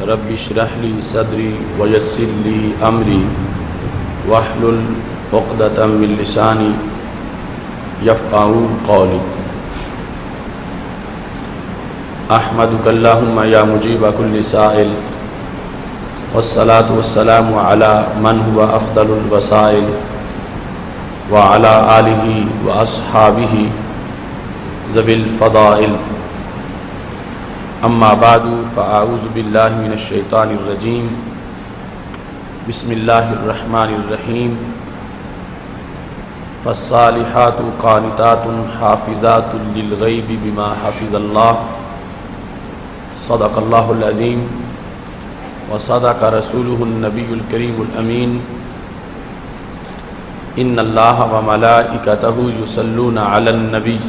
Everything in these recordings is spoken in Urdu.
رب اشرح لي صدري ويسر لي أمري واحلل عقدة من لساني يفقهوا قولي احمدك اللهم يا مجيب كل سائل والصلاة والسلام على من هو أفضل الوسائل وعلى آله وأصحابه ذوي الفضائل أما بعد فأعوذ بالله من الشيطان الرجيم بسم الله الرحمن الرحيم فالصالحات قانتات حافظات للغيب بما حفظ الله صدق الله العظيم وصدق رسوله النبي الكريم الأمين إن الله وملائكته يصلون على النبي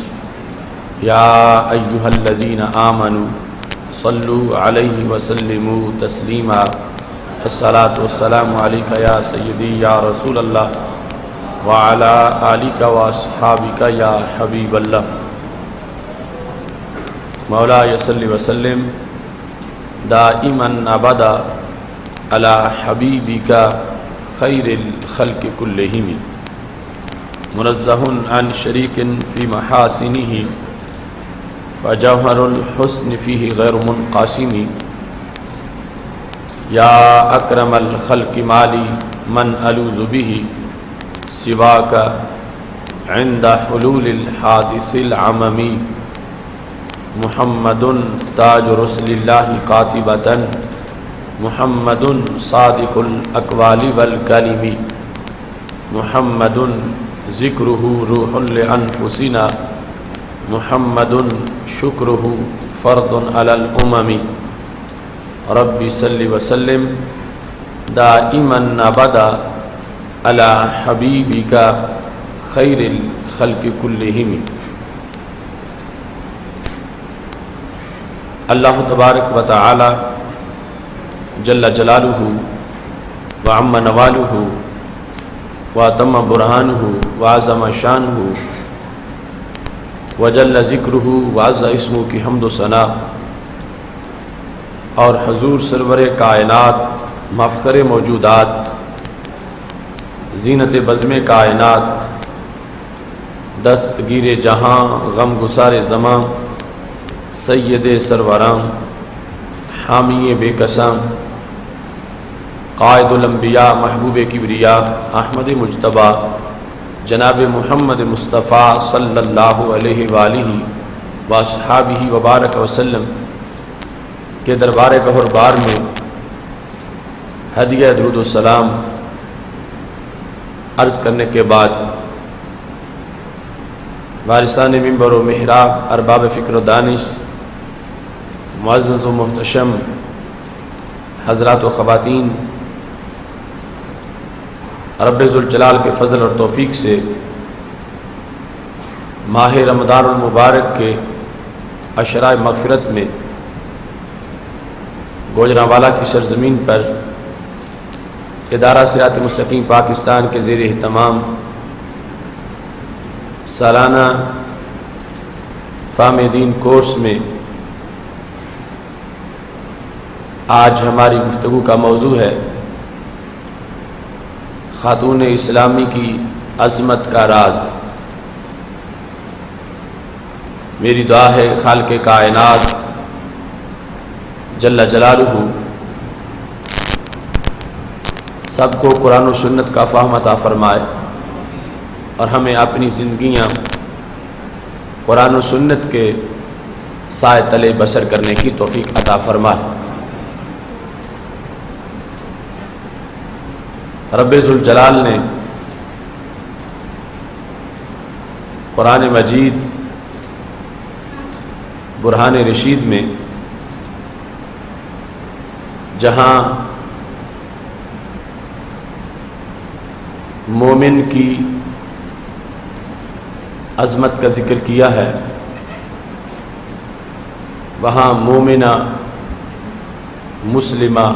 يا أيها الذين آمنوا صلوا عليه وسلموا تسليما الصلاة والسلام عليك يا سيدي يا رسول الله وعلى آلك وأصحابك يا حبيب الله مولاي صل وسلم دائما أبدا على حبيبك خير الخلق كلهم منزه عن شريك في محاسنه فجوهر الحسن فيه غير منقسم يا أكرم الخلق مالي من ألوذ به سواك عند حلول الحادث العممي محمد تاج رسل الله قاطبة محمد صادق الأقوال والكلم محمد ذكره روح لأنفسنا محمد شكره فرض على الأمم رب صل وسلم دائما أبدا على حبيبك خير الخلق كلهم. اللہ تبارک و تعالی جل جلالہ وعم نوالہ واتم برہانہ وعظم شانہ وجل ذکرہ وعز اسمہ کی حمد و ثنا اور حضور سرور کائنات مفخر موجودات زینت بزم کائنات دستگیر جہاں غم گسار زمان سید سروران حامی بے قسم قائد الانبیاء محبوب کبریا احمد مجتبی جناب محمد مصطفیٰ صلی اللہ علیہ وآلہ واصحابہ وبارک وسلم کے دربار گہر بار میں ہدیہ درود و سلام عرض کرنے کے بعد وارثان منبر و محراب ارباب فکر و دانش معزز و محتشم حضرات و خواتین، رب ذوالجلال کے فضل اور توفیق سے ماہ رمضان المبارک کے عشرۂ مغفرت میں گوجرانوالہ کی سرزمین پر ادارہ صراط مستقیم پاکستان کے زیر اہتمام سالانہ فہم دین کورس میں آج ہماری گفتگو کا موضوع ہے خاتون اسلامی کی عظمت کا راز. میری دعا ہے خالق کائنات جل جلالہ سب کو قرآن و سنت کا فہم عطا فرمائے اور ہمیں اپنی زندگیاں قرآن و سنت کے سائے تلے بسر کرنے کی توفیق عطا فرمائے. رب ذوالجلال نے قرآن مجید برہان رشید میں جہاں مومن کی عظمت کا ذکر کیا ہے وہاں مومنہ مسلمہ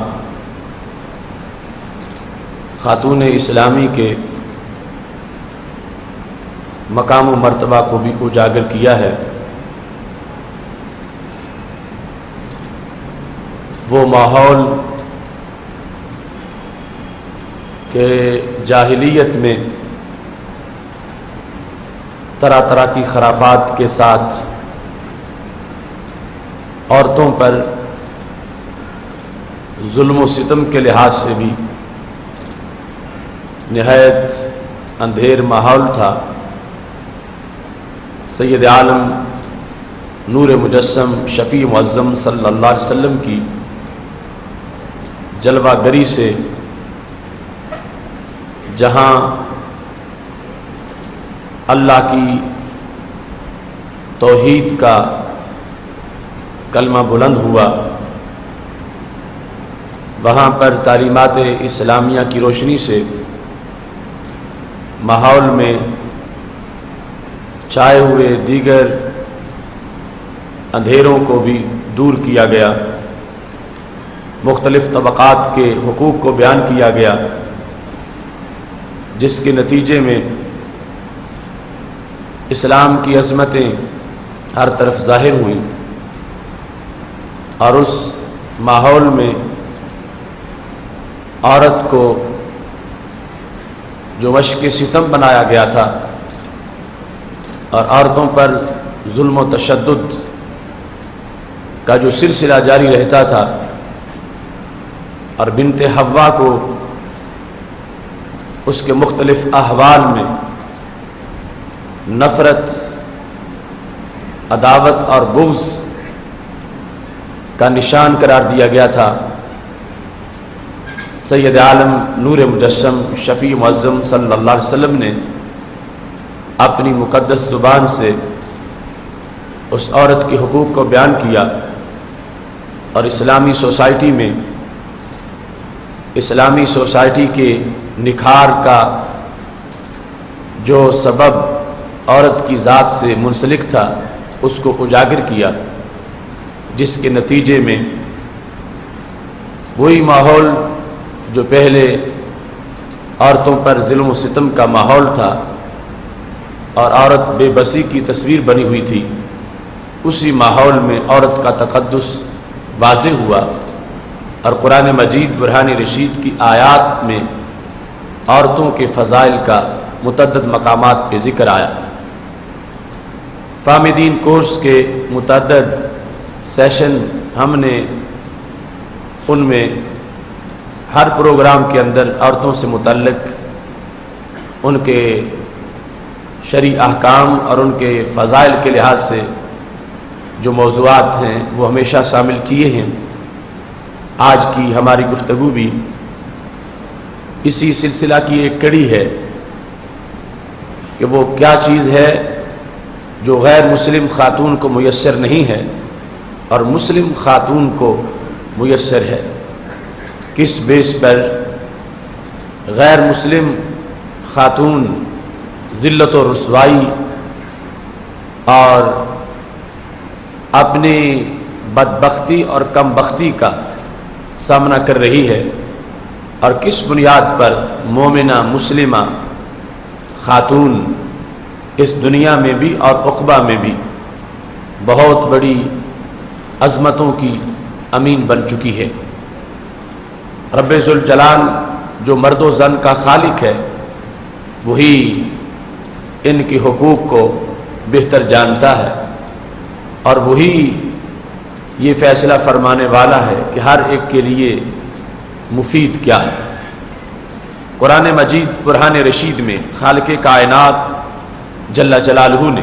خاتون اسلامی کے مقام و مرتبہ کو بھی اجاگر کیا ہے. وہ ماحول کہ جاہلیت میں طرح طرح کی خرافات کے ساتھ عورتوں پر ظلم و ستم کے لحاظ سے بھی نہایت اندھیر ماحول تھا، سید عالم نور مجسم شفیع معظم صلی اللہ علیہ وسلم کی جلوہ گری سے جہاں اللہ کی توحید کا کلمہ بلند ہوا، وہاں پر تعلیمات اسلامیہ کی روشنی سے ماحول میں چھائے ہوئے دیگر اندھیروں کو بھی دور کیا گیا، مختلف طبقات کے حقوق کو بیان کیا گیا، جس کے نتیجے میں اسلام کی عظمتیں ہر طرف ظاہر ہوئیں، اور اس ماحول میں عورت کو جو مشق ستم بنایا گیا تھا اور عورتوں پر ظلم و تشدد کا جو سلسلہ جاری رہتا تھا، اور بنت حوا کو اس کے مختلف احوال میں نفرت، عداوت اور بغض کا نشان قرار دیا گیا تھا، سید عالم نور مجسم شفیع معظم صلی اللہ علیہ وسلم نے اپنی مقدس زبان سے اس عورت کے حقوق کو بیان کیا، اور اسلامی سوسائٹی کے نکھار کا جو سبب عورت کی ذات سے منسلک تھا اس کو اجاگر کیا، جس کے نتیجے میں وہی ماحول جو پہلے عورتوں پر ظلم و ستم کا ماحول تھا اور عورت بے بسی کی تصویر بنی ہوئی تھی، اسی ماحول میں عورت کا تقدس واضح ہوا، اور قرآن مجید برہان رشید کی آیات میں عورتوں کے فضائل کا متعدد مقامات پہ ذکر آیا۔ فامدین کورس کے متعدد سیشن ہم نے ان میں ہر پروگرام کے اندر عورتوں سے متعلق ان کے شرعی احکام اور ان کے فضائل کے لحاظ سے جو موضوعات ہیں وہ ہمیشہ شامل کیے ہیں۔ آج کی ہماری گفتگو بھی اسی سلسلہ کی ایک کڑی ہے کہ وہ کیا چیز ہے جو غیر مسلم خاتون کو میسر نہیں ہے اور مسلم خاتون کو میسر ہے، کس بیس پر غیر مسلم خاتون ذلت و رسوائی اور اپنی بدبختی اور کم بختی کا سامنا کر رہی ہے، اور کس بنیاد پر مومنہ مسلمہ خاتون اس دنیا میں بھی اور عقبہ میں بھی بہت بڑی عظمتوں کی امین بن چکی ہے۔ رب ذوالجلال جو مرد و زن کا خالق ہے، وہی ان کے حقوق کو بہتر جانتا ہے، اور وہی یہ فیصلہ فرمانے والا ہے کہ ہر ایک کے لیے مفید کیا ہے۔ قرآن مجید برہان رشید میں خالق کائنات جل جلالہ نے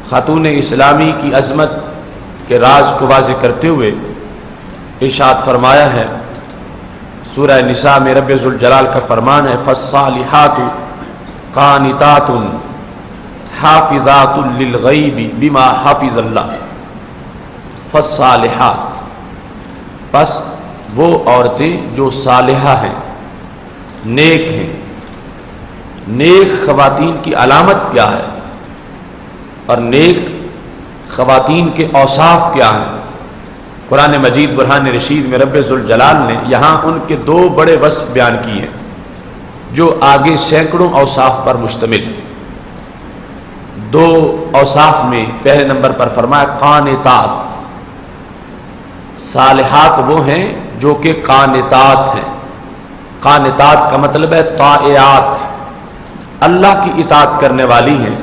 خاتون اسلامی کی عظمت کے راز کو واضح کرتے ہوئے ارشاد فرمایا ہے، سورہ نساء میں رب ذوالجلال کا فرمان ہے، فالصالحات قانتات حافظات للغیب بما حافظ اللہ۔ فالصالحات، پس وہ عورتیں جو صالحہ ہیں، نیک ہیں۔ نیک خواتین کی علامت کیا ہے اور نیک خواتین کے اوصاف کیا ہیں؟ قرآن مجید برہان رشید میں رب ذوالجلال نے یہاں ان کے دو بڑے وصف بیان کیے ہیں جو آگے سینکڑوں اوصاف پر مشتمل۔ دو اوصاف میں پہلے نمبر پر فرمایا قانتات، صالحات وہ ہیں جو کہ قانتات ہیں. قانتات کا مطلب ہے طائعات، اللہ کی اطاعت کرنے والی ہیں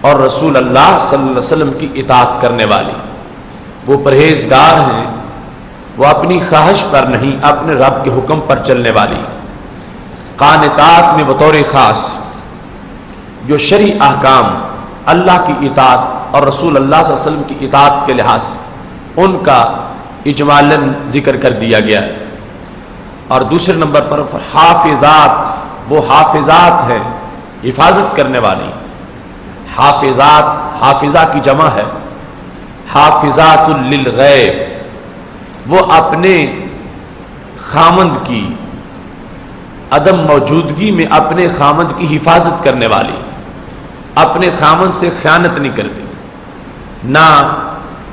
اور رسول اللہ صلی اللہ علیہ وسلم کی اطاعت کرنے والی. وہ پرہیزگار ہیں، وہ اپنی خواہش پر نہیں اپنے رب کے حکم پر چلنے والی. قانتات میں بطور خاص جو شرعی احکام اللہ کی اطاعت اور رسول اللہ صلی اللہ علیہ وسلم کی اطاعت کے لحاظ سے ان کا اجمالاً ذکر کر دیا گیا ہے. اور دوسرے نمبر پر حافظات، وہ حافظات ہیں حفاظت کرنے والی. حافظات، حافظہ کی جمع ہے حافظات للغیب، وہ اپنے خامند کی عدم موجودگی میں اپنے خامند کی حفاظت کرنے والی. اپنے خامند سے خیانت نہیں کرتی، نہ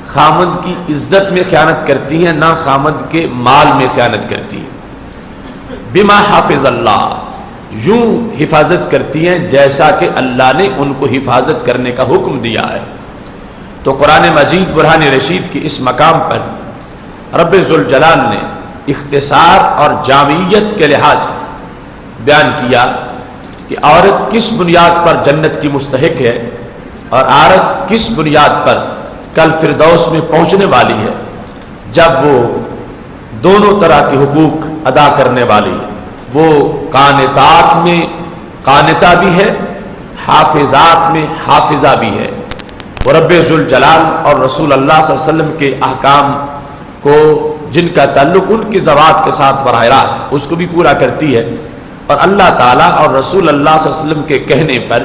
خامند کی عزت میں خیانت کرتی ہیں، نہ خامند کے مال میں خیانت کرتی ہیں. بما حافظ اللہ، یوں حفاظت کرتی ہیں جیسا کہ اللہ نے ان کو حفاظت کرنے کا حکم دیا ہے. تو قرآن مجید برہان رشید کی اس مقام پر رب ذوالجلال نے اختصار اور جامعیت کے لحاظ سے بیان کیا کہ عورت کس بنیاد پر جنت کی مستحق ہے اور عورت کس بنیاد پر کل فردوس میں پہنچنے والی ہے، جب وہ دونوں طرح کے حقوق ادا کرنے والی ہے. وہ قانتات میں قانتہ بھی ہے، حافظات میں حافظہ بھی ہے. وہ رب ذوالجلال اور رسول اللہ صلی اللہ علیہ وسلم کے احکام کو جن کا تعلق ان کی ذوات کے ساتھ براہ راست اس کو بھی پورا کرتی ہے، اور اللہ تعالیٰ اور رسول اللہ صلی اللہ علیہ وسلم کے کہنے پر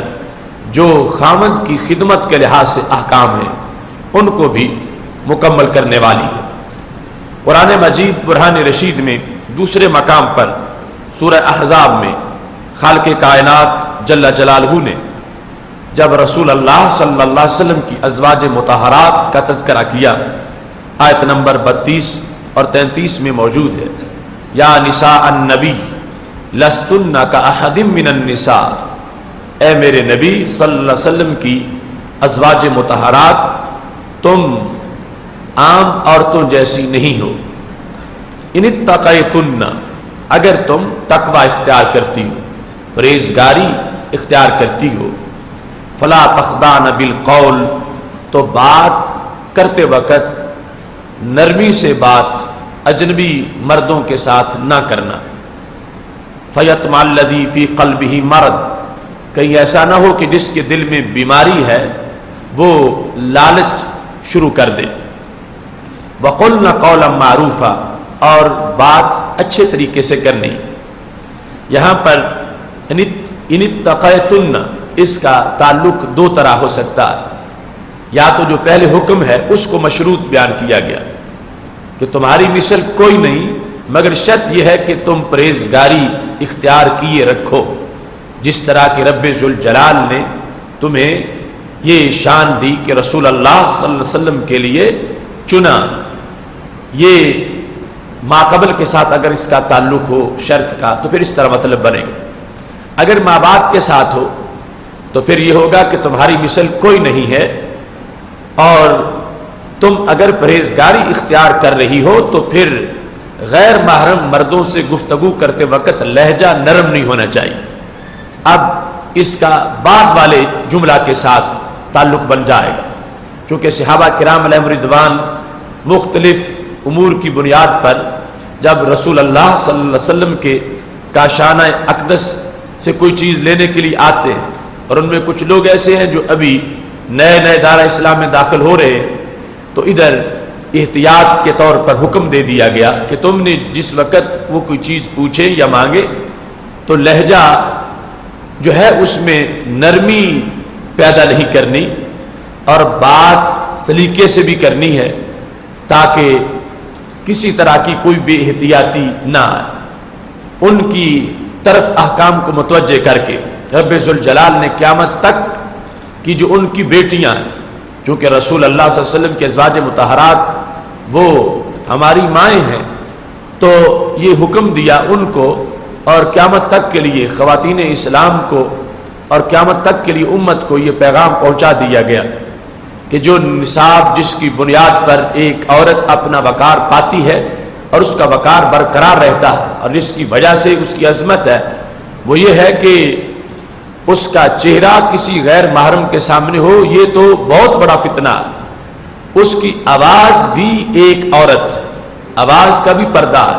جو خامند کی خدمت کے لحاظ سے احکام ہیں ان کو بھی مکمل کرنے والی ہے. قرآن مجید برہان رشید میں دوسرے مقام پر سورہ احزاب میں خالق کائنات جل جلالہ نے جب رسول اللہ صلی اللہ علیہ وسلم کی ازواج مطہرات کا تذکرہ کیا، آیت نمبر 32 اور 33 میں موجود ہے. یا نساء النبی لستن کاحد من النساء، اے میرے نبی صلی اللہ علیہ وسلم کی ازواج مطہرات تم عام عورتوں جیسی نہیں ہو. ان اتقیتن، اگر تم تقوی اختیار کرتی ہو، پرہیزگاری اختیار کرتی ہو، فلا تخضعن بالقول، تو بات کرتے وقت نرمی سے بات اجنبی مردوں کے ساتھ نہ کرنا. فیطمع الذی فی قلبہ مرض، کہیں ایسا نہ ہو کہ جس کے دل میں بیماری ہے وہ لالچ شروع کر دے. وقلن قولا معروفا، اور بات اچھے طریقے سے کرنی. یہاں پر ان اتقیتن اس کا تعلق دو طرح ہو سکتا ہے. یا تو جو پہلے حکم ہے اس کو مشروط بیان کیا گیا کہ تمہاری مثل کوئی نہیں مگر شرط یہ ہے کہ تم پرہیزگاری اختیار کیے رکھو، جس طرح کہ رب ذوالجلال نے تمہیں یہ شان دی کہ رسول اللہ صلی اللہ علیہ وسلم کے لیے چنا. یہ ماقبل کے ساتھ اگر اس کا تعلق ہو شرط کا تو پھر اس طرح مطلب بنے گا. اگر ماں باپ کے ساتھ ہو تو پھر یہ ہوگا کہ تمہاری مثل کوئی نہیں ہے، اور تم اگر پرہیزگاری اختیار کر رہی ہو تو پھر غیر محرم مردوں سے گفتگو کرتے وقت لہجہ نرم نہیں ہونا چاہیے. اب اس کا بعد والے جملہ کے ساتھ تعلق بن جائے گا، چونکہ صحابہ کرام علیہم رضوان مختلف امور کی بنیاد پر جب رسول اللہ صلی اللہ علیہ وسلم کے کاشانہ اقدس سے کوئی چیز لینے کے لیے آتے ہیں، اور ان میں کچھ لوگ ایسے ہیں جو ابھی نئے نئے دارہ اسلام میں داخل ہو رہے ہیں، تو ادھر احتیاط کے طور پر حکم دے دیا گیا کہ تم نے جس وقت وہ کوئی چیز پوچھے یا مانگے تو لہجہ جو ہے اس میں نرمی پیدا نہیں کرنی، اور بات سلیقے سے بھی کرنی ہے تاکہ کسی طرح کی کوئی بے احتیاطی نہ آئے. ان کی طرف احکام کو متوجہ کر کے رب ذوالجلال نے قیامت تک کی جو ان کی بیٹیاں ہیں، چونکہ رسول اللہ صلی اللہ علیہ وسلم کے ازواج مطہرات وہ ہماری مائیں ہیں، تو یہ حکم دیا ان کو اور قیامت تک کے لیے خواتین اسلام کو اور قیامت تک کے لیے امت کو یہ پیغام پہنچا دیا گیا کہ جو نصاب جس کی بنیاد پر ایک عورت اپنا وقار پاتی ہے اور اس کا وقار برقرار رہتا ہے، اور جس کی وجہ سے اس کی عظمت ہے وہ یہ ہے کہ اس کا چہرہ کسی غیر محرم کے سامنے ہو، یہ تو بہت بڑا فتنہ ہے۔ اس کی آواز بھی ایک عورت، آواز کا بھی پردہ ہے،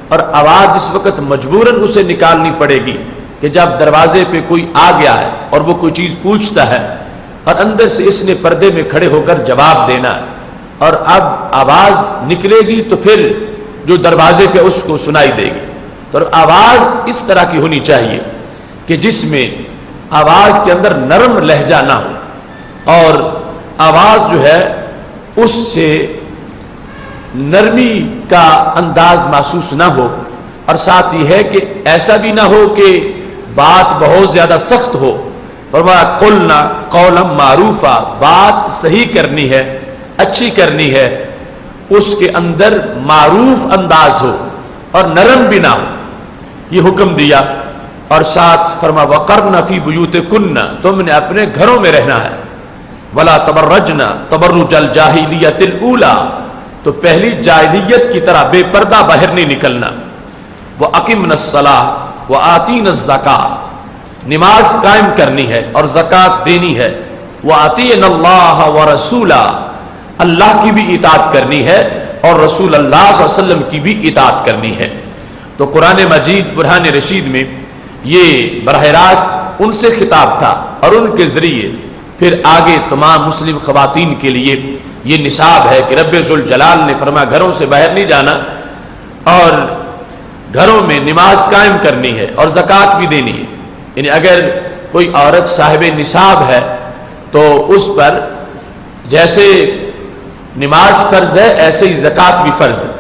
اور آواز اس وقت مجبوراً اسے نکالنی پڑے گی کہ جب دروازے پہ کوئی آ گیا ہے اور وہ کوئی چیز پوچھتا ہے اور اندر سے اس نے پردے میں کھڑے ہو کر جواب دینا ہے، اور اب آواز نکلے گی تو پھر جو دروازے پہ اس کو سنائی دے گی۔ تو آواز اس طرح کی ہونی چاہیے کہ جس میں آواز کے اندر نرم لہجہ نہ ہو، اور آواز جو ہے اس سے نرمی کا انداز محسوس نہ ہو، اور ساتھ یہ ہے کہ ایسا بھی نہ ہو کہ بات بہت زیادہ سخت ہو۔ فرمایا قلنا قولا معروفا، بات صحیح کرنی ہے، اچھی کرنی ہے، اس کے اندر معروف انداز ہو اور نرم بھی نہ ہو، یہ حکم دیا۔ اور ساتھ فرما وقرن فی بیوتکن، تم نے اپنے گھروں میں رہنا ہے، ولا تبرجن تبرج الجاہلیت الاولی، تو پہلی جاہلیت کی طرح بے پردہ باہر نہیں نکلنا۔ وَأَقِمْنَ الصَّلَاةَ وَآتِينَ الزَّكَاةَ، نماز قائم کرنی ہے اور زکوٰۃ دینی ہے۔ وَآتِينَ اللَّهَ وَرَسُولَهُ، اللہ کی بھی اطاعت کرنی ہے اور رسول اللہ صلی اللہ علیہ وسلم کی بھی اطاعت کرنی ہے۔ تو قرآن مجید برہان رشید میں یہ براہ راست ان سے خطاب تھا، اور ان کے ذریعے پھر آگے تمام مسلم خواتین کے لیے یہ نصاب ہے کہ رب ذوالجلال نے فرمایا گھروں سے باہر نہیں جانا، اور گھروں میں نماز قائم کرنی ہے اور زکوٰۃ بھی دینی ہے۔ یعنی اگر کوئی عورت صاحب نصاب ہے تو اس پر جیسے نماز فرض ہے ایسے ہی زکوٰۃ بھی فرض ہے،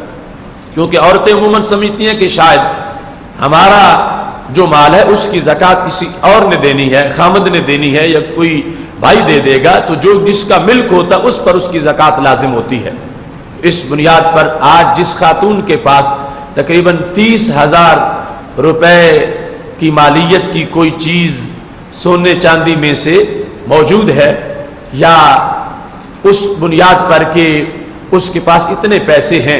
کیونکہ عورتیں عموماً سمجھتی ہیں کہ شاید ہمارا جو مال ہے اس کی زکوٰۃ کسی اور نے دینی ہے، خامد نے دینی ہے یا کوئی بھائی دے دے گا، تو جو جس کا ملک ہوتا اس پر اس کی زکوٰۃ لازم ہوتی ہے۔ اس بنیاد پر آج جس خاتون کے پاس تقریباً 30,000 روپے کی مالیت کی کوئی چیز سونے چاندی میں سے موجود ہے، یا اس بنیاد پر کہ اس کے پاس اتنے پیسے ہیں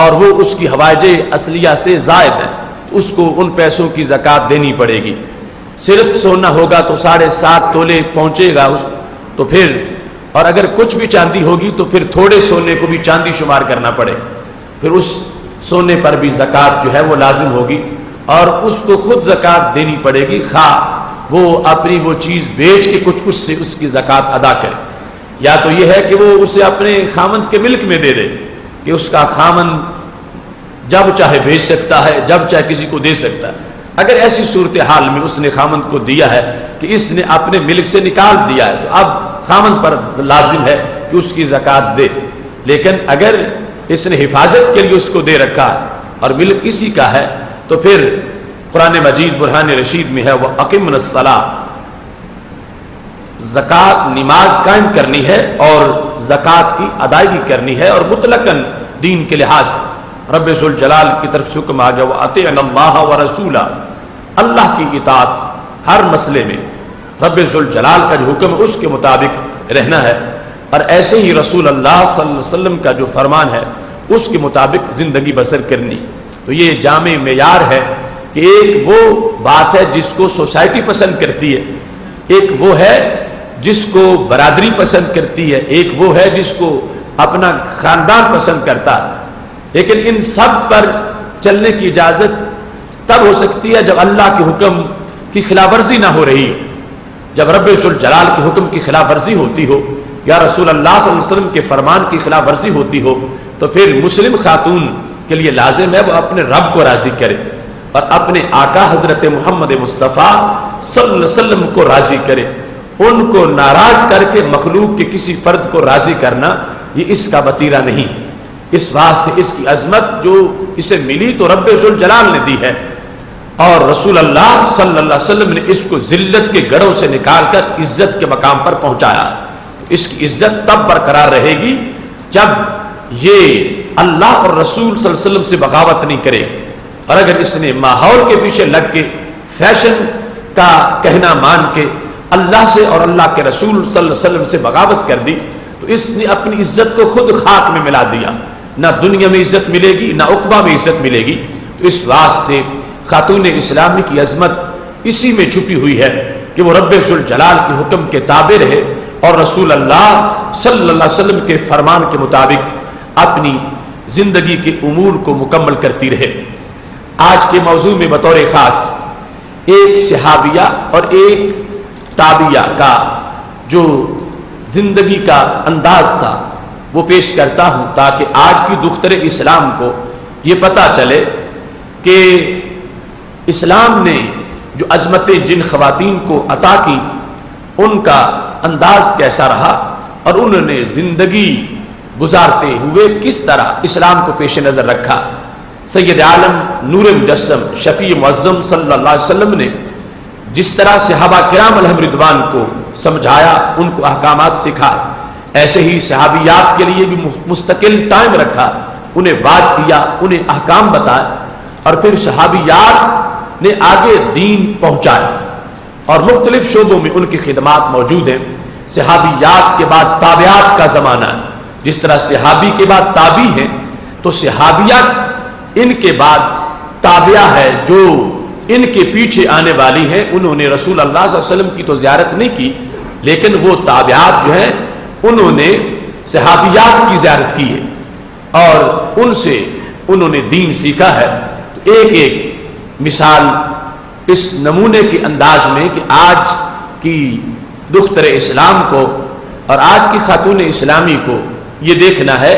اور وہ اس کی حوائج اصلیہ سے زائد ہیں، تو اس کو ان پیسوں کی زکوٰۃ دینی پڑے گی۔ صرف سونا ہوگا تو 7.5 تولے پہنچے گا، تو پھر اور اگر کچھ بھی چاندی ہوگی تو پھر تھوڑے سونے کو بھی چاندی شمار کرنا پڑے، پھر اس سونے پر بھی زکوٰۃ جو ہے وہ لازم ہوگی، اور اس کو خود زکوٰۃ دینی پڑے گی، خواہ وہ اپنی وہ چیز بیچ کے کچھ سے اس کی زکوٰۃ ادا کرے، یا تو یہ ہے کہ وہ اسے اپنے خامند کے ملک میں دے دے کہ اس کا خامند جب چاہے بیچ سکتا ہے، جب چاہے کسی کو دے سکتا ہے۔ اگر ایسی صورتحال میں اس نے خامند کو دیا ہے کہ اس نے اپنے ملک سے نکال دیا ہے، تو اب خامند پر لازم ہے کہ اس کی زکوٰۃ دے، لیکن اگر اس نے حفاظت کے لیے اس کو دے رکھا ہے اور ملک اسی کا ہے، تو پھر قرآن مجید برہان رشید میں ہے وَأَقِمْنَ الصَّلَاةَ، زکوٰۃ نماز قائم کرنی ہے اور زکوٰۃ کی ادائیگی کرنی ہے، اور مطلقاً دین کے لحاظ سے رب ذوالجلال کی طرف سے حکم آ گیا وَأَطِیعْنَ اللَّهَ وَرَسُولَهُ، اللہ کی اطاعت ہر مسئلے میں رب ذوالجلال کا جو حکم ہے اس کے مطابق رہنا ہے، اور ایسے ہی رسول اللہ صلی اللہ علیہ وسلم کا جو فرمان ہے اس کے مطابق زندگی بسر کرنی۔ تو یہ جامع معیار ہے کہ ایک وہ بات ہے جس کو سوسائٹی پسند کرتی ہے، ایک وہ ہے جس کو برادری پسند کرتی ہے، ایک وہ ہے جس کو اپنا خاندان پسند کرتا ہے، لیکن ان سب پر چلنے کی اجازت تب ہو سکتی ہے جب اللہ کے حکم کی خلاف ورزی نہ ہو رہی، جب رب ذوالجلال کے حکم کی خلاف ورزی ہوتی ہو یا رسول اللہ صلی اللہ علیہ وسلم کے فرمان کی خلاف ورزی ہوتی ہو، تو پھر مسلم خاتون کے لیے لازم ہے وہ اپنے رب کو راضی کرے اور اپنے آقا حضرت محمد مصطفیٰ صلی اللہ علیہ وسلم کو راضی کرے۔ ان کو ناراض کر کے مخلوق کے کسی فرد کو راضی کرنا یہ اس کا وتیرہ نہیں ہے۔ اس واسطے اس کی عظمت جو اسے ملی تو رب ذوالجلال نے دی ہے، اور رسول اللہ صلی اللہ علیہ وسلم نے اس کو ذلت کے گڑھوں سے نکال کر عزت کے مقام پر پہنچایا۔ اس کی عزت تب برقرار رہے گی جب یہ اللہ اور رسول صلی اللہ علیہ وسلم سے بغاوت نہیں کرے گی، اور اگر اس نے ماحول کے پیچھے لگ کے فیشن کا کہنا مان کے اللہ سے اور اللہ کے رسول صلی اللہ علیہ وسلم سے بغاوت کر دی تو اس نے اپنی عزت کو خود خاک میں ملا دیا، نہ دنیا میں عزت ملے گی نہ عقبہ میں عزت ملے گی۔ تو اس واسطے خاتون اسلامی کی عظمت اسی میں چھپی ہوئی ہے کہ وہ رب ذوالجلال کے حکم کے تابع رہے اور رسول اللہ صلی اللہ علیہ وسلم کے فرمان کے مطابق اپنی زندگی کے امور کو مکمل کرتی رہے۔ آج کے موضوع میں بطور خاص ایک صحابیہ اور ایک تابعیہ کا جو زندگی کا انداز تھا وہ پیش کرتا ہوں، تاکہ آج کی دختر اسلام کو یہ پتہ چلے کہ اسلام نے جو عظمتیں جن خواتین کو عطا کی ان کا انداز کیسا رہا اور انہوں نے زندگی گزارتے ہوئے کس طرح اسلام کو پیش نظر رکھا۔ سید عالم نور مجسم شفیع معظم صلی اللہ علیہ وسلم نے جس طرح صحابہ کرام علیہم رضوان کو سمجھایا، ان کو احکامات سکھا، ایسے ہی صحابیات کے لیے بھی مستقل ٹائم رکھا، انہیں واعظ کیا، انہیں احکام بتائے، اور پھر صحابیات نے آگے دین پہنچایا اور مختلف شعبوں میں ان کی خدمات موجود ہیں۔ صحابیات کے بعد تابعات کا زمانہ ہے، جس طرح صحابی کے بعد تابعی ہیں تو صحابیات ان کے بعد تابعہ ہے جو ان کے پیچھے آنے والی ہیں۔ انہوں نے رسول اللہ صلی اللہ علیہ وسلم کی تو زیارت نہیں کی، لیکن وہ تابعات جو ہیں انہوں نے صحابیات کی زیارت کی ہے اور ان سے انہوں نے دین سیکھا ہے۔ تو ایک ایک مثال اس نمونے کے انداز میں کہ آج کی دختر اسلام کو اور آج کی خاتون اسلامی کو یہ دیکھنا ہے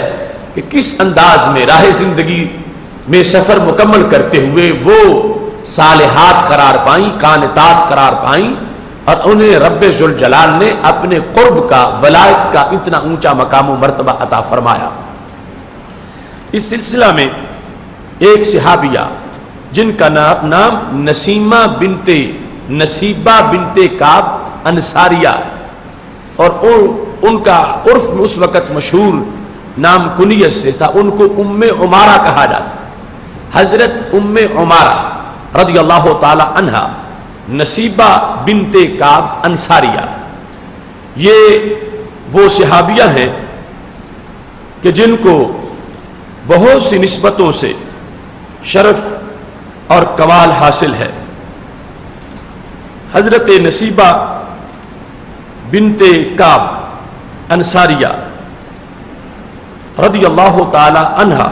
کہ کس انداز میں راہ زندگی میں سفر مکمل کرتے ہوئے وہ صالحات قرار پائیں، قانتات قرار پائیں، اور انہیں رب ذوالجلال نے اپنے قرب کا، ولایت کا اتنا اونچا مقام و مرتبہ عطا فرمایا۔ اس سلسلہ میں ایک صحابیہ جن کا نام نسیمہ بنت نصیبہ بنت کعب انصاریہ، اور ان کا عرف میں اس وقت مشہور نام کنیت سے تھا، ان کو ام عمارہ کہا جاتا۔ حضرت ام عمارہ رضی اللہ تعالی عنہا نصیبہ بنت کعب انصاریہ، یہ وہ صحابیہ ہیں کہ جن کو بہت سی نسبتوں سے شرف اور کمال حاصل ہے۔ حضرت نصیبہ بنت کعب انصاریہ رضی اللہ تعالی عنہا،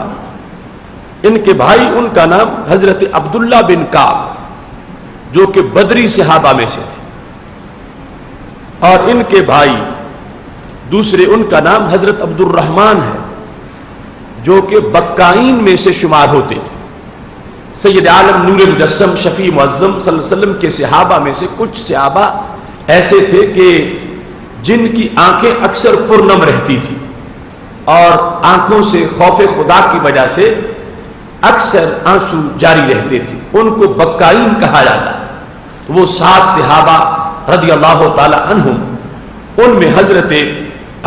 ان کے بھائی، ان کا نام حضرت عبداللہ بن کعب جو کہ بدری صحابہ میں سے تھے، اور ان کے بھائی دوسرے ان کا نام حضرت عبد الرحمن ہے جو کہ بکائین میں سے شمار ہوتے تھے۔ سید عالم نور مجسم شفیع معظم صلی اللہ علیہ وسلم کے صحابہ میں سے کچھ صحابہ ایسے تھے کہ جن کی آنکھیں اکثر پرنم رہتی تھی اور آنکھوں سے خوف خدا کی وجہ سے اکثر آنسو جاری رہتے تھے، ان کو بکائین کہا جاتا ہے۔ وہ 7 صحابہ رضی اللہ تعالی عنہم، ان میں حضرت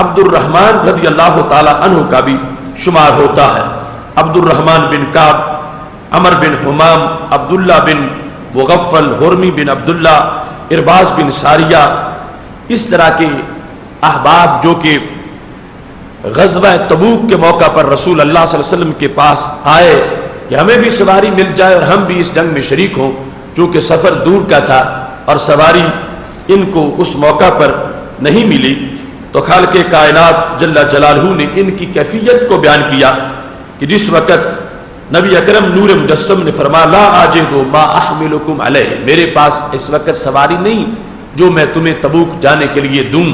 عبد الرحمن رضی اللہ تعالی عنہ کا بھی شمار ہوتا ہے۔ عبد الرحمن بن کعب، عمر بن حمام، عبداللہ بن مغفل، حرمی بن عبداللہ، ارباز بن ساریہ، اس طرح کے احباب جو کہ غزوہ تبوک کے موقع پر رسول اللہ صلی اللہ علیہ وسلم کے پاس آئے کہ ہمیں بھی سواری مل جائے اور ہم بھی اس جنگ میں شریک ہوں، چونکہ سفر دور کا تھا اور سواری ان کو اس موقع پر نہیں ملی، تو خالق کائنات جل جلالہ نے ان کی کیفیت کو بیان کیا کہ جس وقت نبی اکرم نور مجسم نے فرمایا لا آجد ما احملکم علیہ، میرے پاس اس وقت سواری نہیں جو میں تمہیں تبوک جانے کے لیے دوں،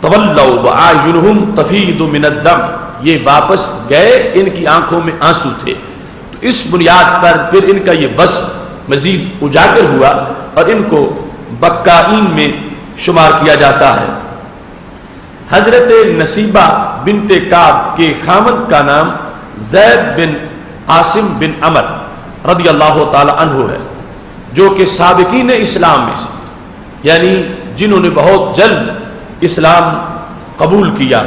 تولوا واعینہم تفیض من الدم، یہ واپس گئے، ان کی آنکھوں میں آنسو تھے۔ تو اس بنیاد پر پھر ان کا یہ وصف مزید اجاگر ہوا اور ان کو بکائین میں شمار کیا جاتا ہے۔ حضرت نصیبہ بنت کعب کے خامد کا نام زید بن عاصم بن عمر رضی اللہ تعالی عنہ ہے، جو کہ سابقین اسلام میں سے، یعنی جنہوں نے بہت جلد اسلام قبول کیا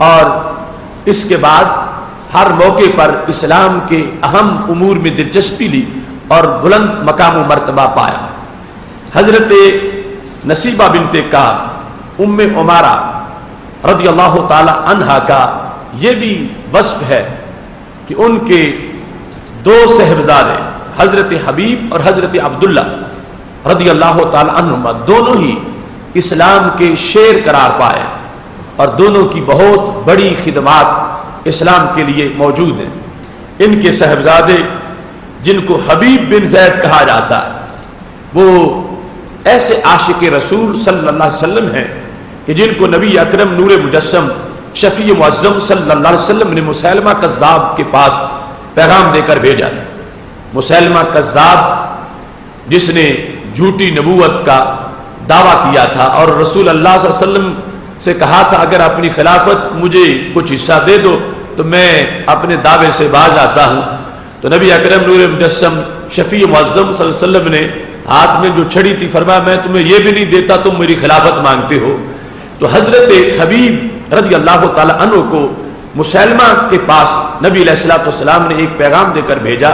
اور اس کے بعد ہر موقع پر اسلام کے اہم امور میں دلچسپی لی اور بلند مقام و مرتبہ پایا۔ حضرت نصیبہ بنت کعب ام عمارہ رضی اللہ تعالی عنہا کا یہ بھی وصف ہے کہ ان کے دو صاحبزادے حضرت حبیب اور حضرت عبداللہ رضی اللہ تعالی عنہما دونوں ہی اسلام کے شیر قرار پائے اور دونوں کی بہت بڑی خدمات اسلام کے لیے موجود ہیں۔ ان کے صاحبزادے جن کو حبیب بن زید کہا جاتا ہے وہ ایسے عاشق رسول صلی اللہ علیہ وسلم ہیں کہ جن کو نبی اکرم نور مجسم شفیع معظم صلی اللہ علیہ وسلم نے مسیلمہ کذاب کے پاس پیغام دے کر بھیجا تھا۔ مسیلمہ کذاب جس نے جھوٹی نبوت کا دعویٰ کیا تھا اور رسول اللہ صلی اللہ علیہ وسلم سے کہا تھا اگر اپنی خلافت مجھے کچھ حصہ دے دو تو میں اپنے دعوے سے باز آتا ہوں، تو نبی اکرم نور مجسم شفیع معظم صلی اللہ علیہ وسلم نے ہاتھ میں جو چھڑی تھی فرمایا میں تمہیں یہ بھی نہیں دیتا تم میری خلافت مانگتے ہو۔ تو حضرت حبیب رضی اللہ تعالی عنہ کو مسیلمہ کے پاس نبی علیہ الصلوۃ والسلام نے ایک پیغام دے کر بھیجا۔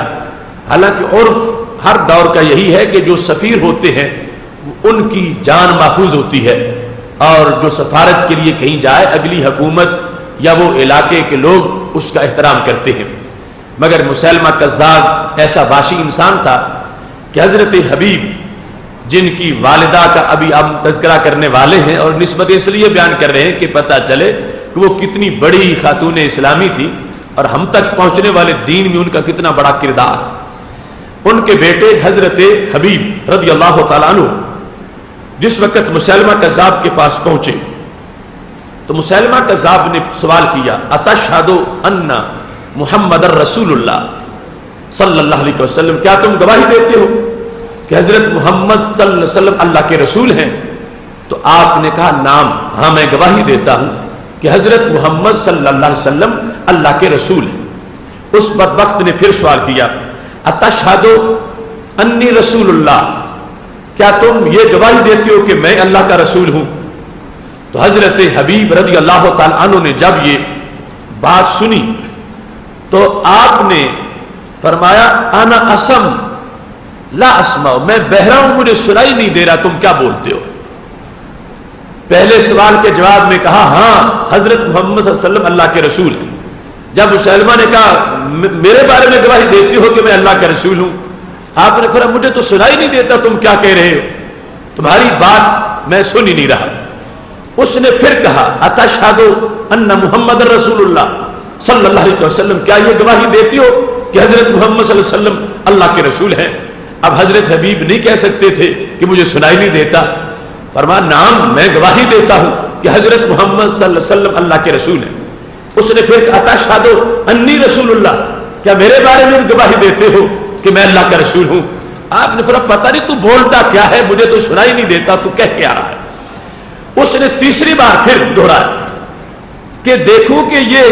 حالانکہ عرف ہر دور کا یہی ہے کہ جو سفیر ہوتے ہیں ان کی جان محفوظ ہوتی ہے اور جو سفارت کے لیے کہیں جائے اگلی حکومت یا وہ علاقے کے لوگ اس کا احترام کرتے ہیں، مگر مسیلمہ کذاب ایسا وحشی انسان تھا کہ حضرت حبیب جن کی والدہ کا ابھی ہم تذکرہ کرنے والے ہیں اور نسبت اس لیے بیان کر رہے ہیں کہ پتہ چلے کہ وہ کتنی بڑی خاتون اسلامی تھی اور ہم تک پہنچنے والے دین میں ان کا کتنا بڑا کردار۔ ان کے بیٹے حضرت حبیب رضی اللہ تعالیٰ عنہ جس وقت مسیلمہ کذاب کے پاس پہنچے تو مسیلمہ کذاب نے سوال کیا اتشہد ان محمد الرسول اللہ صلی اللہ علیہ وسلم، کیا تم گواہی دیتے ہو کہ حضرت محمد صلی اللہ علیہ وسلم اللہ کے رسول ہیں؟ تو آپ نے کہا نام، ہاں میں گواہی دیتا ہوں کہ حضرت محمد صلی اللہ علیہ وسلم اللہ کے رسول ہیں۔ اس بدبخت نے پھر سوال کیا اتشہد انی رسول اللہ، کیا تم یہ گواہی دیتے ہو کہ میں اللہ کا رسول ہوں؟ تو حضرت حبیب رضی اللہ تعالی عنہ نے جب یہ بات سنی تو آپ نے فرمایا انا اسم لا اسمع، میں بہرا ہوں مجھے سنائی نہیں دے رہا تم کیا بولتے ہو۔ پہلے سوال کے جواب میں کہا ہاں حضرت محمد صلی اللہ علیہ وسلم اللہ کے رسول ہیں۔ جب مسلمہ نے کہا میرے بارے میں گواہی دیتے ہو کہ میں اللہ کا رسول ہوں، آپ نے فرمایا مجھے تو سنائی نہیں دیتا تم کیا کہہ رہے ہو، تمہاری بات میں سن ہی نہیں رہا۔ اس نے پھر کہا اتشہد ان محمد رسول اللہ صلی اللہ علیہ وسلم، کیا یہ گواہی دیتے ہو کہ حضرت محمد صلی اللہ علیہ وسلم اللہ کے رسول ہیں؟ اب حضرت حبیب نہیں کہہ سکتے تھے کہ مجھے سنائی نہیں دیتا، فرمایا نعم میں گواہی دیتا ہوں کہ حضرت محمد صلی اللہ علیہ وسلم اللہ کے رسول ہیں۔ اس نے پھر اتشہد انی رسول اللہ، کیا میرے بارے میں گواہی دیتے ہو کہ میں اللہ کا رسول ہوں؟ آپ نے فرمایا پتہ نہیں تو بولتا کیا ہے، مجھے تو سنائی نہیں دیتا، تو کہہ کیا رہا ہے؟ اس نے تیسری بار پھر دہرایا کہ دیکھو کہ یہ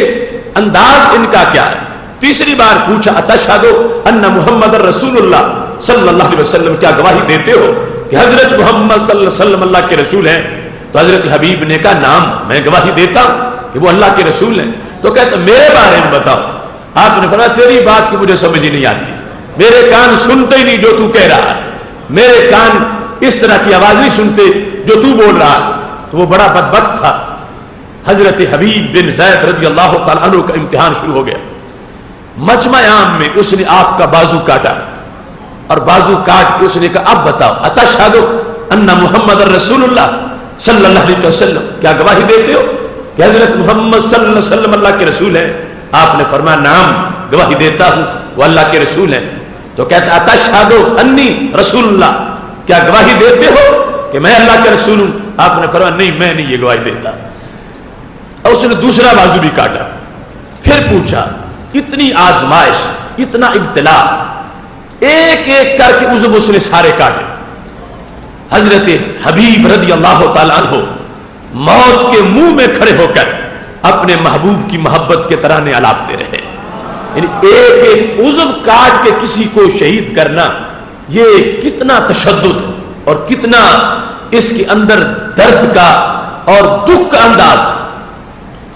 انداز ان کا کیا ہے۔ تیسری بار پوچھا اتشہد ان محمد رسول اللہ صلی اللہ علیہ وسلم، کیا گواہی دیتے ہو کہ حضرت محمد صلی اللہ علیہ وسلم اللہ کے رسول ہیں؟ تو حضرت حبیب نے کہا نعم میں گواہی دیتا ہوں کہ وہ اللہ کے رسول ہیں۔ تو کہتا میرے بارے میں بتاؤ۔ آپ نے فرمایا تیری بات کی مجھے سمجھ ہی نہیں آتی، میرے کان سنتے ہی نہیں جو تو کہہ رہا ہے، میرے کان اس طرح کی آواز نہیں سنتے جو تو بول رہا ہے۔ تو وہ بڑا بدبخت تھا۔ حضرت حبیب بن زید رضی اللہ تعالیٰ عنہ کا امتحان شروع ہو گیا۔ مجمع عام میں اس نے آپ کا بازو کاٹا اور بازو کاٹ کے اس نے کہا اب بتاؤ اتشہد ان محمد رسول اللہ صلی اللہ علیہ وسلم، کیا گواہی دیتے ہو کہ حضرت محمد صلی اللہ علیہ وسلم اللہ کے رسول ہیں؟ آپ نے فرمایا نعم گواہی دیتا ہوں وہ اللہ کے رسول ہیں۔ تو کہتا اتشہد انی رسول اللہ، کیا گواہی دیتے ہو کہ میں اللہ کے رسول ہوں؟ آپ نے فرمایا نہیں میں نہیں یہ گواہی دیتا۔ اور اس نے دوسرا بازو بھی کاٹا، پھر پوچھا، اتنی آزمائش، اتنا ابتلا، ایک ایک کر کے عضو اس نے سارے کاٹے۔ حضرت حبیب رضی اللہ تعالیٰ عنہ موت کے منہ میں کھڑے ہو کر اپنے محبوب کی محبت کے ترانے الاپتے رہے۔ یعنی ایک ایک عضو کاٹ کے کسی کو شہید کرنا یہ کتنا تشدد اور کتنا اس کے اندر درد کا اور دکھ کا انداز۔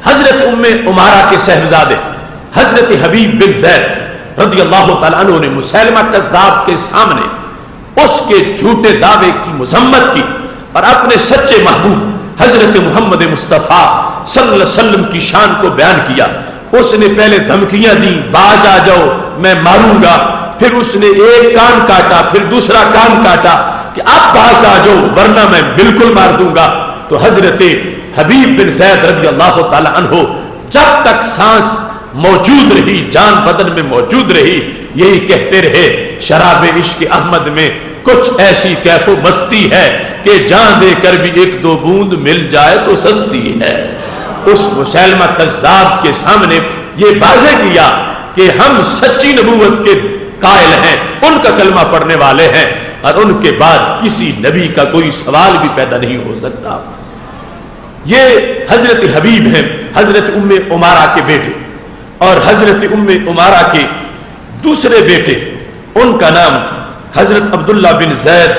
حضرت ام عمارہ کے صاحبزادے حضرت حبیب بن زید رضی اللہ تعالیٰ عنہ نے مسیلمہ کذاب کے سامنے اس کے جھوٹے دعوے کی مذمت کی اور اپنے سچے محبوب حضرت محمد مصطفیٰ صلی اللہ علیہ وسلم کی شان کو بیان کیا. اس نے پہلے دھمکیاں دی، باز آ جاؤ میں ماروں گا، پھر اس نے ایک کان کاٹا، پھر دوسرا کان کاٹا کہ اب باز آ جاؤ ورنہ میں بالکل مار دوں گا. تو حضرت حبیب بن زید رضی اللہ تعالی عنہ جب تک سانس موجود رہی، جان بدن میں موجود رہی، یہی کہتے رہے شراب عشق احمد میں کچھ ایسی کیف و مستی ہے کہ جان دے کر بھی ایک دو بوند مل جائے تو سستی ہے. اس مسیلمہ کذاب کے سامنے یہ واضح کیا کہ ہم سچی نبوت کے قائل ہیں، ان کا کلمہ پڑھنے والے ہیں، اور ان کے بعد کسی نبی کا کوئی سوال بھی پیدا نہیں ہو سکتا. یہ حضرت حبیب ہیں، حضرت ام عمارہ کے بیٹے، اور حضرت ام عمارہ کے دوسرے بیٹے ان کا نام حضرت عبداللہ بن زید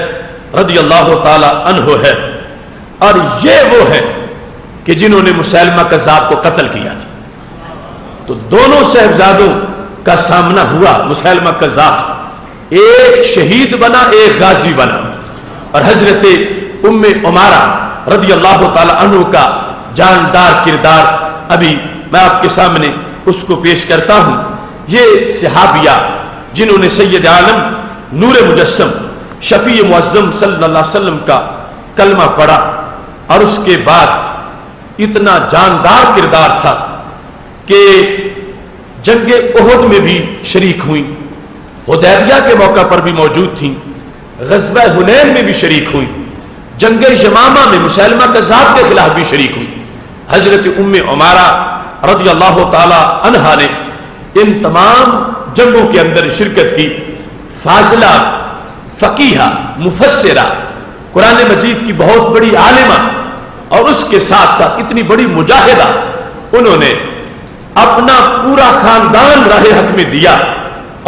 رضی اللہ تعالی عنہ ہے. اور یہ وہ ہے کہ جنہوں نے مسیلمہ کذاب کو قتل کیا تھا. تو دونوں صاحبزادوں کا سامنا ہوا مسیلمہ کذاب سے، ایک شہید بنا ایک غازی بنا. اور حضرت ام عمارہ رضی اللہ تعالی عنہ کا جاندار کردار ابھی میں آپ کے سامنے اس کو پیش کرتا ہوں. یہ صحابیہ جنہوں نے سید عالم نور مجسم شفیع معظم صلی اللہ علیہ وسلم کا کلمہ پڑھا، اور اس کے بعد اتنا جاندار کردار تھا کہ جنگ احد میں بھی شریک ہوئیں، حدیبیہ کے موقع پر بھی موجود تھیں، غزوہ حنین میں بھی شریک ہوئیں، جنگ یمامہ میں مسیلمہ کذاب کے خلاف بھی شریک ہوئیں. حضرت ام عمارہ رضی اللہ تعالی عنہا نے ان تمام جنگوں کے اندر شرکت کی. فاضلہ، فقیہہ، مفسرہ، قرآن مجید کی بہت بڑی عالمہ، اور اس کے ساتھ ساتھ اتنی بڑی مجاہدہ. انہوں نے اپنا پورا خاندان راہ حق میں دیا،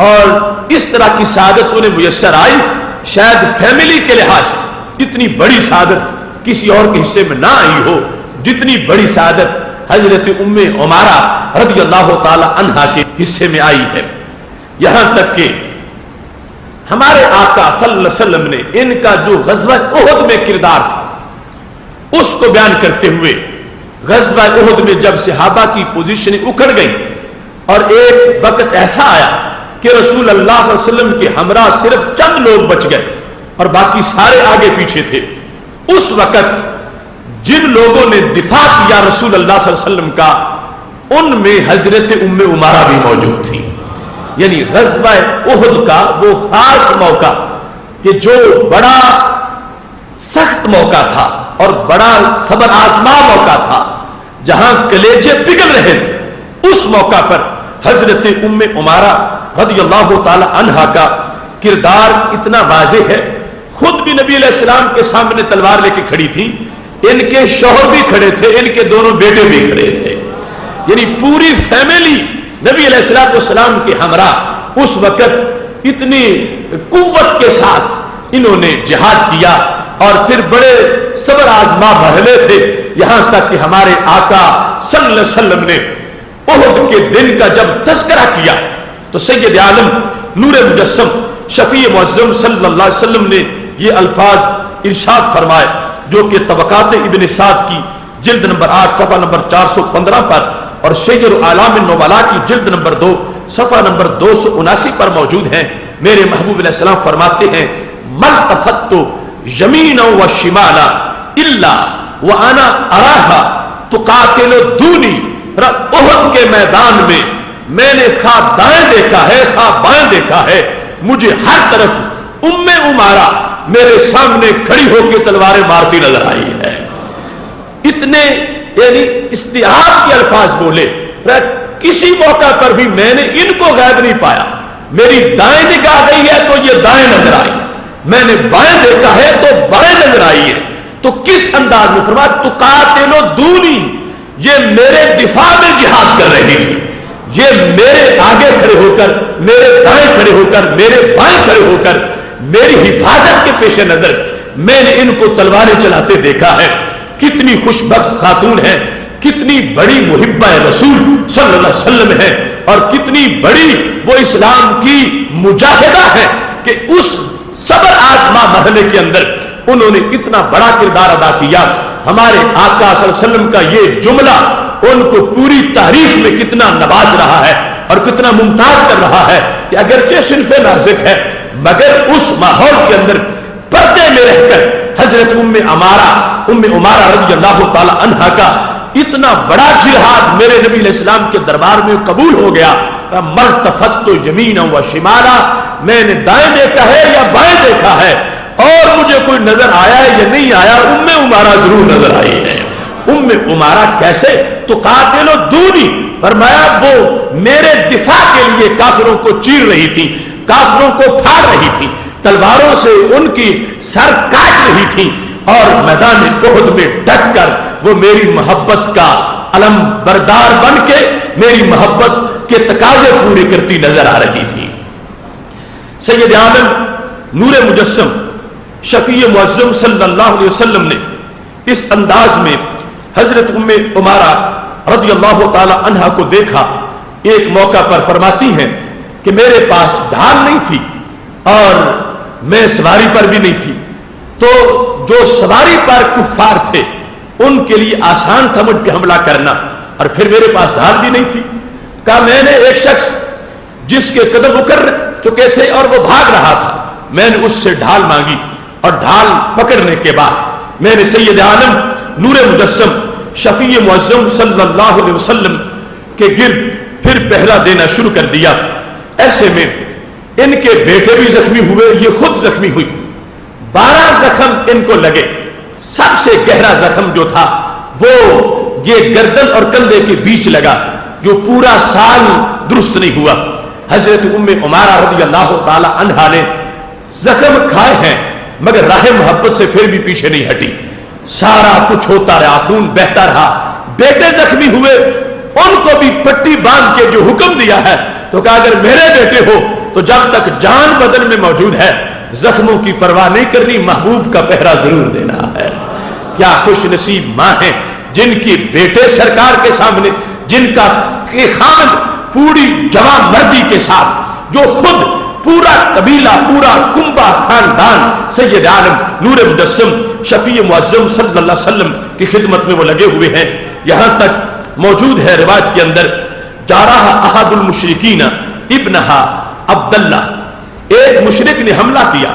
اور اس طرح کی سعادت انہیں میسر آئی شاید فیملی کے لحاظ سے اتنی بڑی سعادت کسی اور کے حصے میں نہ آئی ہو جتنی بڑی سعادت حضرت ام عمارہ رضی اللہ تعالی عنہا کے حصے میں آئی ہے. یہاں تک کہ ہمارے آقا صلی اللہ علیہ وسلم نے ان کا جو غزوہ احد میں کردار تھا اس کو بیان کرتے ہوئے، غزوہ احد میں جب صحابہ کی پوزیشن اکھڑ گئی اور ایک وقت ایسا آیا کہ رسول اللہ صلی اللہ علیہ وسلم کے ہمراہ صرف چند لوگ بچ گئے اور باقی سارے آگے پیچھے تھے، اس وقت جن لوگوں نے دفاع کیا رسول اللہ صلی اللہ علیہ وسلم کا، ان میں حضرت ام عمارہ بھی موجود تھی. یعنی غزوہ احد کا وہ خاص موقع کہ جو بڑا سخت موقع تھا اور بڑا صبر آزما موقع تھا، جہاں کلیجے پگھل رہے تھے، اس موقع پر حضرت ام عمارہ رضی اللہ تعالی عنہا کا کردار اتنا واضح ہے. خود بھی نبی علیہ السلام کے سامنے تلوار لے کے کھڑی تھی، ان کے شوہر بھی کھڑے تھے، ان کے دونوں بیٹے بھی کھڑے تھے. یعنی پوری فیملی نبی علیہ السلام کے ہمراہ اس وقت اتنی قوت کے ساتھ انہوں نے جہاد کیا، اور پھر بڑے صبر آزما مرحلے تھے، یہاں تک کہ ہمارے آقا صلی اللہ علیہ وسلم نے احد کے دن کا جب تذکرہ کیا تو سید عالم نور مجسم شفیع معظم صلی اللہ علیہ وسلم نے یہ الفاظ ارشاد فرمائے، جو کہ طبقات ابن سعد کی جلد نمبر 8 صفحہ نمبر 415 پر، اور سیر اعلام النبلاء کی جلد نمبر 2 صفحہ نمبر 279 پر موجود ہیں. میرے محبوب علیہ السلام فرماتے ہیں، ملتفت یمینا و شمالا الا وانا اراہا تقاتل دونی. احد کے میدان میں نے خواہ دائیں دیکھا ہے خواہ بائیں دیکھا ہے، مجھے ہر طرف ام عمارہ میرے سامنے کھڑی ہو کے تلواریں مارتی نظر آئی ہے. اتنے یعنی استعاب کے الفاظ بولے. کسی موقع پر بھی میں نے ان کو غائب نہیں پایا. میری دائیں نگاہ گئی ہے تو یہ دائیں نظر آئی، میں نے بائیں دیکھا ہے تو بائیں نظر آئی ہے. تو کس انداز میں فرمایا تقاتل دونی، یہ میرے دفاع میں جہاد کر رہی تھی، یہ میرے آگے کھڑے ہو کر، میرے دائیں کھڑے ہو کر، میرے بائیں کھڑے ہو کر میری حفاظت کے پیش نظر میں نے ان کو تلواریں چلاتے دیکھا ہے. کتنی خوش بخت خاتون ہے، کتنی بڑی محبہ رسول صلی اللہ علیہ وسلم ہے، اور کتنی بڑی وہ اسلام کی مجاہدہ ہے کہ اس صبر آزما مرحلے کے اندر انہوں نے اتنا بڑا کردار ادا کیا. ہمارے آقا صلی اللہ علیہ وسلم کا یہ جملہ ان کو پوری تاریخ میں کتنا نواز رہا ہے اور کتنا ممتاز کر رہا ہے کہ اگرچہ صنف نازک ہے مگر اس ماحول کے اندر پردے میں رہ کر حضرت ام عمارہ رضی اللہ تعالی عنہا کا اتنا بڑا جہاد میرے نبی علیہ السلام کے دربار میں قبول ہو گیا. مرتفت یمینا و شمالا، میں نے دائیں دیکھا ہے یا بائیں دیکھا ہے اور مجھے کوئی نظر آیا ہے یا نہیں آیا، ام عمارہ ضرور نظر آئی ہے. ام عمارہ کیسے؟ تو قاتل و دونی، فرمایا وہ میرے دفاع کے لیے کافروں کو چیر رہی تھی، کافروں کو پھاڑ رہی تھی، تلواروں سے ان کی سر کاٹ رہی تھی اور میدان احد میں ڈٹ کر وہ میری محبت کا علم بردار بن کے میری محبت کے تقاضے پورے کرتی نظر آ رہی تھی. سید عالم نور مجسم شفیع معظم صلی اللہ علیہ وسلم نے اس انداز میں حضرت ام عمارہ رضی اللہ تعالی عنہا کو دیکھا. ایک موقع پر فرماتی ہیں کہ میرے پاس ڈھال نہیں تھی اور میں سواری پر بھی نہیں تھی، تو جو سواری پر کفار تھے ان کے لیے آسان تھا مجھ پہ حملہ کرنا، اور پھر میرے پاس ڈھال بھی نہیں تھی. کہا میں نے ایک شخص جس کے قدم اکڑ چکے تھے اور وہ بھاگ رہا تھا، میں نے اس سے ڈھال مانگی اور ڈھال پکڑنے کے بعد میں نے سید عالم نور مجسم شفیع معظم صلی اللہ علیہ وسلم کے گرد پھر پہرا دینا شروع کر دیا. ایسے میں ان کے بیٹے بھی زخمی ہوئے، یہ خود زخمی ہوئی. 12 زخم ان کو لگے. سب سے گہرا زخم جو تھا وہ یہ گردن اور کندھے کے بیچ لگا جو پورا سال درست نہیں ہوا. حضرت ام عمارہ رضی اللہ تعالی عنہا نے زخم کھائے ہیں مگر راہ محبت سے پھر بھی پیچھے نہیں ہٹی. سارا کچھ ہوتا رہا، خون بہتا رہا. بیٹے زخمی ہوئے، ان کو بھی پٹی باندھ کے جو حکم دیا ہے تو کہا اگر میرے بیٹے ہو تو جب تک جان بدن میں موجود ہے زخموں کی پرواہ نہیں کرنی، محبوب کا پہرا ضرور دینا ہے. کیا خوش نصیب ماں ہیں جن کی بیٹے سرکار کے سامنے، جن کا خامد پوری جوان مردی کے ساتھ، جو خود پورا قبیلہ، پورا کنبہ خاندان سید عالم نور مجسم شفیع معظم صلی اللہ علیہ وسلم کی خدمت میں وہ لگے ہوئے ہیں. یہاں تک موجود ہے روایت کے اندر جارح احد المشرکین ابنہا عبداللہ، ایک مشرک نے حملہ کیا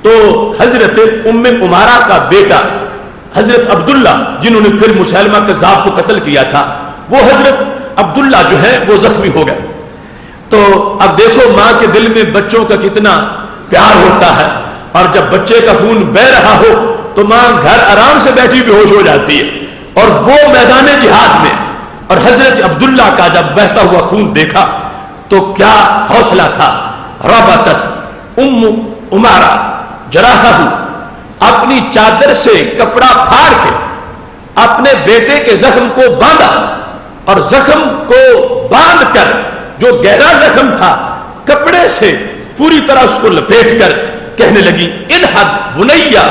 تو حضرت ام عمارہ کا بیٹا حضرت عبداللہ، جنہوں نے پھر مسلمہ کذاب کو قتل کیا تھا، وہ حضرت عبداللہ جو ہے وہ زخمی ہو گئے. تو اب دیکھو ماں کے دل میں بچوں کا کتنا پیار ہوتا ہے، اور جب بچے کا خون بہ رہا ہو تو ماں گھر آرام سے بیٹھی بے ہوش ہو جاتی ہے. اور وہ میدان جہاد میں اور حضرت عبداللہ کا جب بہتا ہوا خون دیکھا تو کیا حوصلہ تھا. ربطت ام عمارہ جراحہ، اپنی چادر سے کپڑا پھاڑ کے اپنے بیٹے کے زخم کو باندھا، اور زخم کو باندھ کر جو گہرا زخم تھا کپڑے سے پوری طرح اس کو لپیٹ کر کہنے لگی انہد بنیا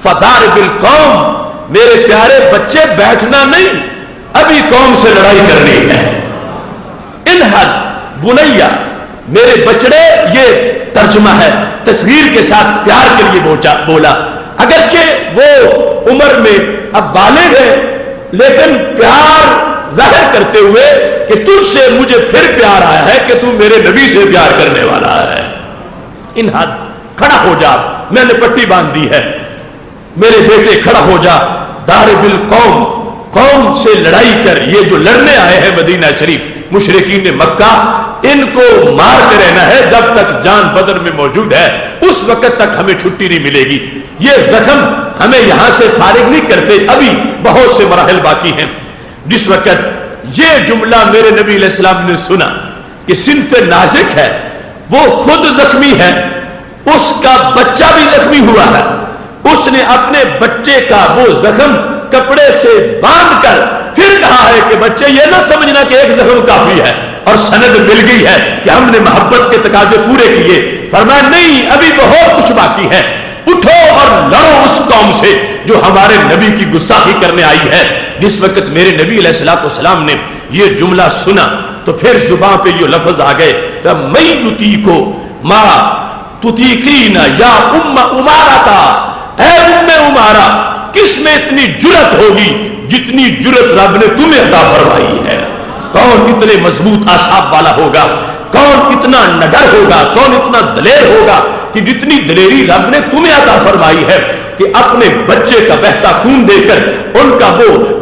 فدار بالقوم، میرے پیارے بچے بیٹھنا نہیں، ابھی قوم سے لڑائی کرنی ہے. انہد بنیا میرے بچڑے، یہ ترجمہ ہے تصغیر کے ساتھ پیار کے لیے بولا. اگرچہ وہ عمر میں اب بالغ ہے لیکن پیار ظاہر کرتے ہوئے کہ تجھ سے مجھے پھر پیار آیا ہے کہ تو میرے نبی سے پیار کرنے والا ہے. انہد کھڑا ہو جا، میں نے پٹی باندھ دی ہے، میرے بیٹے کھڑا ہو جا. دار بالقوم، قوم سے لڑائی کر. یہ جو لڑنے آئے ہیں مدینہ شریف مشرکین مکہ، ان کو مارتے رہنا ہے جب تک جان بدن میں موجود ہے، اس وقت تک ہمیں چھٹی نہیں ملے گی. یہ زخم ہمیں یہاں سے فارغ نہیں کرتے، ابھی بہت سے مراحل باقی ہیں. جس وقت یہ جملہ میرے نبی علیہ السلام نے سنا کہ صنف نازک ہے، وہ خود زخمی ہے، اس کا بچہ بھی زخمی ہوا ہے، اس نے اپنے بچے کا وہ زخم کپڑے سے باندھ کر پھر کہا ہے کہ بچے یہ نہ سمجھنا کہ ایک زخم کافی ہے اور سند مل گئی ہے کہ ہم نے محبت کے تقاضے پورے کیے. فرمایا نہیں، ابھی بہت کچھ باقی ہے، اٹھو اور لڑو اس قوم سے جو ہمارے نبی کی گستاخی کرنے آئی ہے. جس وقت میرے نبی علیہ الصلوۃ والسلام نے یہ جملہ سنا تو پھر زبان پہ یہ لفظ آ گئے کہ میں یطیقو ما تطیقین یا ام عمارہ، اے ام عمارہ کس میں اتنی جرت ہوگی جتنی جرت رب نے تمہیں عطا فرمائی ہے؟ کون اتنے مضبوط اعصاب والا ہوگا؟ کون اتنا نڈر ہوگا؟ کون اتنا دلیر ہوگا کہ جتنی دلیری رب نے تمہیں عطا فرمائی ہے کہ اپنے بچے کا بہتا خون دے کر ان کا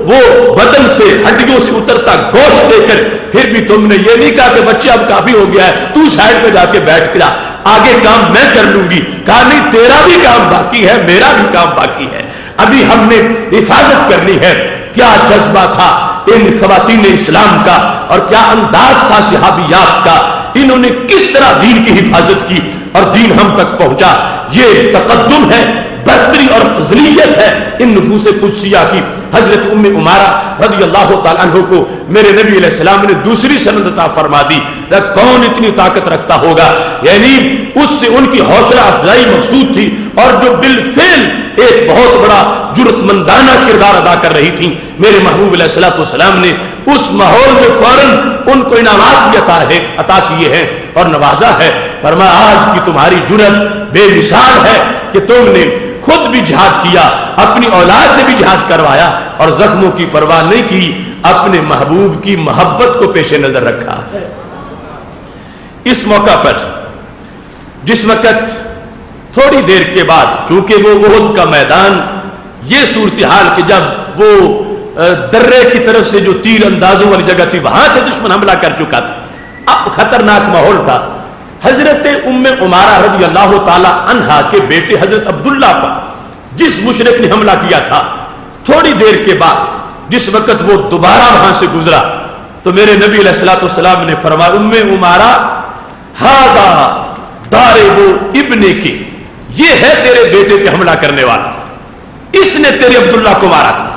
وہ بدن سے ہڈیوں سے اترتا گوشت دے کر پھر بھی تم نے یہ نہیں کہا کہ بچے اب کافی ہو گیا ہے تو سائڈ پہ جا کے بیٹھ کر آگے کام میں کر لوں گی. کہا نہیں، تیرا بھی کام باقی ہے، میرا بھی کام باقی ہے، ابھی ہم نے حفاظت کرنی ہے. کیا جذبہ تھا ان خواتین اسلام کا اور کیا انداز تھا صحابیات کا، انہوں نے کس طرح دین کی حفاظت کی اور دین ہم تک پہنچا. یہ تقدم ہے، برتری اور فضلیت ہے ان نفوس قدسیہ کی. حضرت ام عمارہ رضی اللہ تعالیٰ عنہ کو میرے نبی علیہ السلام نے دوسری سند عطا فرما دی. کون اتنی طاقت رکھتا ہوگا؟ یعنی اس سے ان کی حوصلہ افزائی مقصود تھی، اور جو بالفعل ایک بہت بڑا جرت مندانہ کردار ادا کر رہی تھی. میرے محبوب علیہ السلام نے اس ماحول میں فوراً ان کو انعامات بھی عطا کیے ہیں اور نوازا ہے. فرمایا آج کی تمہاری جرت بے مثال ہے کہ تم نے خود بھی جہاد کیا، اپنی اولاد سے بھی جہاد کروایا اور زخموں کی پرواہ نہیں کی، اپنے محبوب کی محبت کو پیش نظر رکھا ہے. اس موقع پر جس وقت تھوڑی دیر کے بعد، چونکہ وہ احد کا میدان یہ صورتحال کہ جب وہ درے کی طرف سے جو تیر اندازوں والی جگہ تھی وہاں سے دشمن حملہ کر چکا تھا، اب خطرناک ماحول تھا. حضرت ام عمارہ رضی اللہ تعالی عنہا کے بیٹے حضرت عبداللہ پر جس مشرک نے حملہ کیا تھا، تھوڑی دیر کے بعد جس وقت وہ دوبارہ وہاں سے گزرا تو میرے نبی علیہ السلام نے فرمایا ام عمارہ ہذا ضارب ابنے کے، یہ ہے تیرے بیٹے پہ حملہ کرنے والا، اس نے تیرے عبداللہ کو مارا تھا،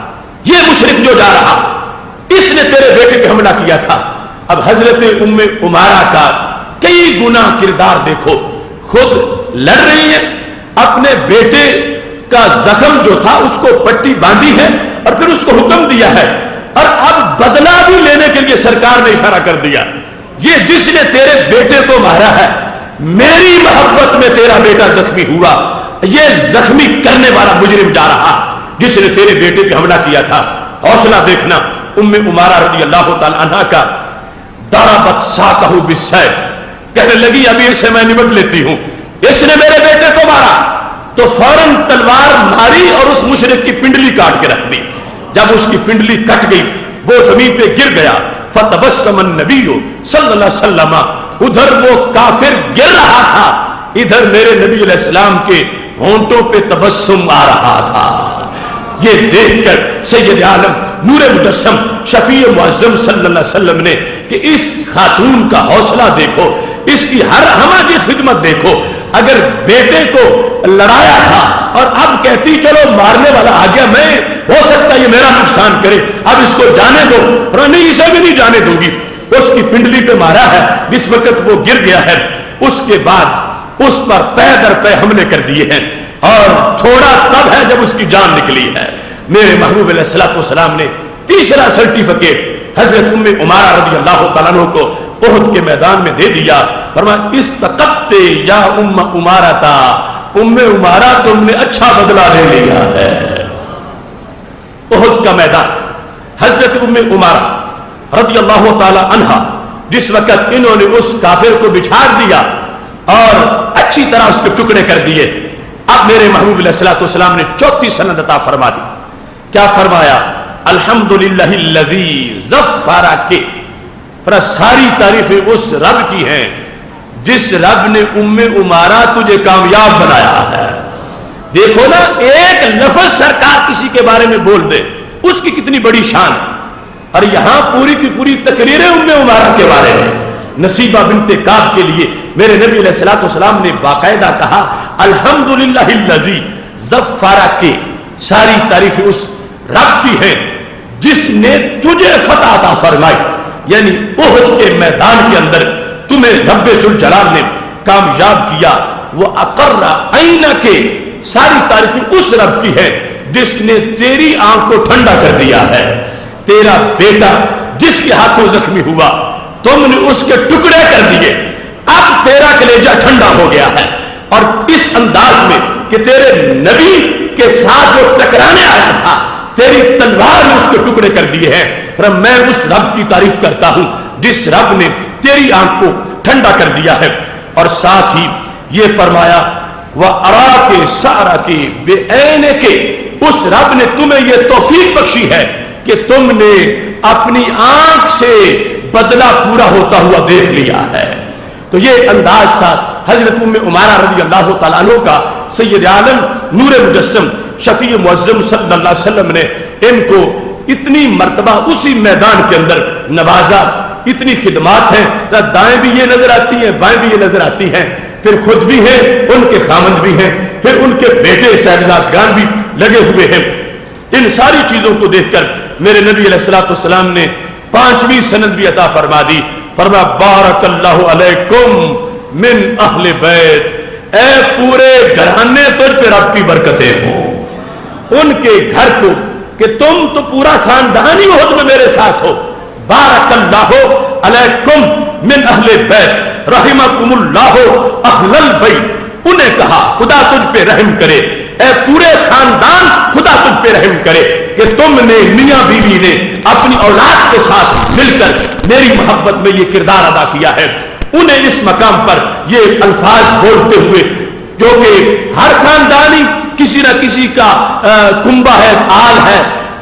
یہ مشرک جو جا رہا اس نے تیرے بیٹے پہ حملہ کیا تھا. اب حضرت ام عمارہ کا کئی گنا کردار دیکھو، خود لڑ رہی ہے، اپنے بیٹے کا زخم جو تھا اس کو پٹی باندھی ہے اور پھر اس کو حکم دیا ہے، اور اب بدلہ بھی لینے کے لیے سرکار نے اشارہ کر دیا، یہ جس نے تیرے بیٹے کو مارا ہے میری محبت میں تیرا بیٹا زخمی ہوا، یہ زخمی کرنے والا مجرم جا رہا جس نے تیرے بیٹے پہ حملہ کیا تھا. حوصلہ دیکھنا ام عمارہ رضی اللہ تعالی عنہا کا. ضربت ساقہ بالسیف، کہنے لگی ابھی اسے میں نمٹ لیتی ہوں، اس نے میرے بیٹے کو مارا تو فوراً تلوار ماری اور اس مشرک کی پنڈلی کاٹ کے رکھ دی. جب اس کی پنڈلی کٹ گئی وہ زمین پہ گر گیا. فتبسم النبی صلی اللہ علیہ وسلم، ادھر وہ کافر گر رہا تھا، ادھر میرے نبی علیہ السلام کے ہونٹوں پہ تبسم آ رہا تھا. یہ دیکھ کر سید عالم نور مجسم شفیع معظم صلی اللہ علیہ وسلم نے کہ اس خاتون کا حوصلہ دیکھو، اس کی ہر ہماری خدمت دیکھو، اگر بیٹے کو لڑایا تھا اور اب کہتی چلو مارنے والا آ گیا، میں ہو سکتا یہ میرا نقصان کرے، اب اس کو جانے دو، اور نہیں اسے بھی نہیں جانے دوں گی. اس کی پنڈلی پہ مارا ہے جس وقت وہ گر گیا ہے، اس کے بعد اس پر پے در پے حملے کر دیے ہیں، اور تھوڑا تب ہے جب اس کی جان نکلی ہے. میرے محبوب علیہ السلام نے تیسرا سرٹیفکیٹ حضرت ام عمارہ رضی اللہ تعالیٰ عنہ کو احد کے میدان میں دے دیا. فرمایا استقبت یا ام عمارہ تا، ام عمارہ تم نے اچھا بدلہ لے لیا ہے. احد کا میدان، حضرت ام عمارہ رضی اللہ تعالی عنہا جس وقت انہوں نے اس کافر کو بچھاڑ دیا اور اچھی طرح اس کے ٹکڑے کر دیے، اب میرے محبوب علیہ السلام نے چوتھی سند عطا فرما دی. کیا فرمایا؟ الحمدللہ الذی ظفرک، پر ساری تعریفیں اس رب کی ہیں جس رب نے ام عمارہ تجھے کامیاب بنایا ہے. دیکھو نا، ایک لفظ سرکار کسی کے بارے میں بول دے اس کی کتنی بڑی شان ہے، اور یہاں پوری کی پوری تقریریں ام عمارہ کے بارے میں. نصیبہ بنت کعب کے لیے میرے نبی علیہ السلام نے باقاعدہ کہا الحمدللہ الذی ظفرک، ساری تعریفیں اس رب کی ہے جس نے تجھے فتح عطا فرمائی، یعنی احد کے میدان کے اندر تمہیں رب ذوالجلال نے کامیاب کیا. وہ اقر عینک، ساری تعریفیں اس رب کی ہے جس نے تیری آنکھ کو ٹھنڈا کر دیا ہے. تیرا بیٹا جس کے ہاتھوں زخمی ہوا تم نے اس کے ٹکڑے کر دیے، اب تیرا کلیجہ ٹھنڈا ہو گیا ہے. اور اس انداز میں کہ تیرے نبی کے ساتھ جو ٹکرانے آیا تھا تیری تلوار نے اس کے ٹکڑے کر دیے ہیں. میں اس رب کی تعریف کرتا ہوں جس رب نے تیری آنکھ کو ٹھنڈا کر دیا ہے. اور ساتھ ہی یہ فرمایا وَأَرَاكِ سَعْرَكِ بِعَيْنِكِ، اس رب نے تمہیں یہ توفیق بخشی ہے کہ تم نے اپنی آنکھ سے بدلہ پورا ہوتا ہوا دیکھ لیا ہے. تو یہ انداز تھا حضرت ام عمارہ رضی اللہ تعالیٰ عنہ کا. سید عالم نور مجسم شفیع معظم صلی اللہ علیہ وسلم نے ان کو اتنی مرتبہ اسی میدان کے اندر نوازا. اتنی خدمات ہیں، دائیں بھی یہ نظر آتی ہیں بائیں بھی یہ نظر آتی ہیں، پھر خود بھی ہیں، ان کے خامند بھی ہیں، پھر ان کے بیٹے صاحبزادگان بھی لگے ہوئے ہیں. ان ساری چیزوں کو دیکھ کر میرے نبی علیہ الصلوۃ والسلام نے 5ویں سند بھی عطا فرما دی. فرمایا بارک اللہ علیکم من اہل بیت، اے پورے گھرانے تجھ پہ رب کی برکتیں ہوں. ان کے گھر کو کہ تم تو پورا خاندان ہی عہد میں میرے ساتھ ہو. بارک اللہ علیکم من اہل بیت رحمکم اللہ اہل البیت. انہیں کہا خدا تجھ پہ رحم کرے، اے پورے خاندان خدا تجھ پہ رحم کرے کہ تم نے میاں بیوی نے اپنی اولاد کے ساتھ مل کر میری محبت میں یہ کردار ادا کیا ہے. انہیں اس مقام پر یہ الفاظ بولتے ہوئے جو کہ ہر خاندانی کسی نہ کسی کا کنبہ ہے، آل ہے،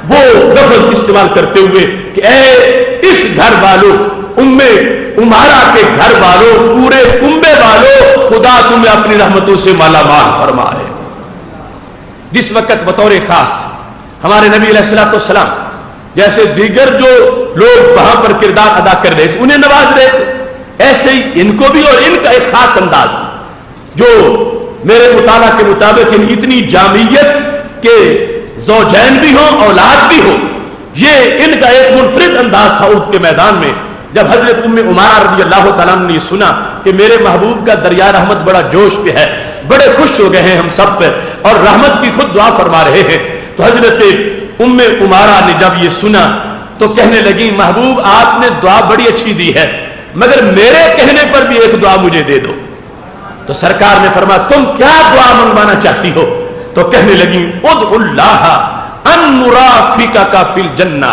وہ لفظ استعمال کرتے ہوئے کہ اے اس گھر والوں، ام عمارہ کے گھر والوں، پورے کنبے والوں، خدا تمہیں اپنی رحمتوں سے مالا مال فرمائے. جس وقت بطور خاص ہمارے نبی علیہ الصلوۃ والسلام جیسے دیگر جو لوگ وہاں پر کردار ادا کر رہے تھے انہیں نواز رہے تھے، ایسے ہی ان کو بھی، اور ان کا ایک خاص انداز جو میرے مطالعہ کے مطابق ان اتنی جامعیت کے زوجین بھی ہوں اولاد بھی ہو، یہ ان کا ایک منفرد انداز تھا اونٹ کے میدان میں. جب حضرت ام عمارہ رضی اللہ تعالیٰ عنہ نے یہ سنا کہ میرے محبوب کا دریا رحمت بڑا جوش پہ ہے، بڑے خوش ہو گئے ہیں ہم سب پہ اور رحمت کی خود دعا فرما رہے ہیں، تو حضرت ام عمارہ نے جب یہ سنا تو کہنے لگی محبوب آپ نے دعا بڑی اچھی دی ہے مگر میرے کہنے پر بھی ایک دعا مجھے دے دو. تو سرکار نے فرمایا تم کیا دعا منگوانا چاہتی ہو؟ تو کہنے لگی ادعو اللہ ان نرافقک فی الجنہ،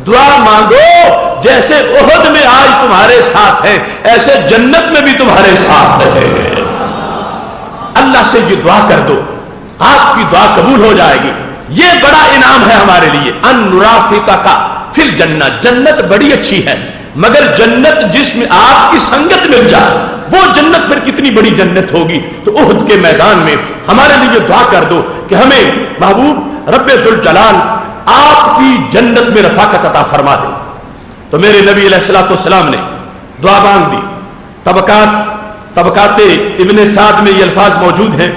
دعا مانگو جیسے احد میں آج تمہارے ساتھ ہیں ایسے جنت میں بھی تمہارے ساتھ ہیں. اللہ سے یہ دعا کر دو، آپ کی دعا قبول ہو جائے گی. یہ بڑا انعام ہے ہمارے لیے. ان نرافقک فی الجنہ، جنت بڑی اچھی ہے مگر جنت جس میں آپ کی سنگت مل جائے وہ جنت پھر کتنی بڑی جنت ہوگی. تو احد کے میدان میں ہمارے لیے دعا کر دو کہ ہمیں محبوب رب ذوالجلال آپ کی جنت میں رفاقت عطا فرما دے. تو میرے نبی علیہ الصلوۃ والسلام نے دعا مانگ دی. طبقات ابن سعد میں یہ الفاظ موجود ہیں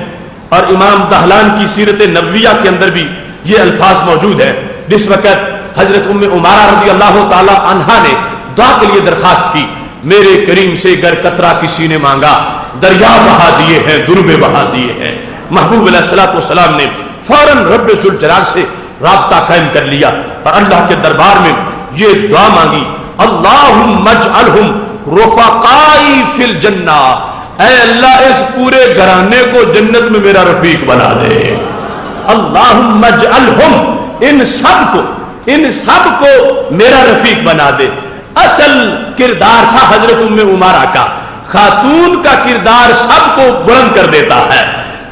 اور امام دہلان کی سیرت نبویہ کے اندر بھی یہ الفاظ موجود ہیں. جس وقت حضرت ام عمارہ رضی اللہ تعالی عنہا نے دعا کے لیے درخواست کی، میرے کریم سے گر قطرہ کسی نے مانگا دریا بہا دیے ہیں، دربے بہا دیے ہیں. محبوب علیہ الصلوۃ والسلام نے فوراً رب ذوالجلال سے رابطہ قائم کر لیا اور اللہ کے دربار میں یہ دعا مانگی اللہم اجعلہم رفقائی فی الجنہ، اے اللہ اس پورے گھرانے کو جنت میں میرا رفیق بنا دے. اللہم اجعلہم، ان سب کو میرا رفیق بنا دے. اصل کردار تھا حضرت ام عمارہ کا، خاتون کا کردار سب کو بلند کر دیتا ہے.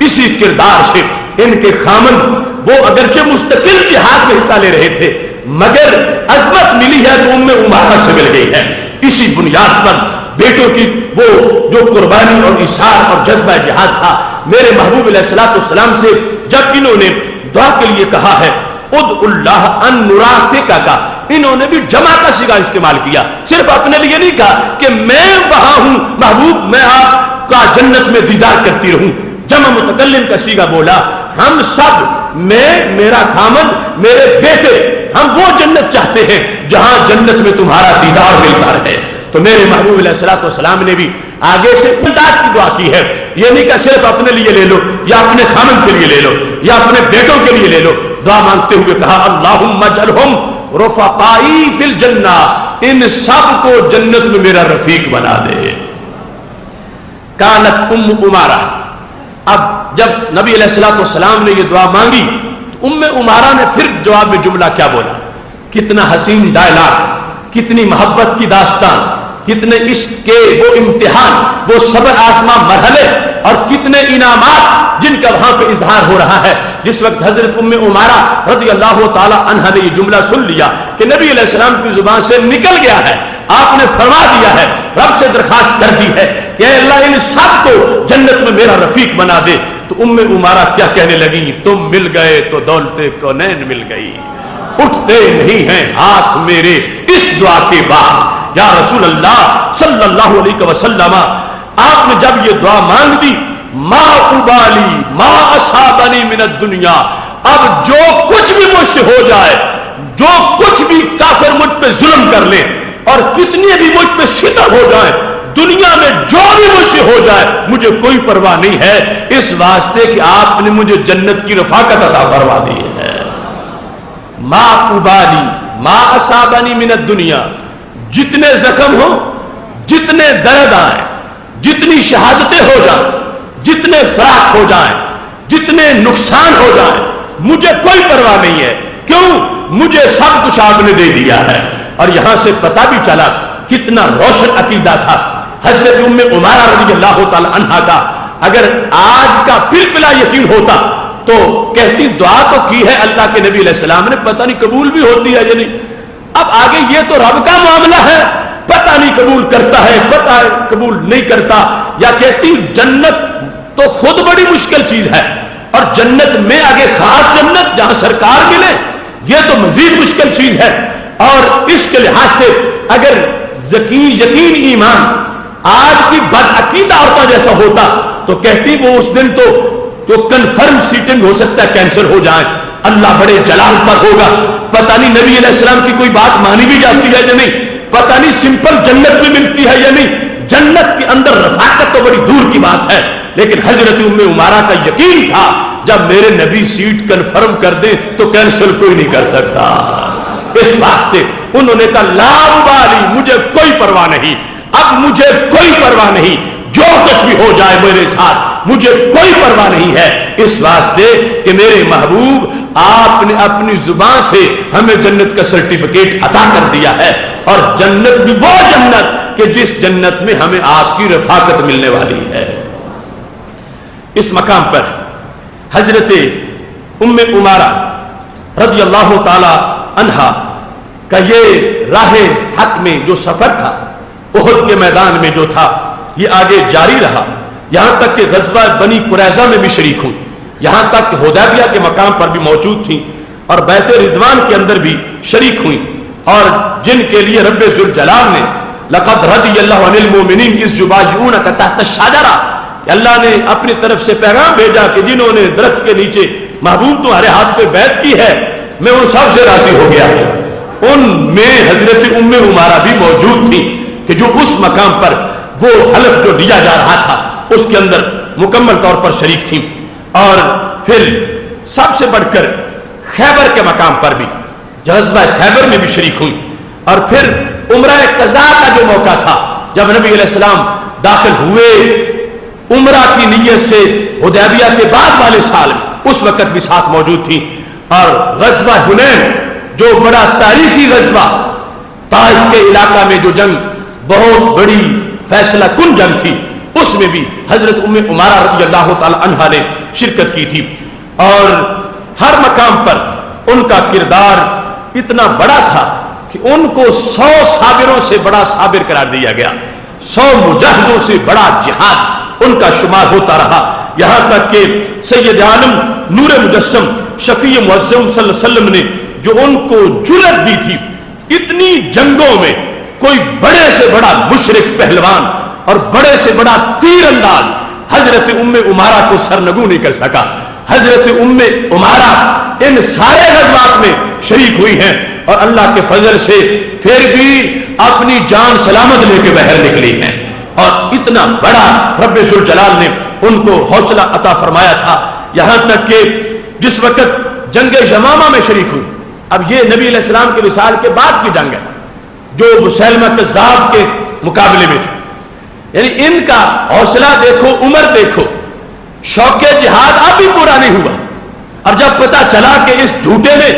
اسی کردار سے ان کے خامند وہ اگرچہ مستقل جہاد میں حصہ لے رہے تھے مگر عظمت ملی ہے تو ام عمارہ سے مل گئی ہے. اسی بنیاد پر بیٹوں کی وہ جو قربانی اور اثار اور جذبہ جہاد تھا میرے محبوب علیہ الصلوۃ والسلام سے جب انہوں نے دعا کے لیے کہا ہے ادعو اللہ ان نرافقک، انہوں نے بھی جمع کا صیغہ استعمال کیا. صرف اپنے لیے نہیں کہا کہ میں وہاں ہوں محبوب میں آپ کا جنت میں دیدار کرتی رہوں، جمع متکلم کا صیغہ بولا. ہم سب، میں، میرا خامد، میرے بیٹے، ہم وہ جنت چاہتے ہیں جہاں جنت میں تمہارا دیدار ملتا رہے. تو میرے محبوب علیہ الصلوۃ والسلام نے بھی آگے سے انداز کی دعا کی ہے. یہ نہیں کہ صرف اپنے لیے لے لو یا اپنے خامد کے لیے لے لو یا اپنے بیٹوں کے لیے لے لو. دعا مانگتے ہوئے کہا اللہم اجعلہم رفقائی فی الجنہ، ان سب کو جنت میں میرا رفیق بنا دے. کانت ام عمارہ اب جب نبی علیہ الصلوۃ والسلام نے یہ دعا مانگی تو ام عمارہ نے پھر جواب میں جملہ کیا بولا؟ کتنا حسین ڈائلاگ، کتنی محبت کی داستان، کتنے عشق کے وہ امتحان، وہ صبر آسماں مرحلے، اور کتنے انعامات جن کا وہاں پہ اظہار ہو رہا ہے۔ جس وقت حضرت ام عمارہ رضی اللہ تعالی عنہا نے یہ جملہ سن لیا کہ نبی علیہ السلام کی زبان سے نکل گیا ہے، آپ نے فرما دیا ہے، رب سے درخواست کر دی ہے کہ اے اللہ ان سب کو جنت میں میرا رفیق بنا دے، تو ام عمارہ کیا کہنے لگی؟ تم مل گئے تو دولت کونین مل گئی، اٹھتے نہیں ہیں ہاتھ میرے اس دعا کے بعد۔ یا رسول اللہ صلی اللہ علیہ وسلم، آپ نے جب یہ دعا مانگ دی، ما ابالی ما اصابنی من الدنیا، اب جو کچھ بھی مجھ سے ہو جائے، جو کچھ بھی کافر مجھ پہ ظلم کر لے اور کتنے بھی مجھ پہ ستم ہو جائے، دنیا میں جو بھی مجھ سے ہو جائے مجھے کوئی پرواہ نہیں ہے، اس واسطے کہ آپ نے مجھے جنت کی رفاقت عطا فرما دی ہے۔ ما ابالی ما اصابنی من الدنیا، جتنے زخم ہو، جتنے درد آئے، جتنی شہادتیں ہو جائیں، جتنے فراق ہو جائیں، جتنے نقصان ہو جائیں، مجھے کوئی پرواہ نہیں ہے۔ کیوں؟ مجھے سب کچھ آپ نے دے دیا ہے۔ اور یہاں سے پتہ بھی چلا کتنا روشن عقیدہ تھا حضرت ام عمارہ رضی اللہ تعالی عنہا کا۔ اگر آج کا پلپلا یقین ہوتا تو کہتی دعا تو کی ہے اللہ کے نبی علیہ السلام نے، پتہ نہیں قبول بھی ہوتی ہے یا نہیں، اب آگے یہ تو رب کا معاملہ ہے، پتہ نہیں قبول کرتا ہے، پتہ قبول نہیں کرتا، یا کہتی جنت تو خود بڑی مشکل چیز ہے، اور جنت میں آگے خاص جنت جہاں سرکار ملے یہ تو مزید مشکل چیز ہے۔ اور اس کے لحاظ سے اگر یقین ایمان آج کی بدعقیدہ عورتوں جیسا ہوتا تو کہتی وہ اس دن تو جو کنفرم سیٹنگ ہو سکتا ہے کینسر ہو جائے، اللہ بڑے جلال پر ہوگا، پتہ نہیں نبی علیہ السلام کی کوئی بات مانی بھی جاتی ہے یا نہیں، پتہ نہیں سمپل جنت میں ملتی ہے یا نہیں، جنت کے اندر رفاقت تو بڑی دور کی بات ہے۔ لیکن حضرت ام عمارہ کا یقین تھا جب میرے نبی سیٹ کنفرم کر دیں تو کینسل کوئی نہیں کر سکتا، اس واسطے انہوں نے کہا لا ابالی، مجھے کوئی پرواہ نہیں، اب مجھے کوئی پرواہ نہیں، جو کچھ بھی ہو جائے میرے ساتھ مجھے کوئی پرواہ نہیں ہے، اس واسطے کہ میرے محبوب آپ نے اپنی زبان سے ہمیں جنت کا سرٹیفکیٹ عطا کر دیا ہے، اور جنت بھی وہ جنت کہ جس جنت میں ہمیں آپ کی رفاقت ملنے والی ہے۔ اس مقام پر حضرت ام عمارہ رضی اللہ تعالی عنہا کا یہ راہ حق میں جو سفر تھا، احد کے میدان میں جو تھا، یہ آگے جاری رہا، یہاں تک کہ غزوہ بنی قریظہ میں بھی شریک ہوں، یہاں تک کہ حدیبیہ کے مقام پر بھی موجود تھیں، اور بیت رضوان کے اندر بھی شریک ہوئیں، اور جن کے لیے رب ذوالجلال نے لقد رضی اللہ عن المؤمنین اذ یبایعونک تحت الشجرہ، کہ اللہ نے اپنی طرف سے پیغام بھیجا کہ جنہوں نے درخت کے نیچے محبوب تمہارے ہاتھ پہ بیعت کی ہے میں ان سب سے راضی ہو گیا ہوں۔ ان میں حضرت ام عمارہ بھی موجود تھی کہ جو اس مقام پر وہ حلف جو لیا جا رہا تھا اس کے اندر مکمل طور پر شریک تھیں، اور پھر سب سے بڑھ کر خیبر کے مقام پر بھی غزوہ خیبر میں بھی شریک ہوئی، اور پھر عمرہ قضاء کا جو موقع تھا جب نبی علیہ السلام داخل ہوئے عمرہ کی نیت سے حدیبیہ کے بعد والے سال میں، اس وقت بھی ساتھ موجود تھی، اور غزوہ حنین جو بڑا تاریخی غزوہ طائف کے علاقہ میں جو جنگ بہت بڑی فیصلہ کن جنگ تھی، اس میں بھی حضرت ام عمارہ رضی اللہ تعالی عنہا نے شرکت کی تھی، اور ہر مقام پر ان کا کردار اتنا بڑا تھا کہ ان کو 100 صابروں سے بڑا صابر قرار دیا گیا، 100 مجاہدوں سے بڑا جہاد ان کا شمار ہوتا رہا، یہاں تک کہ سید عالم نور مجسم شفیع معظم صلی اللہ علیہ وسلم نے جو ان کو جرأت دی تھی، اتنی جنگوں میں کوئی بڑے سے بڑا مشرک پہلوان اور بڑے سے بڑا تیر انداز حضرت ام عمارہ کو سرنگو نہیں کر سکا۔ حضرت ام عمارہ ان سارے غزوات میں شریک ہوئی ہیں، اور اللہ کے فضل سے پھر بھی اپنی جان سلامت لے کے باہر نکلی ہیں، اور اتنا بڑا رب ذوالجلال نے ان کو حوصلہ عطا فرمایا تھا، یہاں تک کہ جس وقت جنگ یمامہ میں شریک ہوئی، اب یہ نبی علیہ السلام کے وصال کے بعد کی جنگ ہے جو مسیلمہ کذاب کے مقابلے میں تھی، یعنی ان کا حوصلہ دیکھو، عمر دیکھو، شوق جہاد اب بھی پورا نہیں ہوا، اور جب پتا چلا کہ اس جھوٹے نے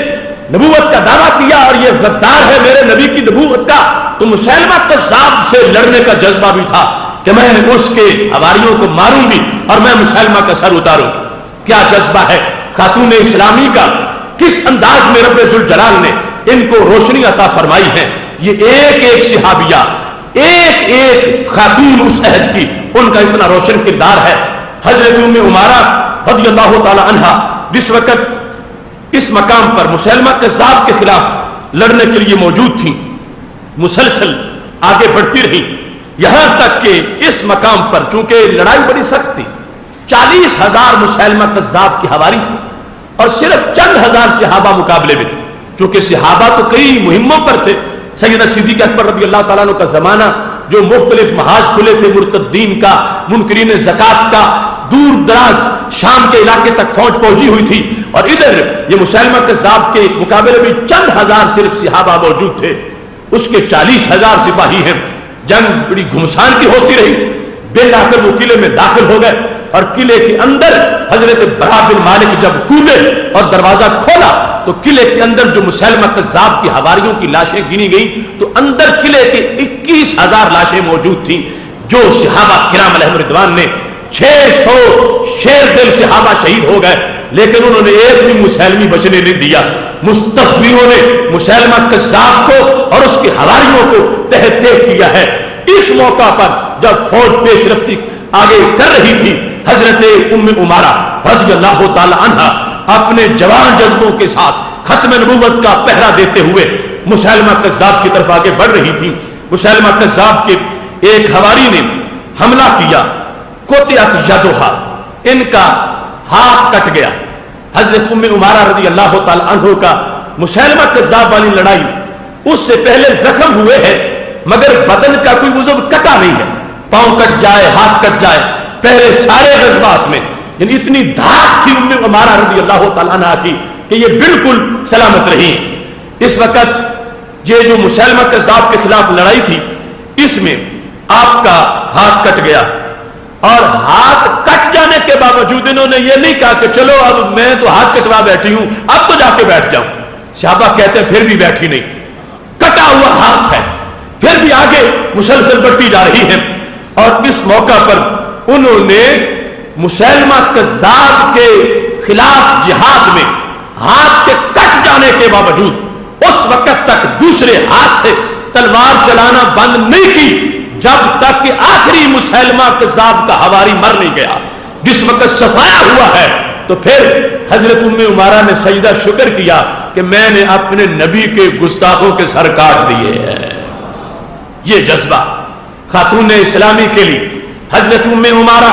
نبوت کا دعویٰ کیا اور یہ غدار ہے میرے نبی کی نبوت کا، تو مسیلمہ کذاب سے لڑنے کا جذبہ بھی تھا کہ میں اس کے حواریوں کو ماروں گی اور میں مسیلمہ کا سر اتاروں گی۔ کیا جذبہ ہے خاتون اسلامی کا، کس انداز میں رب ذوالجلال نے ان کو روشنی عطا فرمائی ہے۔ یہ ایک ایک صحابیہ، ایک ایک خاتون اس عہد کی، ان کا اتنا روشن کردار ہے۔ حضرت ام عمارہ رضی اللہ تعالی عنہا جس وقت اس مقام پر مسیلمہ کذاب کے خلاف لڑنے کے لیے موجود تھیں، مسلسل آگے بڑھتی رہی، یہاں تک کہ اس مقام پر چونکہ لڑائی بڑی سخت تھی، 40,000 مسیلمہ کذاب کی حواری تھی اور صرف چند ہزار صحابہ مقابلے میں تھے، چونکہ صحابہ تو کئی مہموں پر تھے۔ سیدنا صدیق اکبر رضی اللہ تعالیٰ عنہ کا زمانہ جو مختلف محاذ کھلے تھے، مرتدین کا، منکرین زکات کا، دور دراز شام کے علاقے تک فوج پہنچی ہوئی تھی، اور ادھر یہ مسیلمہ کذاب کے مقابلے میں چند ہزار صرف صحابہ موجود تھے، اس کے 40,000 سپاہی ہیں۔ جنگ بڑی گھمسان کی ہوتی رہی، بل آ کر وہ قلعے میں داخل ہو گئے، اور قلعے کے اندر حضرت برا بن مالک جب کودے اور دروازہ کھولا تو قلعے کے اندر جو مسیلمہ کذاب کی حواریوں کی لاشیں گنی گئیں تو اندر قلعے کے 21,000 لاشیں موجود تھیں، جو صحابہ کرام علیہم رضوان نے 600 شیر دل صحابہ شہید ہو گئے، لیکن انہوں نے ایک بھی مسیلمی بچنے نہیں دیا۔ مستخفیوں نے مسیلمہ کذاب کو اور اس کے حواریوں کو تحت تیغ کیا ہے۔ اس موقع پر جب فوج پیش رفتی آگے کر رہی تھی، حضرت ام عمارہ رضی اللہ تعالی عنہ اپنے جوان جذبوں کے ساتھ ختم نبوت کا پہرا دیتے ہوئے مسیلمہ کذاب کی طرف آگے بڑھ رہی تھی۔ مسیلمہ کذاب کے ایک حواری نے حملہ کیا، قطعت یدھا، ان کا ہاتھ کٹ گیا۔ حضرت ام عمارہ رضی اللہ تعالی عنہ کا مسیلمہ کذاب والی لڑائی اس سے پہلے زخم ہوئے ہیں، مگر بدن کا کوئی عضو کٹا نہیں ہے، پاؤں کٹ جائے، ہاتھ کٹ جائے، پہلے سارے غزوات میں یعنی اتنی دھاک تھی ام عمارہ رضی اللہ تعالی عنہ کی کہ یہ بالکل سلامت رہی۔ اس وقت یہ جو مسیلمہ کذاب کے خلاف لڑائی تھی، اس میں آپ کا ہاتھ کٹ گیا، اور ہاتھ کٹ جانے کے باوجود انہوں نے یہ نہیں کہا کہ چلو اب میں تو ہاتھ کٹوا بیٹھی ہوں، اب تو جا کے بیٹھ جاؤں۔ صحابہ کہتے ہیں پھر بھی بیٹھی نہیں، کٹا ہوا ہاتھ ہے، پھر بھی آگے مسلسل بڑھتی جا رہی ہے۔ اور اس موقع پر انہوں نے مسیلمہ کذاب کے خلاف جہاد میں ہاتھ کے کٹ جانے کے باوجود اس وقت تک دوسرے ہاتھ سے تلوار چلانا بند نہیں کی جب تک کہ آخری مسیلمہ کذاب کا حواری مر نہیں گیا۔ جس وقت صفایا ہوا ہے تو پھر حضرت ام عمارہ نے سجدہ شکر کیا کہ میں نے اپنے نبی کے گستاخوں کے سر کاٹ دیے ہیں۔ یہ جذبہ خاتون اسلامی کے لیے حضرت ام عمارہ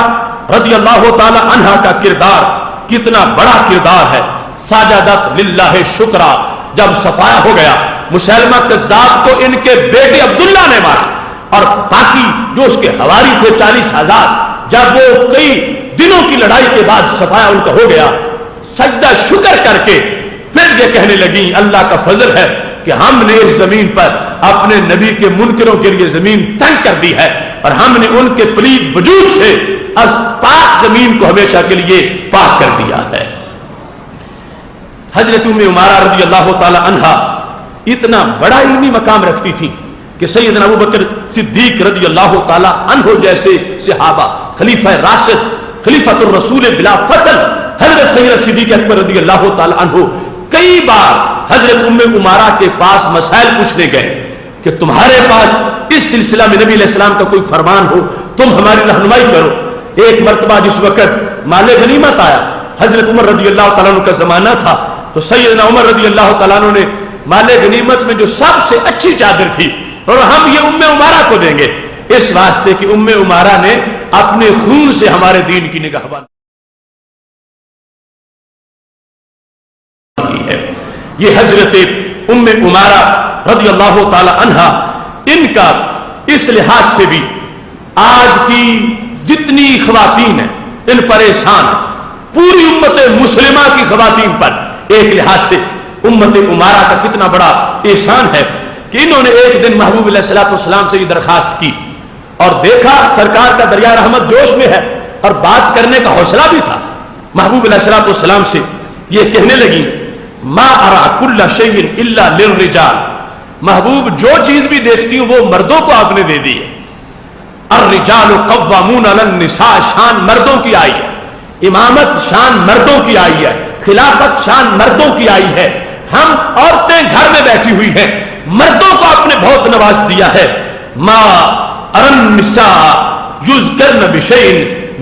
رضی اللہ تعالی عنہا کا کردار کتنا بڑا کردار ہے۔ ساجدت للہ شکرا، جب صفایا ہو گیا، مسیلمہ کذاب کو ان کے بیٹے عبداللہ نے مارا، اور باقی جو اس کے حواری تھے 40,000، جب وہ کئی دنوں کی لڑائی کے بعد صفایا ان کا ہو گیا، سجدہ شکر کر کے پھر یہ کہنے لگی اللہ کا فضل ہے کہ ہم نے اس زمین پر اپنے نبی کے منکروں کے لیے زمین تنگ کر دی ہے، اور ہم نے ان کے پلید وجود سے اس پاک زمین کو ہمیشہ کے لیے پاک کر دیا ہے۔ حضرت ام عمارہ رضی اللہ تعالی عنہا اتنا بڑا علمی مقام رکھتی تھی کہ سیدنا ابو بکر صدیق رضی اللہ تعالی عنہ جیسے صحابہ، خلیفہ راشد، خلیفۃ الرسول بلا فصل حضرت سیدنا صدیق اکبر رضی اللہ تعالی عنہ کئی بار حضرت ام عمارہ کے پاس مسائل پوچھنے گئے کہ تمہارے پاس اس سلسلہ میں نبی علیہ السلام کا کوئی فرمان ہو، تم ہماری رہنمائی کرو۔ ایک مرتبہ جس وقت مال غنیمت آیا، حضرت عمر رضی اللہ تعالیٰ عنہ کا زمانہ تھا، تو سیدنا عمر رضی اللہ تعالیٰ عنہ نے مال غنیمت میں جو سب سے اچھی چادر تھی اور ہم یہ ام عمارہ کو دیں گے، اس واسطے کہ ام عمارہ نے اپنے خون سے ہمارے دین کی نگہبانی کی ہے۔ یہ حضرت ام عمارہ رضی اللہ تعالی عنہا، ان کا اس لحاظ سے بھی آج کی جتنی خواتین ہیں ان پر احسان ہے، پوری امت مسلمہ کی خواتین پر ایک لحاظ سے امت عمارہ کا کتنا بڑا احسان ہے کہ انہوں نے ایک دن محبوب علیہ السلام سے یہ درخواست کی اور دیکھا سرکار کا دریا رحمت جوش میں ہے اور بات کرنے کا حوصلہ بھی تھا. محبوب علیہ السلام سے یہ کہنے لگی ما ارا کل شیء الا للرجال. محبوب جو چیز بھی دیکھتی ہوں وہ مردوں کو آپ نے دے دی ہے. الرجال قوامون علی النساء شان مردوں کی آئی ہے. امامت شان مردوں کی آئی ہے. خلافت شان مردوں کی آئی ہے. ہم عورتیں گھر میں بیٹھی ہوئی ہیں, مردوں کو آپ نے بہت نواز دیا ہے. ما ارى النساء یذکرن بشیء,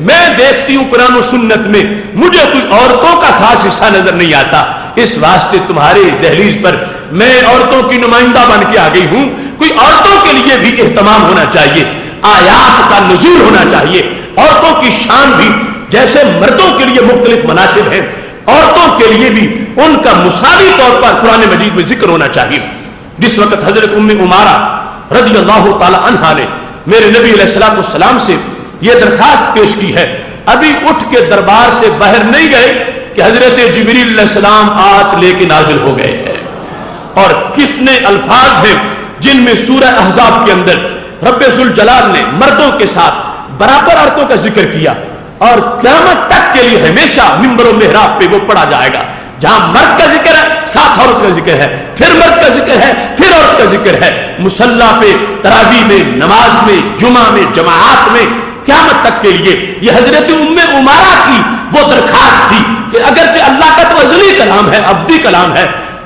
میں دیکھتی ہوں قرآن و سنت میں مجھے کوئی عورتوں کا خاص حصہ نظر نہیں آتا. اس واسطے تمہاری دہلیز پر میں عورتوں کی نمائندہ بن کے آ گئی ہوں. کوئی عورتوں کے لیے بھی اہتمام ہونا چاہیے, آیات کا نزول ہونا چاہیے. عورتوں کی شان بھی جیسے مردوں کے لیے مختلف مناسب ہیں, عورتوں کے لیے بھی ان کا مساوی طور پر قرآن مجید میں ذکر ہونا چاہیے. جس وقت حضرت ام عمارہ رضی اللہ تعالی عنہا نے میرے نبی علیہ السلام سے یہ درخواست پیش کی ہے, ابھی اٹھ کے دربار سے باہر نہیں گئے کہ حضرت جبریل علیہ السلام آیت لے کے نازل ہو گئے ہیں. اور کس نے الفاظ ہیں جن میں سورہ احزاب کے اندر رب ذوالجلال نے مردوں کے ساتھ برابر عورتوں کا ذکر کیا, اور قیامت تک کے لیے ہمیشہ ممبر و محراب پہ وہ پڑھا جائے گا. جہاں مرد کا ذکر ہے ساتھ عورت کا ذکر ہے, پھر مرد کا ذکر ہے پھر عورت کا ذکر ہے. مصلی پہ, تراویح میں, نماز میں, جمعہ میں, جماعات میں, قیامت تک کے لیے یہ حضرت ام عمارہ کی وہ درخواست تھی کہ اگرچہ اللہ کا تو ازلی کلام ہے, ابدی کلام ہے,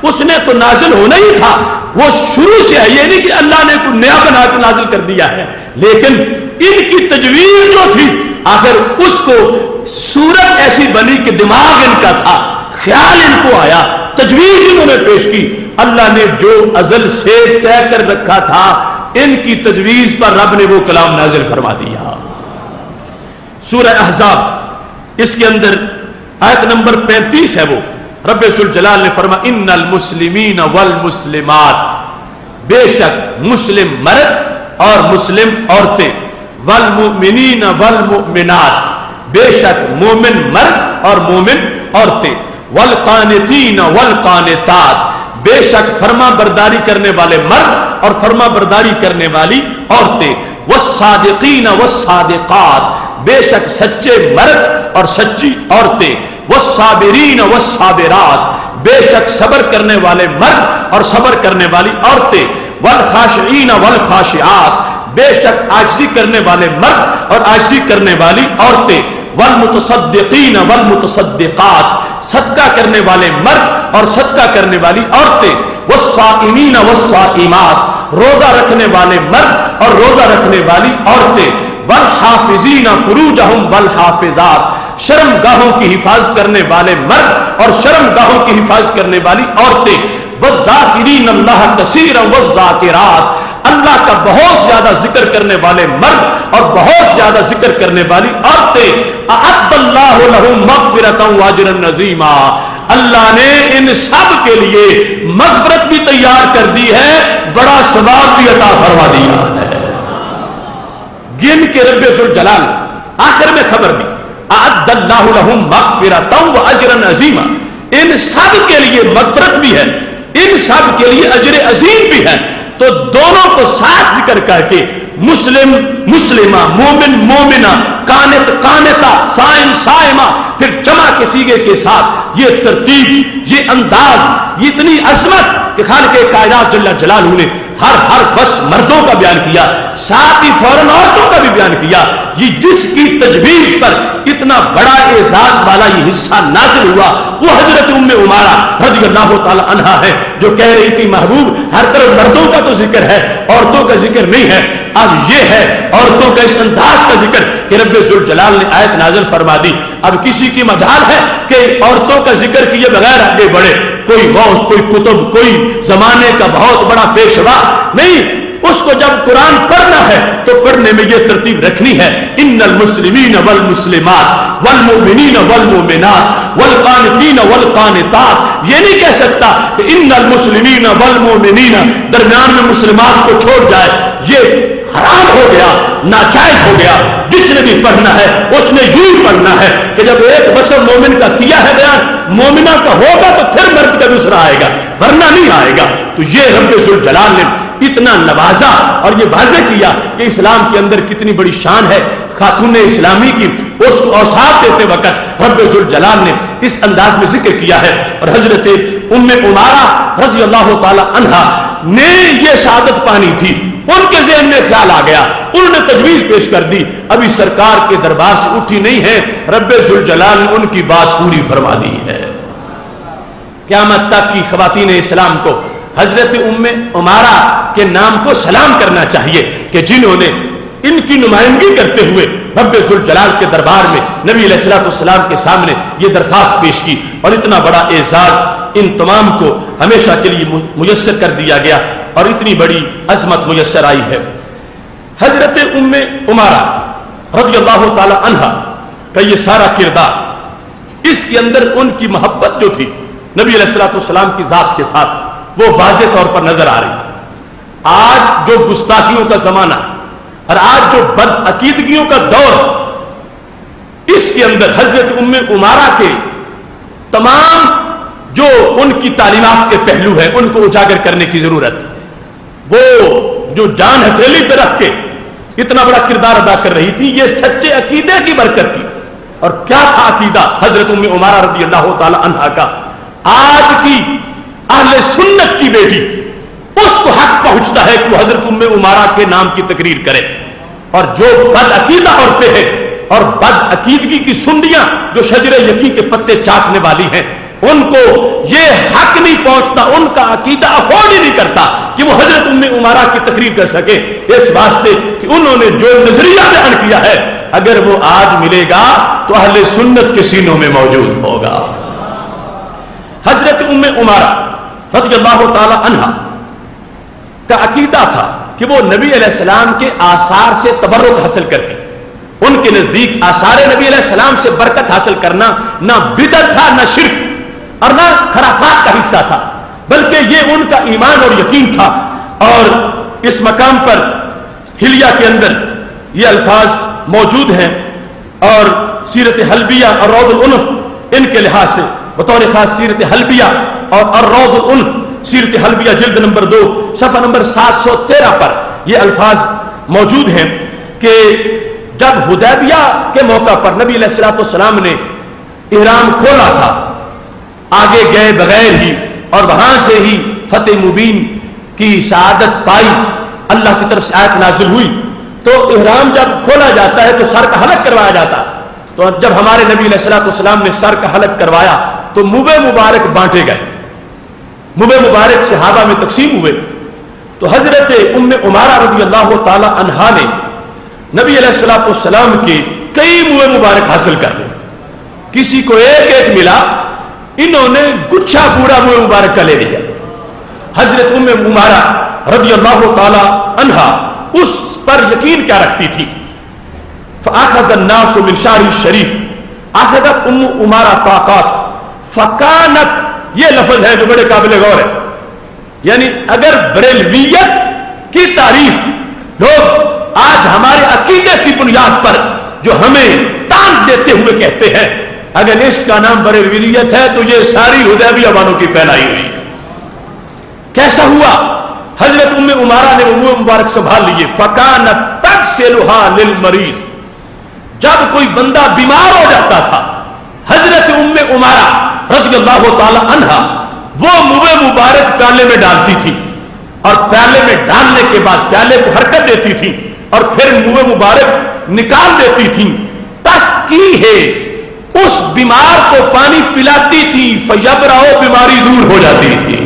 اس نے تو نازل ہونا ہی تھا, وہ شروع سے ہے, یہ نہیں کہ اللہ نے کوئی نیا بنا کے نازل کر دیا ہے, لیکن ان کی تجویز جو تھی آخر اس کو صورت ایسی بنی کہ دماغ ان کا تھا, خیال ان کو آیا, تجویز انہوں نے پیش کی. اللہ نے جو ازل سے طے کر رکھا تھا ان کی تجویز پر رب نے وہ کلام نازل فرما دیا. سورہ احزاب اس کے اندر آیت نمبر 35 ہے, وہ رب ذوالجلال نے فرما ان المسلمین والمسلمات, بے شک مسلم مرد اور مسلم عورتیں, والمؤمنین والمؤمنات, بے شک مومن مرد اور مومن عورتیں, والقانتین والقانتات, بے شک فرما برداری کرنے والے مرد اور فرما برداری کرنے والی عورتیں, والصادقین والصادقات, بے شک سچے مرد اور سچی عورتیں, والصابرین والصابرات, بے شک صبر کرنے والے مرد اور صبر کرنے والی عورتیں, والخاشعین والخاشعات, بے شک عاجزی کرنے والے مرد اور عاجزی کرنے والی عورتیں, والمتصدقین والمتصدقات, صدقہ کرنے والے مرد اور صدقہ کرنے والی عورتیں, والصائمین والصائمات, روزہ رکھنے والے مرد اور روزہ رکھنے والی عورتیں, والحافظین فروجہم والحافظات, شرم گاہوں کی حفاظت کرنے والے مرد اور شرم گاہوں کی حفاظت کرنے والی عورتیں, والذاکرین اللہ کثیرا والذاکرات, اللہ کا بہت زیادہ ذکر کرنے والے مرد اور بہت زیادہ ذکر کرنے والی عورتیں, اعد اللہ لہم مغفرۃ واجرا عظیما, اللہ نے ان سب کے لیے مغفرت بھی تیار کر دی ہے, بڑا ثواب بھی عطا فرما دیا ہے. گن کے رب ذوالجلال آخر میں خبر دی, اعد اللہ لہم مغفرۃ واجرا عظیما, ان سب کے لیے مغفرت بھی ہے, ان سب کے لیے اجر عظیم بھی ہے. تو دونوں کو ساتھ ذکر کر کے مسلم مسلمہ, مومن مومنہ, قانت قانتہ, صائم صائمہ, پھر جمع کے صیغے کے ساتھ یہ ترتیب, یہ انداز, یہ اتنی عظمت کہ خالق کائنات جل جلالہ نے ہر بس مردوں کا بیان کیا, ساتھ ہی فوراً عورتوں کا بھی بیان کیا. یہ جس کی تجویز پر اتنا بڑا اعزاز والا یہ حصہ نازل ہوا وہ حضرت ام عمارہ رضی اللہ تعالی عنہا ہے, جو کہہ رہی تھی محبوب ہر طرف مردوں کا تو ذکر ہے, عورتوں کا ذکر نہیں ہے. اب یہ ہے عورتوں کا اس انداز کا ذکر کہ رب ذوالجلال نے آیت نازل فرما دی. اب کسی کی مجال ہے کہ عورتوں کا ذکر کیے بغیر آگے بڑھے, کوئی غوث, کوئی کتب, کوئی زمانے کا بہت بڑا پیشوا نہیں. اس کو جب قرآن پڑھنا ہے تو پڑھنے میں یہ ترتیب رکھنی ہے, ان المسلمین والمسلمات والمؤمنین والمؤمنات والقانتین والقانتات. یہ نہیں کہہ سکتا کہ ان المسلمین والمؤمنین درمیان میں مسلمات کو چھوڑ جائے, یہ حرام ہو گیا, ناجائز ہو گیا. جس نے بھی پڑھنا ہے اس نے یوں پڑھنا ہے کہ جب ایک بشر مومن کا کیا ہے بیان, مومنہ کا ہوگا تو پھر مرد کا دوسرا آئے گا, ورنہ نہیں آئے گا. تو یہ رب ذوالجلال نے اتنا نوازا اور یہ واضح کیا کہ اسلام کے اندر کتنی بڑی شان ہے خاتون اسلامی کی، اس کو اوصاف دیتے وقت رب ذوالجلال نے اس انداز میں ذکر کیا ہے۔ اور حضرت ام عمارہ رضی اللہ تعالی عنہا نے یہ سعادت پانی تھی، ان کے ذہن میں خیال آ گیا، انہوں نے تجویز پیش کر دی، ابھی سرکار کے دربار سے اٹھی نہیں ہے، رب ذوالجلال نے ان کی بات پوری فرما دی ہے۔ قیامت تک کی خواتین اسلام کو حضرت ام عمارہ کے نام کو سلام کرنا چاہیے کہ جنہوں نے ان کی نمائندگی کرتے ہوئے رب ذوالجلال کے دربار میں نبی علیہ الصلوۃ والسلام کے سامنے یہ درخواست پیش کی، اور اتنا بڑا اعزاز ان تمام کو ہمیشہ کے لیے میسر کر دیا گیا اور اتنی بڑی عظمت میسر آئی ہے۔ حضرت ام عمارہ رضی اللہ تعالی عنہا کا یہ سارا کردار، اس کے اندر ان کی محبت جو تھی نبی علیہ الصلوۃ والسلام کی ذات کے ساتھ، وہ واضح طور پر نظر آ رہی۔ آج جو گستاخیوں کا زمانہ اور آج جو بد عقیدگیوں کا دور، اس کے اندر حضرت ام عمارہ کے تمام جو ان کی تعلیمات کے پہلو ہیں ان کو اجاگر کرنے کی ضرورت۔ وہ جو جان ہتھیلی پہ رکھ کے اتنا بڑا کردار ادا کر رہی تھی، یہ سچے عقیدے کی برکت تھی۔ اور کیا تھا عقیدہ حضرت ام عمارہ رضی اللہ تعالی عنہا کا؟ آج کی اہل سنت کی بیٹی، اس کو حق پہنچتا ہے کہ وہ حضرت ام عمارہ کے نام کی تقریر کرے، اور جو بد عقیدہ عورتیں ہیں اور بد عقیدگی کی سنڈیاں جو شجر یقین کے پتے چاٹنے والی ہیں، ان کو یہ حق نہیں پہنچتا، ان کا عقیدہ افورڈ ہی نہیں کرتا کہ وہ حضرت ام عمارہ کی تقریر کر سکے، اس واسطے کہ انہوں نے جو نظریہ بیان کیا ہے اگر وہ آج ملے گا تو اہل سنت کے سینوں میں موجود ہوگا۔ حضرت ام عمارہ رضی اللہ تعالی عنہا کا عقیدہ تھا کہ وہ نبی علیہ السلام کے آثار سے تبرک حاصل کرتی۔ ان کے نزدیک آثار نبی علیہ السلام سے برکت حاصل کرنا نہ بدعت تھا، نہ شرک اور نہ خرافات کا حصہ تھا، بلکہ یہ ان کا ایمان اور یقین تھا۔ اور اس مقام پر حلیہ کے اندر یہ الفاظ موجود ہیں، اور سیرت حلبیہ اور روض الانف ان کے لحاظ سے بطور خاص سیرت حلبیہ اور الروض الانف سیرت حلبیہ جلد نمبر 2 صفحہ نمبر 713 پر یہ الفاظ موجود ہیں کہ جب حدیبیہ کے موقع پر نبی علیہ الصلوۃ والسلام نے احرام کھولا تھا، آگے گئے بغیر ہی اور وہاں سے ہی فتح مبین کی سعادت پائی، اللہ کی طرف سے آیت نازل ہوئی، تو احرام جب کھولا جاتا ہے تو سر کا حلق کروایا جاتا۔ تو جب ہمارے نبی علیہ الصلوۃ والسلام نے سر کا حلق کروایا تو موے مبارک بانٹے گئے، موے مبارک صحابہ میں تقسیم ہوئے۔ تو حضرت ام عمارہ رضی اللہ تعالی عنہا نے نبی علیہ الصلوۃ والسلام کے کئی موے مبارک حاصل کر لے، کسی کو ایک ایک ملا، انہوں نے گچھا پورا موے مبارک کا لے لیا۔ حضرت ام عمارہ رضی اللہ تعالی عنہا اس پر یقین کیا رکھتی تھی؟ فَأَخَذَ النَّاسُ مِنْ شَعْرِ الشَّرِيفِ أَخَذَتْ ام عمارہ طاقات فَكَانَتْ، یہ لفظ ہے جو بڑے قابل غور ہے، یعنی اگر بریلویت کی تعریف لوگ آج ہمارے عقیدے کی بنیاد پر جو ہمیں تان دیتے ہوئے کہتے ہیں، اگر اس کا نام بریلویت ہے تو یہ ساری حدیبیہ والوں کی پھیلائی ہوئی ہے۔ کیسا ہوا؟ حضرت ام عمارہ نے وہ مبارک سنبھال لیے۔ فَكَانَتْ تَغْسِلُهَا لِلْمَرِيضِ، جب کوئی بندہ بیمار ہو جاتا تھا، حضرت ام عمارہ رضی اللہ تعالی عنہا وہ موے مبارک پیالے میں ڈالتی تھی، اور پیالے میں ڈالنے کے بعد پیالے کو حرکت دیتی تھی اور پھر موے مبارک نکال دیتی تھی، تسقیہ اس بیمار کو پانی پلاتی تھی، فیبرأ، بیماری دور ہو جاتی تھی۔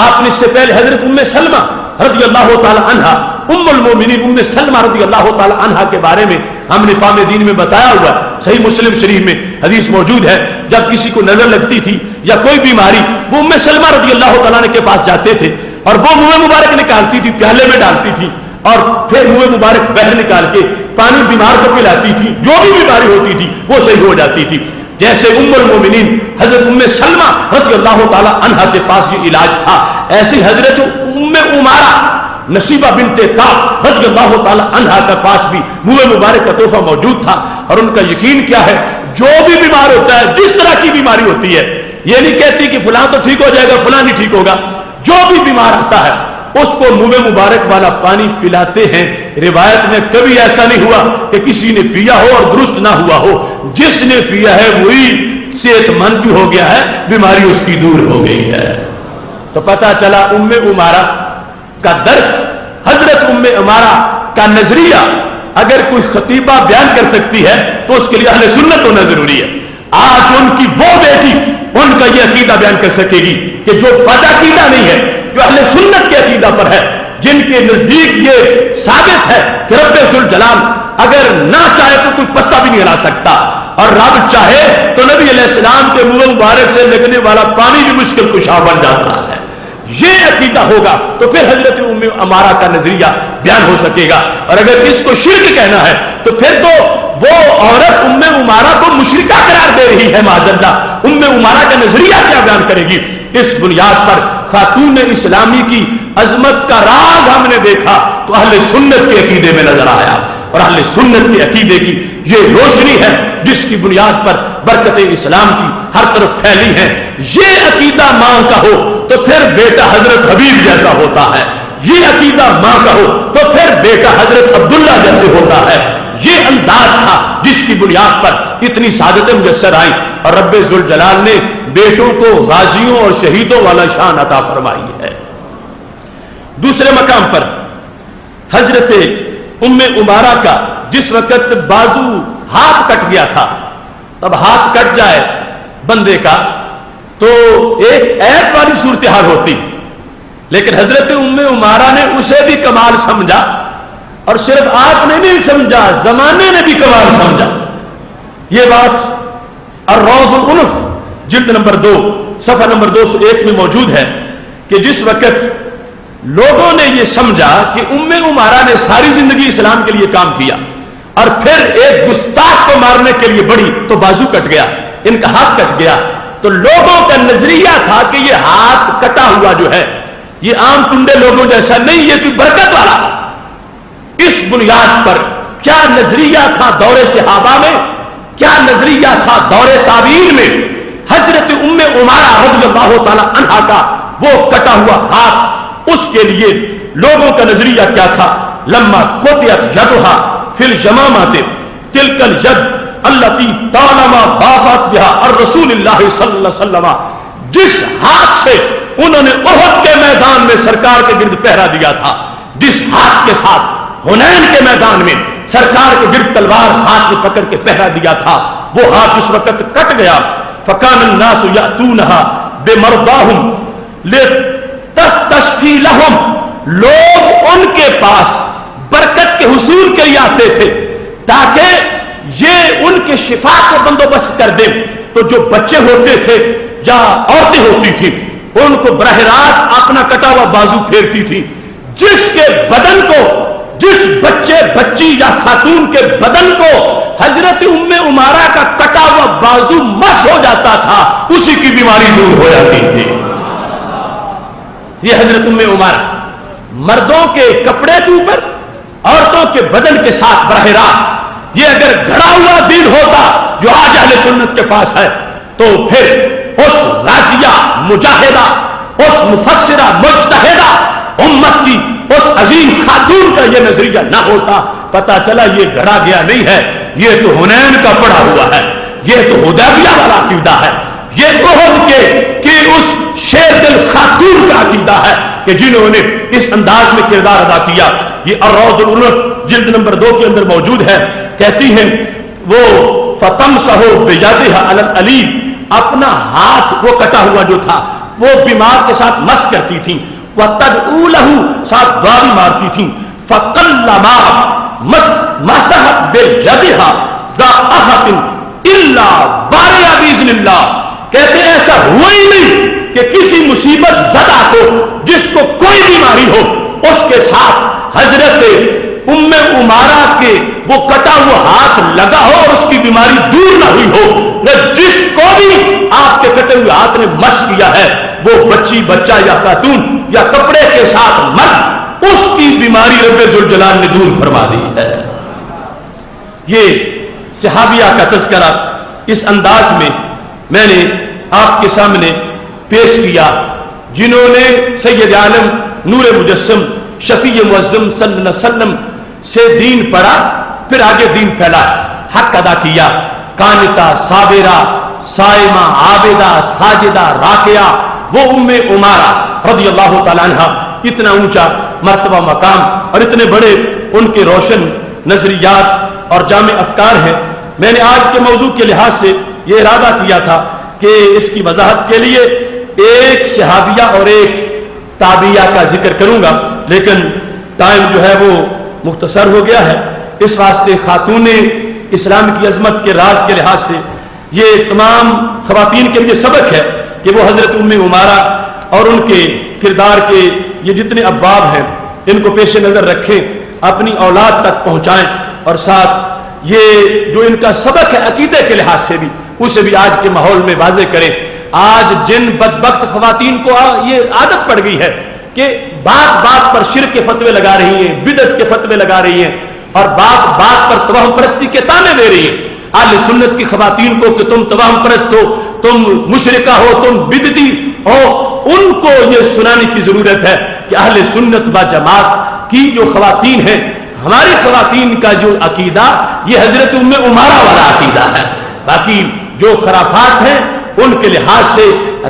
آپ نے اس سے پہلے حضرت ام سلمہ رضی اللہ تعالی عنہا، ام المومنین ام سلمہ رضی اللہ تعالی عنہا کے بارے میں ہم نے فام دین میں بتایا ہوا، صحیح مسلم شریف میں حدیث موجود ہے، جب کسی کو نظر لگتی تھی یا کوئی بیماری، وہ ام سلمہ رضی اللہ تعالیٰ عنہ کے پاس جاتے تھے اور وہ منہ مبارک نکالتی تھی، پیالے میں ڈالتی تھی اور پھر منہ مبارک بہر نکال کے پانی بیمار کو پلاتی تھی، جو بھی بیماری ہوتی تھی وہ صحیح ہو جاتی تھی۔ جیسے ام المومنین حضرت ام سلمہ رضی اللہ تعالی عنہا کے پاس یہ علاج تھا، ایسی حضرت ام عمارہ نصیبہ بنت کعب رضی اللہ تعالی عنہا کے پاس بھی منہ مبارک کا تحفہ موجود تھا، اور ان کا یقین کیا ہے، جو بھی بیمار ہوتا ہے، جس طرح کی بیماری ہوتی ہے، یہ نہیں کہتی کہ فلاں تو ٹھیک ہو جائے گا، فلاں نہیں ٹھیک ہوگا، جو بھی بیمار آتا ہے اس کو منہ مبارک والا پانی پلاتے ہیں. روایت میں کبھی ایسا نہیں ہوا کہ کسی نے پیا ہو اور درست نہ ہوا ہو. جس نے پیا ہے وہی صحت مند بھی ہو گیا ہے, بیماری اس کی دور ہو گئی ہے. تو پتہ چلا ام عمارہ کا درس, حضرت ام عمارہ کا نظریہ اگر کوئی خطیبہ بیان کر سکتی ہے تو اس کے لیے اہل سنت ہونا ضروری ہے. آج ان کی وہ بیٹی ان کا یہ عقیدہ بیان کر سکے گی کہ جو بد عقیدہ نہیں ہے, جو اہل سنت کے عقیدہ پر ہے, جن کے نزدیک یہ ثابت ہے کہ رب ذوالجلال اگر نہ چاہے تو کوئی پتا بھی نہیں ہلا سکتا, اور رب چاہے تو نبی علیہ السلام کے منہ مبارک سے لگنے والا پانی بھی مشکل کشا بن جاتا ہے. یہ عقیدہ ہوگا تو پھر حضرت ام عمارہ کا نظریہ بیان ہو سکے گا. اور اگر اس کو شرک کہنا ہے تو پھر تو وہ عورت ام عمارہ کو مشرکہ قرار دے رہی ہے. معاذ اللہ, ام عمارہ کا نظریہ کیا بیان کرے گی؟ اس بنیاد پر خاتون اسلامی کی عظمت کا راز ہم نے دیکھا تو اہل سنت کے عقیدے میں نظر آیا, اور اہل سنت کے عقیدے کی یہ روشنی ہے جس کی بنیاد پر برکت اسلام کی ہر طرف پھیلی ہے. یہ عقیدہ ماں کا ہو تو پھر بیٹا حضرت حبیب جیسا ہوتا ہے. یہ عقیدہ ماں کا ہو تو پھر بیٹا حضرت عبداللہ جیسے ہوتا ہے. یہ انداز تھا جس کی بنیاد پر اتنی سعادتیں میسر آئیں, اور رب ذوالجلال نے بیٹوں کو غازیوں اور شہیدوں والا شان عطا فرمائی ہے. دوسرے مقام پر حضرت ام عمارہ کا جس وقت بازو ہاتھ کٹ گیا تھا, تب ہاتھ کٹ جائے بندے کا تو ایک عیب والی صورتحال ہوتی, لیکن حضرت ام عمارہ نے اسے بھی کمال سمجھا, اور صرف آپ نے نہیں سمجھا, زمانے نے بھی کمال سمجھا. یہ بات الروض الانف جلد نمبر 2 صفحہ نمبر 201 میں موجود ہے کہ جس وقت لوگوں نے یہ سمجھا کہ ام عمارہ نے ساری زندگی اسلام کے لیے کام کیا اور پھر ایک گستاخ کو مارنے کے لیے بڑھی تو بازو کٹ گیا, ان کا ہاتھ کٹ گیا, تو لوگوں کا نظریہ تھا کہ یہ ہاتھ کٹا ہوا جو ہے یہ عام ٹنڈے لوگوں جیسا نہیں, یہ کوئی برکت والا. اس بنیاد پر کیا نظریہ تھا دور صحابہ میں, کیا نظریہ تھا دور تابعین میں, حضرت ام عمارہ رضی اللہ تعالی عنہا کا وہ کٹا ہوا ہاتھ, اس کے لیے لوگوں کا نظریہ کیا تھا؟ لما قطعت یدھا فی الجمامۃ تلک الید التی طالما بافت بها الرسول اللہ صلی اللہ علیہ وسلم, جس ہاتھ سے انہوں نے احد کے میدان میں سرکار کے گرد پہرا دیا تھا, جس ہاتھ کے ساتھ حنین کے میدان میں سرکار کے گرد تلوار ہاتھ میں پکڑ کے پہرا دیا تھا, وہ ہاتھ اس وقت کٹ گیا. فکان الناس یاتونها بمرضاهم لتستشفی لهم, لوگ ان کے پاس برکت کے حصول کے لیے آتے تھے تاکہ یہ ان کے شفا کو بندوبست کر دیں. تو جو بچے ہوتے تھے یا عورتیں ہوتی تھیں ان کو براہ راست اپنا کٹا ہوا بازو پھیرتی تھی, جس کے بدن کو, جس بچے بچی یا خاتون کے بدن کو حضرت ام عمارہ کا کٹا ہوا بازو مس ہو جاتا تھا اسی کی بیماری دور ہو جاتی تھی. یہ حضرت ام عمارہ مردوں کے کپڑے کے اوپر عورتوں کے بدن کے ساتھ براہ راست, یہ اگر گھڑا ہوا دین ہوتا جو آج اہل سنت کے پاس ہے تو پھر اس غازیہ مجاہدہ, اس مفسرہ مجتہدہ امت کی اس عظیم خاتون کا یہ نظریہ نہ ہوتا. پتا چلا یہ گھڑا گیا نہیں ہے, یہ تو حنین کا پڑا ہوا ہے, یہ تو حدیبیہ والا عقیدہ ہے, یہ احد کے اس شیر دل خاتون کا عقیدہ ہے کہ جنہوں نے اس انداز میں کردار ادا کیا. یہ الروض الانف جلد نمبر 2 کے اندر موجود ہے. کہتی ہیں وہ فتمسحو بیدہا علی العلیل, اپنا ہاتھ وہ کٹا ہوا جو تھا وہ بیمار کے ساتھ مس کرتی تھیں, وتدعو لہ, ساتھ دعا بھی مارتی تھیں. فقلما مسحت بیدہا ذا احد الا بارئ باذن اللہ, کہتے ہیں ایسا ہوا ہی نہیں کہ کسی مصیبت زدہ کو جس کو کوئی بیماری ہو اس کے ساتھ حضرت ام عمارہ کے وہ کٹا ہوا ہاتھ لگا ہو اور اس کی بیماری دور نہ ہوئی ہو. جس کو بھی آپ کے کٹے ہوئے ہاتھ نے مس کیا ہے وہ بچی, بچہ یا خاتون یا کپڑے کے ساتھ مرد, اس کی بیماری رب ذوالجلال نے دور فرما دی ہے. یہ صحابیہ کا تذکرہ اس انداز میں نے آپ کے سامنے پیش کیا جنہوں نے سید عالم نور مجسم شفیع معظم صلی اللہ علیہ وسلم سے دین پڑھا، پھر آگے دین پھیلایا، حق ادا کیا، قانتہ، صابرہ، صائمہ، عابدہ، ساجدہ، راکعہ، وہ ام عمارہ رضی اللہ تعالیٰ عنہ، اتنا اونچا مرتبہ مقام اور اتنے بڑے ان کے روشن نظریات اور جامع افکار ہیں۔ میں نے آج کے موضوع کے لحاظ سے یہ ارادہ کیا تھا کہ اس کی وضاحت کے لیے ایک صحابیہ اور ایک تابعیہ کا ذکر کروں گا، لیکن ٹائم جو ہے وہ مختصر ہو گیا ہے، اس واسطے خاتون اسلام کی عظمت کے راز کے لحاظ سے یہ تمام خواتین کے لیے سبق ہے کہ وہ حضرت ام عمارہ اور ان کے کردار کے یہ جتنے ابواب ہیں ان کو پیش نظر رکھیں، اپنی اولاد تک پہنچائیں، اور ساتھ یہ جو ان کا سبق ہے عقیدے کے لحاظ سے بھی اسے بھی آج کے ماحول میں واضح کریں۔ آج جن بدبخت خواتین کو یہ عادت پڑ گئی ہے کہ بات بات پر شرک کے فتوے لگا رہی ہیں، بدعت کے فتوے لگا رہی ہیں، اور بات بات پر توہم پرستی کے طعنے دے رہی ہیں اہل سنت کی خواتین کو کہ تم توہم پرست ہو، تم مشرکہ ہو، تم بدعتی ہو۔ ان کو یہ سنانے کی ضرورت ہے کہ اہل سنت و جماعت کی جو خواتین ہیں، ہماری خواتین کا جو عقیدہ یہ حضرت ام عمارہ والا عقیدہ ہے۔ باقی جو خرافات ہیں ان کے لحاظ سے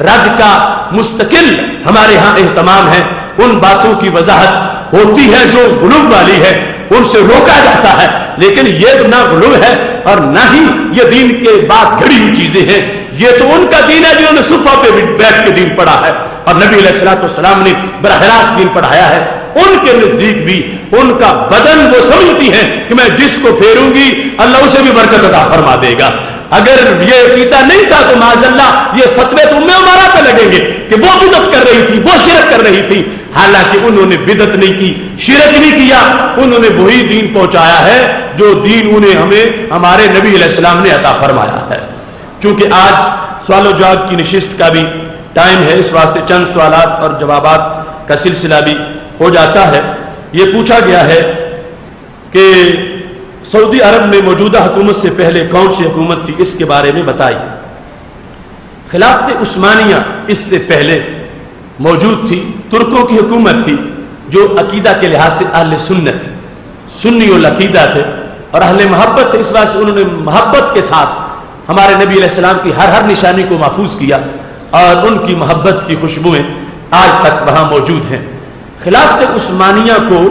رد کا مستقل ہمارے ہاں اہتمام ہے، ان باتوں کی وضاحت ہوتی ہے جو غلو والی ہے، ان سے روکا جاتا ہے، لیکن یہ نہ غلو ہے اور نہ ہی یہ دین کے بعد گھڑی ہوئی چیزیں ہیں۔ یہ تو ان کا دین ہے جنہوں نے صفہ پہ بیٹھ کے دین پڑھا ہے، اور نبی علیہ الصلوۃ والسلام نے براہ راست دین پڑھایا ہے۔ ان کے نزدیک بھی ان کا بدن وہ سمجھتی ہیں کہ میں جس کو پھیروں گی اللہ اسے بھی برکت عطا فرما دے گا۔ اگر یہ عقیدہ نہیں تھا تو معاذ اللہ یہ فتوے تو ام عمارہ پہ لگیں گے کہ وہ بدعت کر رہی تھی، وہ شرک کر رہی تھی، حالانکہ انہوں نے بدعت نہیں کی، شرک نہیں کیا، انہوں نے وہی دین پہنچایا ہے جو دین انہیں ہمیں ہمارے نبی علیہ السلام نے عطا فرمایا ہے۔ چونکہ آج سوال و جواب کی نشست کا بھی ٹائم ہے، اس واسطے چند سوالات اور جوابات کا سلسلہ بھی ہو جاتا ہے۔ یہ پوچھا گیا ہے کہ سعودی عرب میں موجودہ حکومت سے پہلے کون سی حکومت تھی، اس کے بارے میں بتائیے۔ خلافت عثمانیہ اس سے پہلے موجود تھی، ترکوں کی حکومت تھی جو عقیدہ کے لحاظ سے اہل سنت تھی، سنی العقیدہ تھے اور اہل محبت تھے، اس واسطے سے انہوں نے محبت کے ساتھ ہمارے نبی علیہ السلام کی ہر نشانی کو محفوظ کیا، اور ان کی محبت کی خوشبوئیں آج تک وہاں موجود ہیں۔ خلافت عثمانیہ کو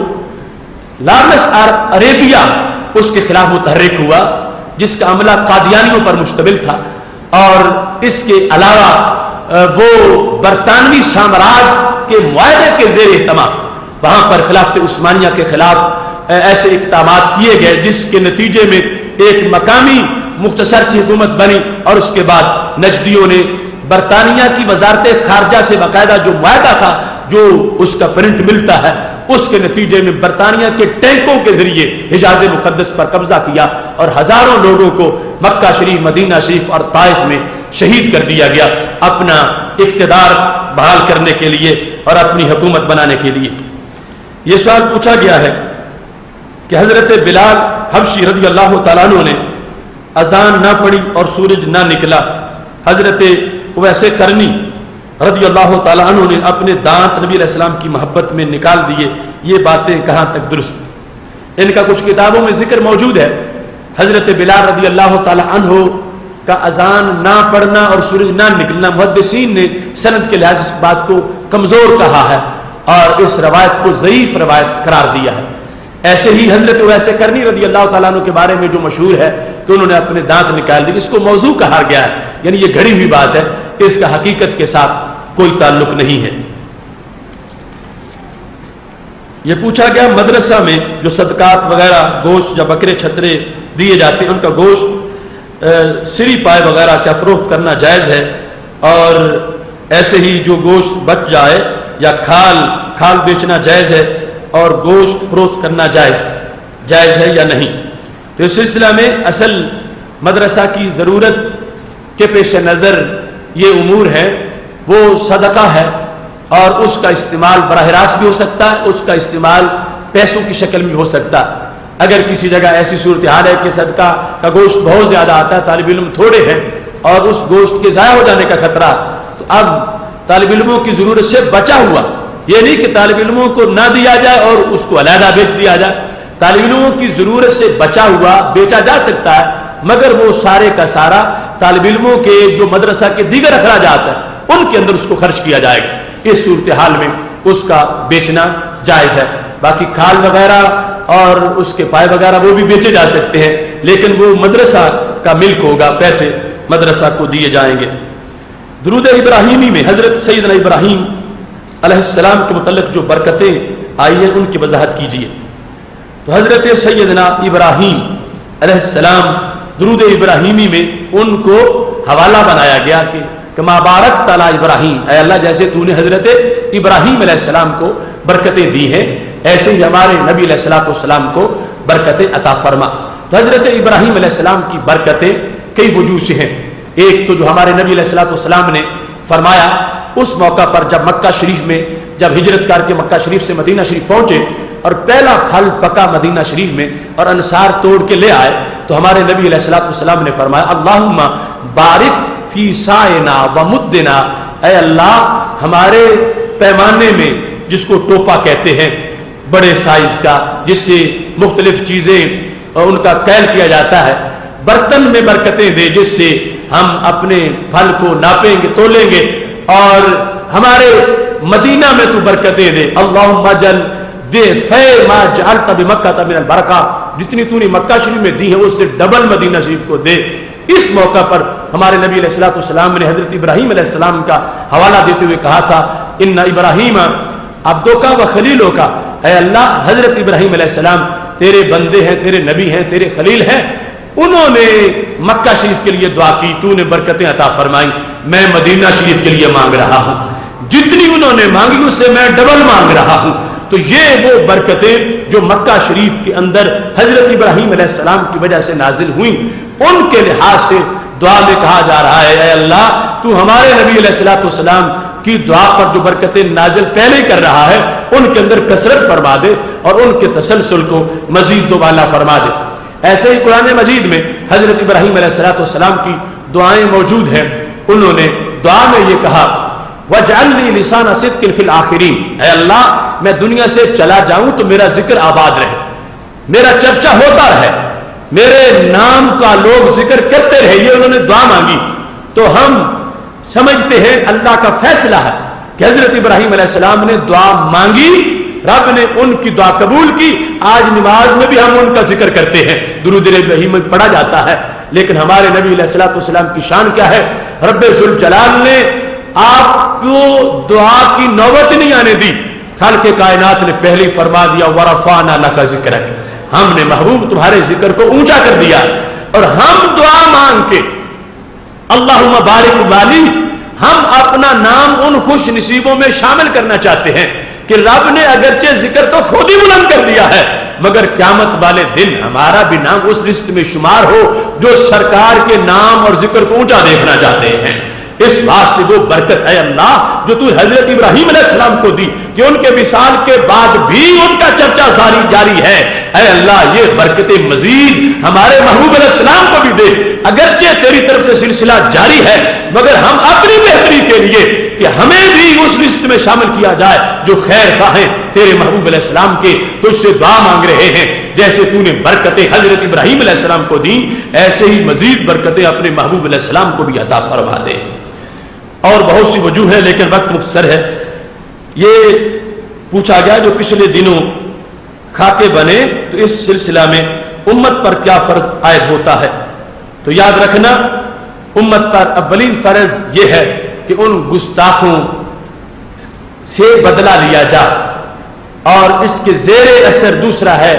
لارنس عربیہ اس کے خلاف متحرک ہوا، جس کا عملہ قادیانیوں پر مشتمل تھا، اور اس کے علاوہ وہ برطانوی سامراج کے معاہدے کے زیر اہتمام وہاں پر خلافت عثمانیہ کے خلاف ایسے اقدامات کیے گئے، جس کے نتیجے میں ایک مقامی مختصر سی حکومت بنی، اور اس کے بعد نجدیوں نے برطانیہ کی وزارت خارجہ سے باقاعدہ جو معاہدہ تھا، جو اس کا پرنٹ ملتا ہے، اس کے نتیجے میں برطانیہ کے ٹینکوں کے ذریعے حجاز مقدس پر قبضہ کیا اور ہزاروں لوگوں کو مکہ شریف، مدینہ شریف اور طائف میں شہید کر دیا گیا اپنا اقتدار بحال کرنے کے لیے اور اپنی حکومت بنانے کے لیے۔ یہ سوال پوچھا گیا ہے کہ حضرت بلال حبشی رضی اللہ تعالیٰ عنہ نے اذان نہ پڑھی اور سورج نہ نکلا، حضرت اویس قرنی رضی اللہ تعالیٰ عنہ نے اپنے دانت نبی علیہ السلام کی محبت میں نکال دیے، یہ باتیں کہاں تک درست؟ ان کا کچھ کتابوں میں ذکر موجود ہے۔ حضرت بلال رضی اللہ تعالیٰ عنہ کا اذان نہ پڑھنا اور سورج نہ نکلنا، محدثین نے سند کے لحاظ سے اس بات کو کمزور کہا ہے اور اس روایت کو ضعیف روایت قرار دیا ہے۔ ایسے ہی حضرت اویس قرنی رضی اللہ تعالیٰ عنہ کے بارے میں جو مشہور ہے کہ انہوں نے اپنے دانت نکال دیے، اس کو موضوع کہا گیا ہے، یعنی یہ گھڑی ہوئی بات ہے، اس کا حقیقت کے ساتھ کوئی تعلق نہیں ہے۔ یہ پوچھا گیا مدرسہ میں جو صدقات وغیرہ گوشت یا بکرے چھترے دیے جاتے ہیں، ان کا گوشت سری پائے وغیرہ کیا فروخت کرنا جائز ہے؟ اور ایسے ہی جو گوشت بچ جائے یا کھال بیچنا جائز ہے اور گوشت فروخت کرنا جائز ہے یا نہیں؟ تو اس سلسلہ میں اصل مدرسہ کی ضرورت کے پیش نظر یہ امور ہے، وہ صدقہ ہے اور اس کا استعمال براہ راست بھی ہو سکتا ہے، اس کا استعمال پیسوں کی شکل میں بھی ہو سکتا ہے۔ اگر کسی جگہ ایسی صورتحال ہے کہ صدقہ کا گوشت بہت زیادہ آتا ہے، طالب علم تھوڑے ہیں اور اس گوشت کے ضائع ہو جانے کا خطرہ، تو اب طالب علموں کی ضرورت سے بچا ہوا، یہ نہیں کہ طالب علموں کو نہ دیا جائے اور اس کو علیحدہ بیچ دیا جائے، طالب علموں کی ضرورت سے بچا ہوا بیچا جا سکتا ہے، مگر وہ سارے کا سارا طالب علموں کے جو مدرسہ کے دیگر اخراجات ہیں ان کے اندر اس کو خرچ کیا جائے گا، اس صورتحال میں اس کا بیچنا جائز ہے۔ باقی کھال وغیرہ اور اس کے پائے وغیرہ وہ بھی بیچے جا سکتے ہیں، لیکن وہ مدرسہ کا ملک ہوگا، پیسے مدرسہ کو دیے جائیں گے۔ درود ابراہیمی میں حضرت سیدنا ابراہیم علیہ السلام کے متعلق جو برکتیں آئی ہیں ان کی وضاحت کیجیے۔ تو حضرت سیدنا ابراہیم علیہ السلام درود ابراہیمی میں ان کو حوالہ بنایا گیا کہ کما بارک تعالی ابراہیم، اے اللہ جیسے تو نے حضرت ابراہیم علیہ السلام کو برکتیں دی ہیں ایسے ہی ہمارے نبی علیہ السلام کو برکتیں عطا فرما۔ تو حضرت ابراہیم علیہ السلام کی برکتیں کئی وجوہ سے ہیں۔ ایک تو جو ہمارے نبی علیہ السلام نے فرمایا اس موقع پر جب مکہ شریف میں جب ہجرت کر کے مکہ شریف سے مدینہ شریف پہنچے اور پہلا پھل پکا مدینہ شریف میں اور انصار توڑ کے لے آئے تو ہمارے نبی علیہ السلام نے فرمایا اللہم بارک فی سائنا و مدنا، اے اللہ ہمارے پیمانے میں جس کو ٹوپا کہتے ہیں بڑے سائز کا جس سے مختلف چیزیں ان کا کیل کیا جاتا ہے، برتن میں برکتیں دے جس سے ہم اپنے پھل کو ناپیں گے تولیں گے، اور ہمارے مدینہ میں تو برکتیں دے، اللہم جل دے فے ما جعلت بمکہ من البرکہ، جتنی تو نے مکہ شریف میں دی ہے اس سے ڈبل مدینہ شریف کو دے۔ اس موقع پر ہمارے نبی علیہ السلام نے حضرت ابراہیم علیہ السلام کا حوالہ دیتے ہوئے کہا تھا ان ابراہیم عبدوں کا و خلیلوں کا، اے اللہ حضرت ابراہیم علیہ السلام تیرے بندے ہیں، تیرے نبی ہیں، تیرے خلیل ہیں، انہوں نے مکہ شریف کے لیے دعا کی، تو نے برکتیں عطا فرمائی، میں مدینہ شریف کے لیے مانگ رہا ہوں، جتنی انہوں نے مانگی اس سے میں ڈبل مانگ رہا ہوں۔ تو یہ وہ برکتیں جو مکہ شریف کے اندر حضرت ابراہیم علیہ السلام کی وجہ سے نازل ہوئیں، ان کے لحاظ سے دعا میں کہا جا رہا ہے اے اللہ تو ہمارے نبی علیہ السلام کی دعا پر جو برکتیں نازل پہلے ہی کر رہا ہے ان کے اندر کثرت فرما دے اور ان کے تسلسل کو مزید دوبالا فرما دے۔ ایسے ہی قرآن مجید میں حضرت ابراہیم علیہ السلام کی دعائیں موجود ہیں، انہوں نے دعا میں یہ کہا وَاجْعَلْ لِي لِسَانَ صِدْقٍ فِي الْآخِرِينَ، اے اللہ میں دنیا سے چلا جاؤں تو میرا ذکر آباد رہے، میرا چرچا ہوتا رہے، میرے نام کا لوگ ذکر کرتے رہے، یہ انہوں نے دعا مانگی۔ تو ہم سمجھتے ہیں اللہ کا فیصلہ ہے کہ حضرت ابراہیم علیہ السلام نے دعا مانگی، رب نے ان کی دعا قبول کی۔ آج نماز میں بھی ہم ان کا ذکر کرتے ہیں، درود ابراہیم میں پڑھا جاتا ہے، لیکن ہمارے نبی علیہ السلام کی شان کیا ہے؟ رب ذوالجلال نے آپ کو دعا کی نوبت نہیں آنے دی، خالق کائنات نے پہلے فرما دیا ورفعنا لک ذکرک، ہم نے محبوب تمہارے ذکر کو اونچا کر دیا، اور ہم دعا مانگ کے اللہم بارک والی ہم اپنا نام ان خوش نصیبوں میں شامل کرنا چاہتے ہیں کہ رب نے اگرچہ ذکر تو خود ہی بلند کر دیا ہے مگر قیامت والے دن ہمارا بھی نام اس لسٹ میں شمار ہو جو سرکار کے نام اور ذکر کو اونچا دیکھنا چاہتے ہیں۔ اس واسطے وہ برکت ہے اللہ جو تو حضرت ابراہیم علیہ السلام کو دی کہ ان کے وصال کے بعد بھی ان کا چرچا جاری ہے، اے اللہ یہ برکتیں مزید ہمارے محبوب علیہ السلام کو بھی دے، اگرچہ تیری طرف سے سلسلہ جاری ہے مگر ہم اپنی بہتری کے لیے کہ ہمیں بھی اس لسٹ میں شامل کیا جائے جو خیر خواہیں تیرے محبوب علیہ السلام کے تجھ سے دعا مانگ رہے ہیں، جیسے تو نے برکتیں حضرت ابراہیم علیہ السلام کو دیں ایسے ہی مزید برکتیں اپنے محبوب علیہ السلام کو بھی عطا فرما دے۔ اور بہت سی وجوہ ہے لیکن وقت مختصر ہے۔ یہ پوچھا گیا جو پچھلے دنوں خاکے بنے تو اس سلسلہ میں امت پر کیا فرض عائد ہوتا ہے، تو یاد رکھنا امت پر اولین فرض یہ ہے کہ ان گستاخوں سے بدلہ لیا جائے، اور اس کے زیر اثر دوسرا ہے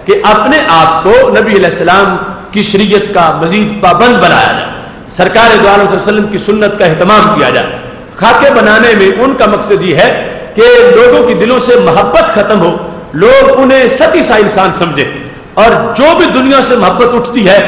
کہ اپنے آپ کو نبی علیہ السلام کی شریعت کا مزید پابند بنایا جائے، سرکار دو عالم صلی اللہ علیہ وسلم کی سنت کا اہتمام کیا جائے۔ خاکے بنانے میں ان کا مقصد یہ ہے کہ لوگوں کے دلوں سے محبت ختم ہو، لوگ انہیں سطحی سا انسان سمجھے، اور جو بھی دنیا سے محبت اٹھتی ہے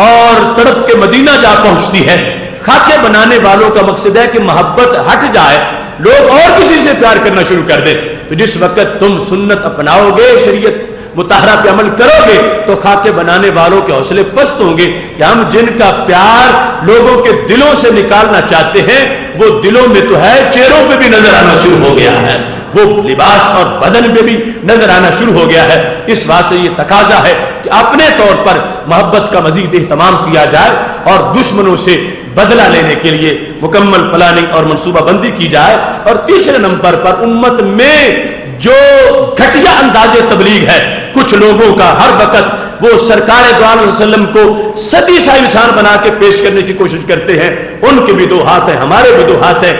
اور تڑپ کے مدینہ جا پہنچتی ہے، خاکے بنانے والوں کا مقصد ہے کہ محبت ہٹ جائے، لوگ اور کسی سے پیار کرنا شروع کر دیں۔ تو جس وقت تم سنت اپناؤ گے، شریعت مطہرہ پہ عمل کرو گے تو خاکے بنانے والوں کے حوصلے پست ہوں گے کہ ہم جن کا پیار لوگوں کے دلوں سے نکالنا چاہتے ہیں وہ دلوں میں تو ہے، چہروں پہ بھی نظر آنا شروع ہو گیا ہے، وہ لباس اور بدن پہ بھی نظر آنا شروع ہو گیا ہے۔ اس واسطے یہ تقاضا ہے کہ اپنے طور پر محبت کا مزید اہتمام کیا جائے اور دشمنوں سے بدلہ لینے کے لیے مکمل پلاننگ اور منصوبہ بندی کی جائے۔ اور تیسرے نمبر پر امت میں جو گھٹیا انداز تبلیغ ہے کچھ لوگوں کا، ہر وقت وہ سرکار دو عالم وسلم کو ستی سا انسان بنا کے پیش کرنے کی کوشش کرتے ہیں۔ ان کے بھی دو ہاتھ ہیں، ہمارے بھی دو ہاتھ ہیں،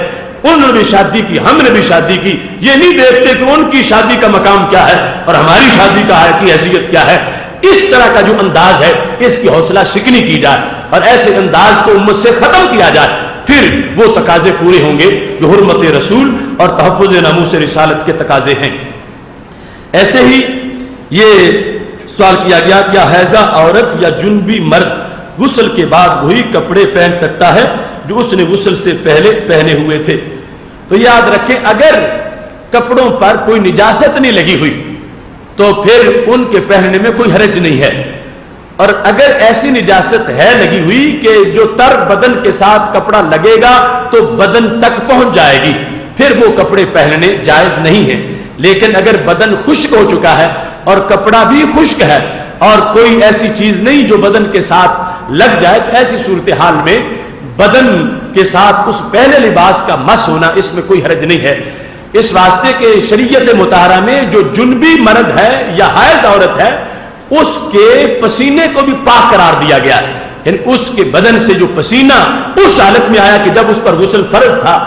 انہوں نے بھی شادی کی، ہم نے بھی شادی کی، یہ نہیں دیکھتے کہ ان کی شادی کا مقام کیا ہے اور ہماری شادی کا کی حیثیت کیا ہے۔ اس طرح کا جو انداز ہے اس کی حوصلہ شکنی کی جائے اور ایسے انداز کو امت سے ختم کیا جائے، پھر وہ تقاضے پورے ہوں گے جو حرمت رسول اور تحفظ ناموس رسالت کے تقاضے ہیں۔ ایسے ہی یہ سوال کیا گیا، کیا حیضہ عورت یا جنبی مرد غسل کے بعد وہی کپڑے پہن سکتا ہے جو اس نے غسل سے پہلے پہنے ہوئے تھے؟ تو یاد رکھیں اگر کپڑوں پر کوئی نجاست نہیں لگی ہوئی تو پھر ان کے پہننے میں کوئی حرج نہیں ہے، اور اگر ایسی نجاست ہے لگی ہوئی کہ جو تر بدن کے ساتھ کپڑا لگے گا تو بدن تک پہنچ جائے گی، پھر وہ کپڑے پہننے جائز نہیں ہیں۔ لیکن اگر بدن خشک ہو چکا ہے اور کپڑا بھی خشک ہے اور کوئی ایسی چیز نہیں جو بدن کے ساتھ لگ جائے تو ایسی صورتحال میں بدن کے ساتھ اس پہلے لباس کا مس ہونا اس میں کوئی حرج نہیں ہے، اس واسطے کہ شریعت مطہرہ میں جو جنبی مرد ہے یا حائض عورت ہے اس کے پسینے کو بھی پاک قرار دیا گیا ہے، یعنی اس کے بدن سے جو پسینہ اس حالت میں آیا کہ جب اس پر غسل فرض تھا،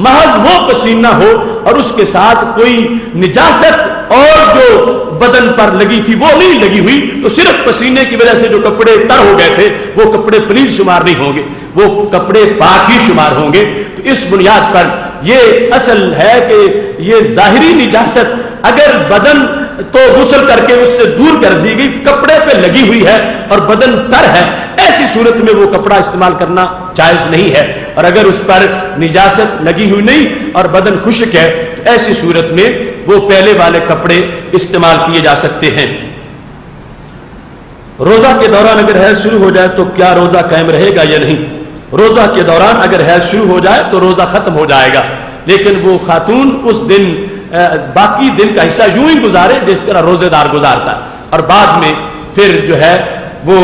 محض وہ پسینہ ہو اور اس کے ساتھ کوئی نجاست اور جو بدن پر لگی تھی وہ نہیں لگی ہوئی تو صرف پسینے کی وجہ سے جو کپڑے تر ہو گئے تھے وہ کپڑے پلیت شمار نہیں ہوں گے، وہ کپڑے پاک ہی شمار ہوں گے۔ تو اس بنیاد پر یہ اصل ہے کہ یہ ظاہری نجاست اگر بدن تو غسل کر کے اس سے دور کر دی گئی، کپڑے پہ لگی ہوئی ہے اور بدن تر ہے، ایسی صورت میں وہ کپڑا استعمال کرنا جائز نہیں ہے، اور اگر اس پر نجاست لگی ہوئی نہیں اور بدن خشک ہے تو ایسی صورت میں وہ پہلے والے کپڑے استعمال کیے جا سکتے ہیں۔ روزہ کے دوران اگر حیض شروع ہو جائے تو کیا روزہ قائم رہے گا یا نہیں؟ روزہ کے دوران اگر حیض شروع ہو جائے تو روزہ ختم ہو جائے گا، لیکن وہ خاتون اس دن باقی دن کا حصہ یوں ہی گزارے جس طرح روزے دار گزارتا ہے، اور بعد میں پھر جو ہے وہ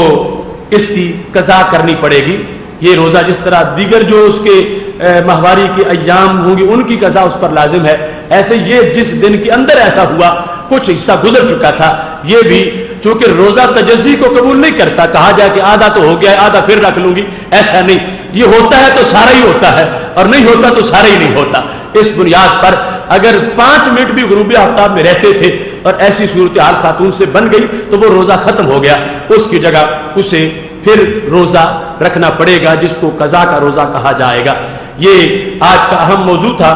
اس کی قضا کرنی پڑے گی۔ یہ روزہ جس طرح دیگر جو اس کے ماہواری کے ایام ہوں گے ان کی قضا اس پر لازم ہے، ایسے یہ جس دن کے اندر ایسا ہوا کچھ حصہ گزر چکا تھا یہ بھی، چونکہ روزہ تجزی کو قبول نہیں کرتا، کہا جائے کہ آدھا تو ہو گیا ہے آدھا پھر رکھ لوں گی، ایسا نہیں، یہ ہوتا ہے تو سارا ہی ہوتا ہے اور نہیں ہوتا تو سارا ہی نہیں ہوتا۔ اس بنیاد پر اگر 5 منٹ بھی غروب آفتاب میں رہتے تھے اور ایسی صورتحال خاتون سے بن گئی تو وہ روزہ ختم ہو گیا، اس کی جگہ اسے پھر روزہ رکھنا پڑے گا جس کو قضا کا روزہ کہا جائے گا۔ یہ آج کا اہم موضوع تھا۔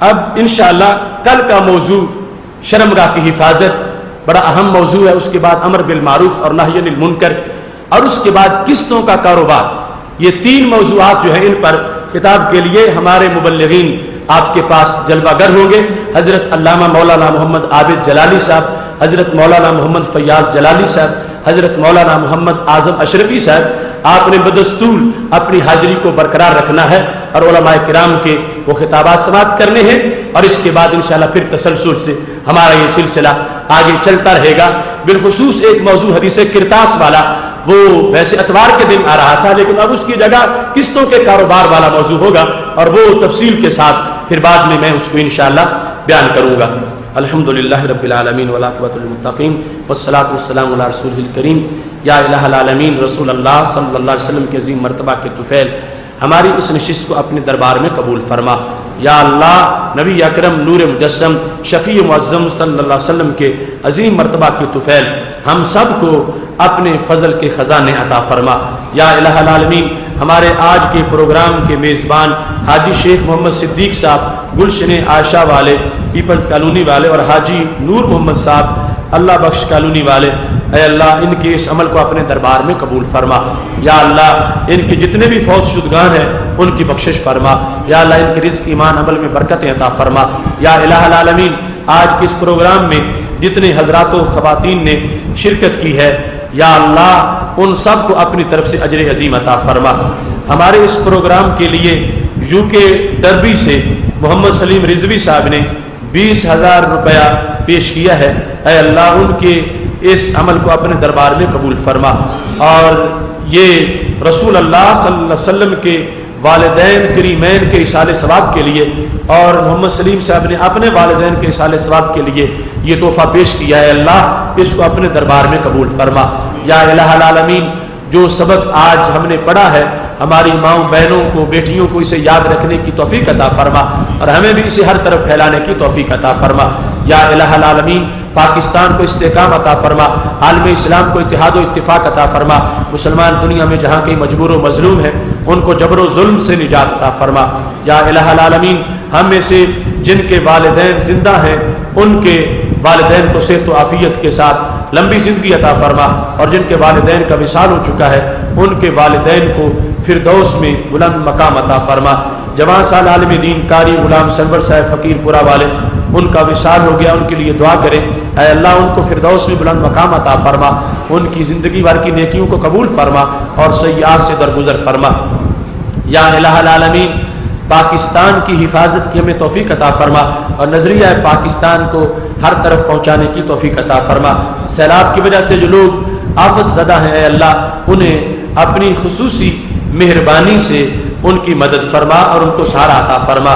اب انشاءاللہ کل کا موضوع شرمگاہ کی حفاظت بڑا اہم موضوع ہے، اس کے بعد امر بالمعروف اور نہی عن المنکر، اور اس کے بعد قسطوں کا کاروبار۔ یہ 3 موضوعات جو ہیں ان پر خطاب کے لیے ہمارے مبلغین آپ کے پاس جلوہ گر ہوں گے۔ حضرت علامہ مولانا محمد عابد جلالی صاحب، حضرت مولانا محمد فیاض جلالی صاحب، حضرت مولانا محمد اعظم اشرفی صاحب، آپ نے بدستور اپنی حاضری کو برقرار رکھنا ہے اور علماء کرام کے وہ خطابات سماعت کرنے ہیں، اور اس کے بعد انشاءاللہ پھر تسلسل سے ہمارا یہ سلسلہ آگے چلتا رہے گا۔ بالخصوص ایک موضوع حدیث کرتاس والا وہ ویسے اتوار کے دن آ رہا تھا لیکن اب اس کی جگہ قسطوں کے کاروبار والا موضوع ہوگا اور وہ تفصیل کے ساتھ پھر بعد میں میں اس کو انشاءاللہ بیان کروں گا۔ الحمدللہ رب العالمین والعاقبۃ للمتقین والصلاۃ والسلام علی رسولہ الکریم۔ یا الہ العالمین رسول اللہ صلی اللہ علیہ وسلم کے عظیم مرتبہ کے طفیل ہماری اس نشست کو اپنے دربار میں قبول فرما۔ یا اللہ نبی اکرم نور مجسم شفیع معظم صلی اللہ علیہ وسلم کے عظیم مرتبہ کے طفیل ہم سب کو اپنے فضل کے خزانے عطا فرما۔ یا الہ العالمین ہمارے آج کے پروگرام کے میزبان حاجی شیخ محمد صدیق صاحب گلشن عائشہ والے پیپلز کالونی والے اور حاجی نور محمد صاحب اللہ بخش کالونی والے، اے اللہ ان کے اس عمل کو اپنے دربار میں قبول فرما۔ یا اللہ ان کے جتنے بھی فوت شدگان ہیں ان کی بخشش فرما۔ یا اللہ ان کے رزق ایمان عمل میں برکتیں عطا فرما۔ یا الہ العالمین آج کے اس پروگرام میں جتنے حضرات و خواتین نے شرکت کی ہے، یا اللہ ان سب کو اپنی طرف سے اجر عظیم عطا فرما۔ ہمارے اس پروگرام کے لیے UK ڈربی سے محمد سلیم رضوی صاحب نے 20,000 روپیہ پیش کیا ہے، اے اللہ ان کے اس عمل کو اپنے دربار میں قبول فرما، اور یہ رسول اللہ صلی اللہ علیہ وسلم کے والدین کریمین کے ایصال ثواب کے لیے، اور محمد سلیم صاحب نے اپنے والدین کے ایصال ثواب کے لیے یہ تحفہ پیش کیا ہے، اللہ اس کو اپنے دربار میں قبول فرما۔ یا الہ العالمین، جو سبق آج ہم نے پڑھا ہے، ہماری ماؤں بہنوں کو، بیٹیوں کو اسے یاد رکھنے کی توفیق عطا فرما، اور ہمیں بھی اسے ہر طرف پھیلانے کی توفیق عطا فرما۔ یا الہ العالمین، پاکستان کو استحکام عطا فرما، عالم اسلام کو اتحاد و اتفاق عطا فرما، مسلمان دنیا میں جہاں کہیں مجبور و مظلوم ہیں ان کو جبر و ظلم سے نجات عطا فرما۔ یا الہ العالمین، ہم میں سے جن کے والدین زندہ ہیں ان کے والدین کو صحت و عافیت کے ساتھ لمبی زندگی عطا فرما، اور جن کے والدین کا وصال ہو چکا ہے ان کے والدین کو فردوس میں بلند مقام عطا فرما۔ جوان سال عالم دین قاری غلام سرور صاحب فقیر پورہ والے، ان کا وصال ہو گیا، ان کے لیے دعا کریں، اے اللہ ان کو فردوس میں بلند مقام عطا فرما، ان کی زندگی بھر کی نیکیوں کو قبول فرما اور سیئات سے درگزر فرما۔ یا الہ العالمین، پاکستان کی حفاظت کی ہمیں توفیق عطا فرما، اور نظریہ پاکستان کو ہر طرف پہنچانے کی توفیق عطا فرما۔ سیلاب کی وجہ سے جو لوگ آفت زدہ ہیں، اے اللہ انہیں اپنی خصوصی مہربانی سے ان کی مدد فرما اور ان کو سہارا عطا فرما۔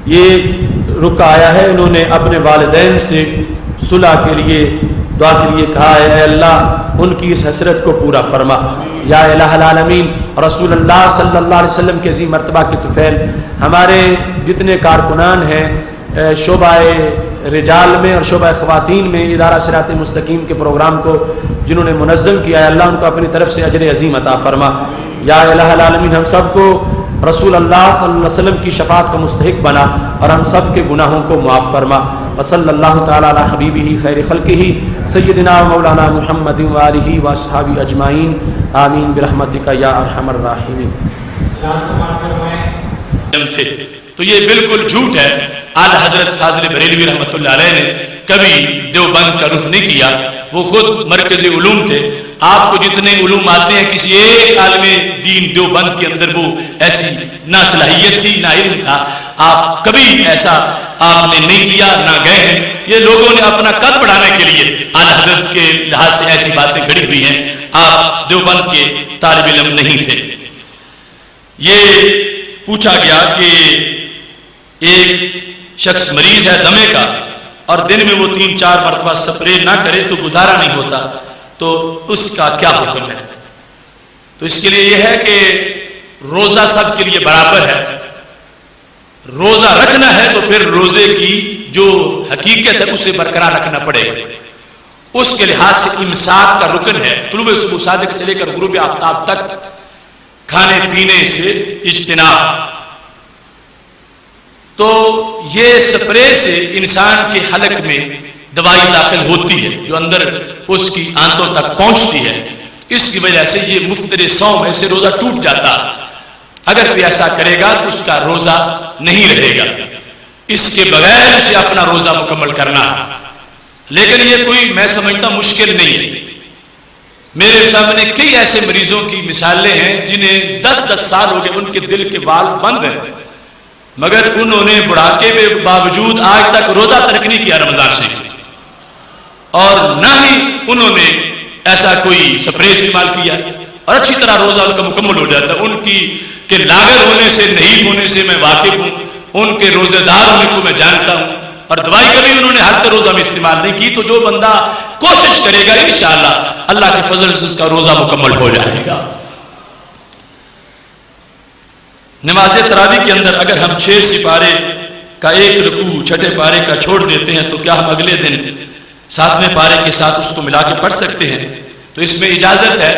یہ رکا آیا ہے، انہوں نے اپنے والدین سے صلح کے لیے دعا کے لیے کہا ہے، اے اللہ ان کی اس حسرت کو پورا فرما۔ یا الہ العالمین، رسول اللہ صلی اللہ علیہ وسلم کے عظیم مرتبہ کے طفیل ہمارے جتنے کارکنان ہیں شعبہ رجال میں اور شعبہ خواتین میں ادارہ صراط مستقیم کے پروگرام کو جنہوں نے منظم کیا ہے، اللہ ان کو اپنی طرف سے اجر عظیم عطا فرما۔ یا الہ العالمین، ہم سب کو رسول اللہ صلی اللہ علیہ وسلم کی شفاعت کا مستحق بنا اور ہم سب کے گناہوں کو معاف فرما۔ وصلی اللہ تعالی علی حبیبہ خیر خلقہ سیدنا و مولانا محمد و آلہ و اصحابہ اجمعین، آمین برحمتک یا ارحم الراحمین۔ تو یہ بالکل جھوٹ ہے، اعلیٰ حضرت فاضل بریلوی رحمۃ اللہ علیہ نے کبھی دیوبند کا رخ نہیں کیا، وہ خود مرکز علوم تھے۔ آپ کو جتنے علوم آتے ہیں، کسی ایک عالم دین دیوبند کے اندر وہ ایسی نہ صلاحیت تھی نہ علم تھا، آپ کبھی ایسا آپ نے نہیں کیا، نہ گئے ہیں۔ یہ لوگوں نے اپنا قد بڑھانے کے لیے اعلیٰ حضرت کے لحاظ سے ایسی باتیں گھڑی ہوئی ہیں، آپ دیوبند کے طالب علم نہیں تھے۔ یہ پوچھا گیا کہ ایک شخص مریض ہے دمے کا اور دن میں وہ 3-4 مرتبہ سپرے نہ کرے تو گزارا نہیں ہوتا، تو اس کا کیا حکم ہے؟ تو اس کے لیے یہ ہے کہ روزہ سب کے لیے برابر ہے، روزہ رکھنا ہے تو پھر روزے کی جو حقیقت ہے اسے برقرار رکھنا پڑے گا۔ اس کے لحاظ سے امساک کا رکن ہے، طلوع صبح صادق سے لے کر غروب آفتاب تک کھانے پینے سے اجتناب۔ تو یہ سپرے سے انسان کے حلق میں دوائی داخل ہوتی ہے جو اندر اس کی آنتوں تک پہنچتی ہے، اس کی وجہ سے یہ مفتر صوم ہے، سے روزہ ٹوٹ جاتا۔ اگر کوئی ایسا کرے گا تو اس کا روزہ نہیں رہے گا، اس کے بغیر اسے اپنا روزہ مکمل کرنا ہے۔ لیکن یہ کوئی میں سمجھتا مشکل نہیں ہے۔ میرے سامنے کئی ایسے مریضوں کی مثالیں ہیں جنہیں 10-10 سال ہو گئے، ان کے دل کے وال بند ہیں، مگر انہوں نے بڑھاپے کے باوجود آج تک روزہ ترک نہیں کیا رمضان شریف، اور نہ ہی انہوں نے ایسا کوئی سپرے استعمال کیا، اور اچھی طرح روزہ ان کا مکمل ہو جاتا ہے۔ ان کی کہ لاغر ہونے سے، نہیں ہونے سے میں واقف ہوں، ان کے روزے دار ہونے کو میں جانتا ہوں، اور دوائی کبھی انہوں نے حالت روزہ میں استعمال نہیں کی۔ تو جو بندہ کوشش کرے گا انشاءاللہ اللہ کے فضل سے اس کا روزہ مکمل ہو جائے گا۔ نماز تراویح کے اندر اگر ہم 6 سپارے کا ایک رکوع چھٹے پارے کا چھوڑ دیتے ہیں تو کیا ہم اگلے دن 7ویں پارے کے ساتھ اس کو ملا کے پڑھ سکتے ہیں؟ تو اس میں اجازت ہے،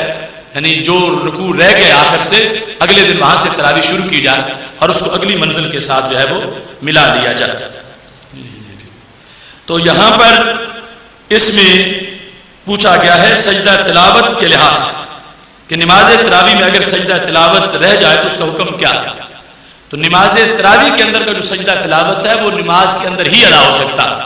یعنی جو رکوع رہ گئے آخر سے اگلے دن وہاں سے تراویح شروع کی جائے اور اس کو اگلی منزل کے ساتھ جو ہے وہ ملا لیا جائے۔ تو یہاں پر اس میں پوچھا گیا ہے سجدہ تلاوت کے لحاظ کہ نماز تراویح میں اگر سجدہ تلاوت رہ جائے تو اس کا حکم کیا ہے؟ تو نماز تراویح کے اندر کا جو سجدہ تلاوت ہے وہ نماز کے اندر ہی ادا ہو سکتا ہے،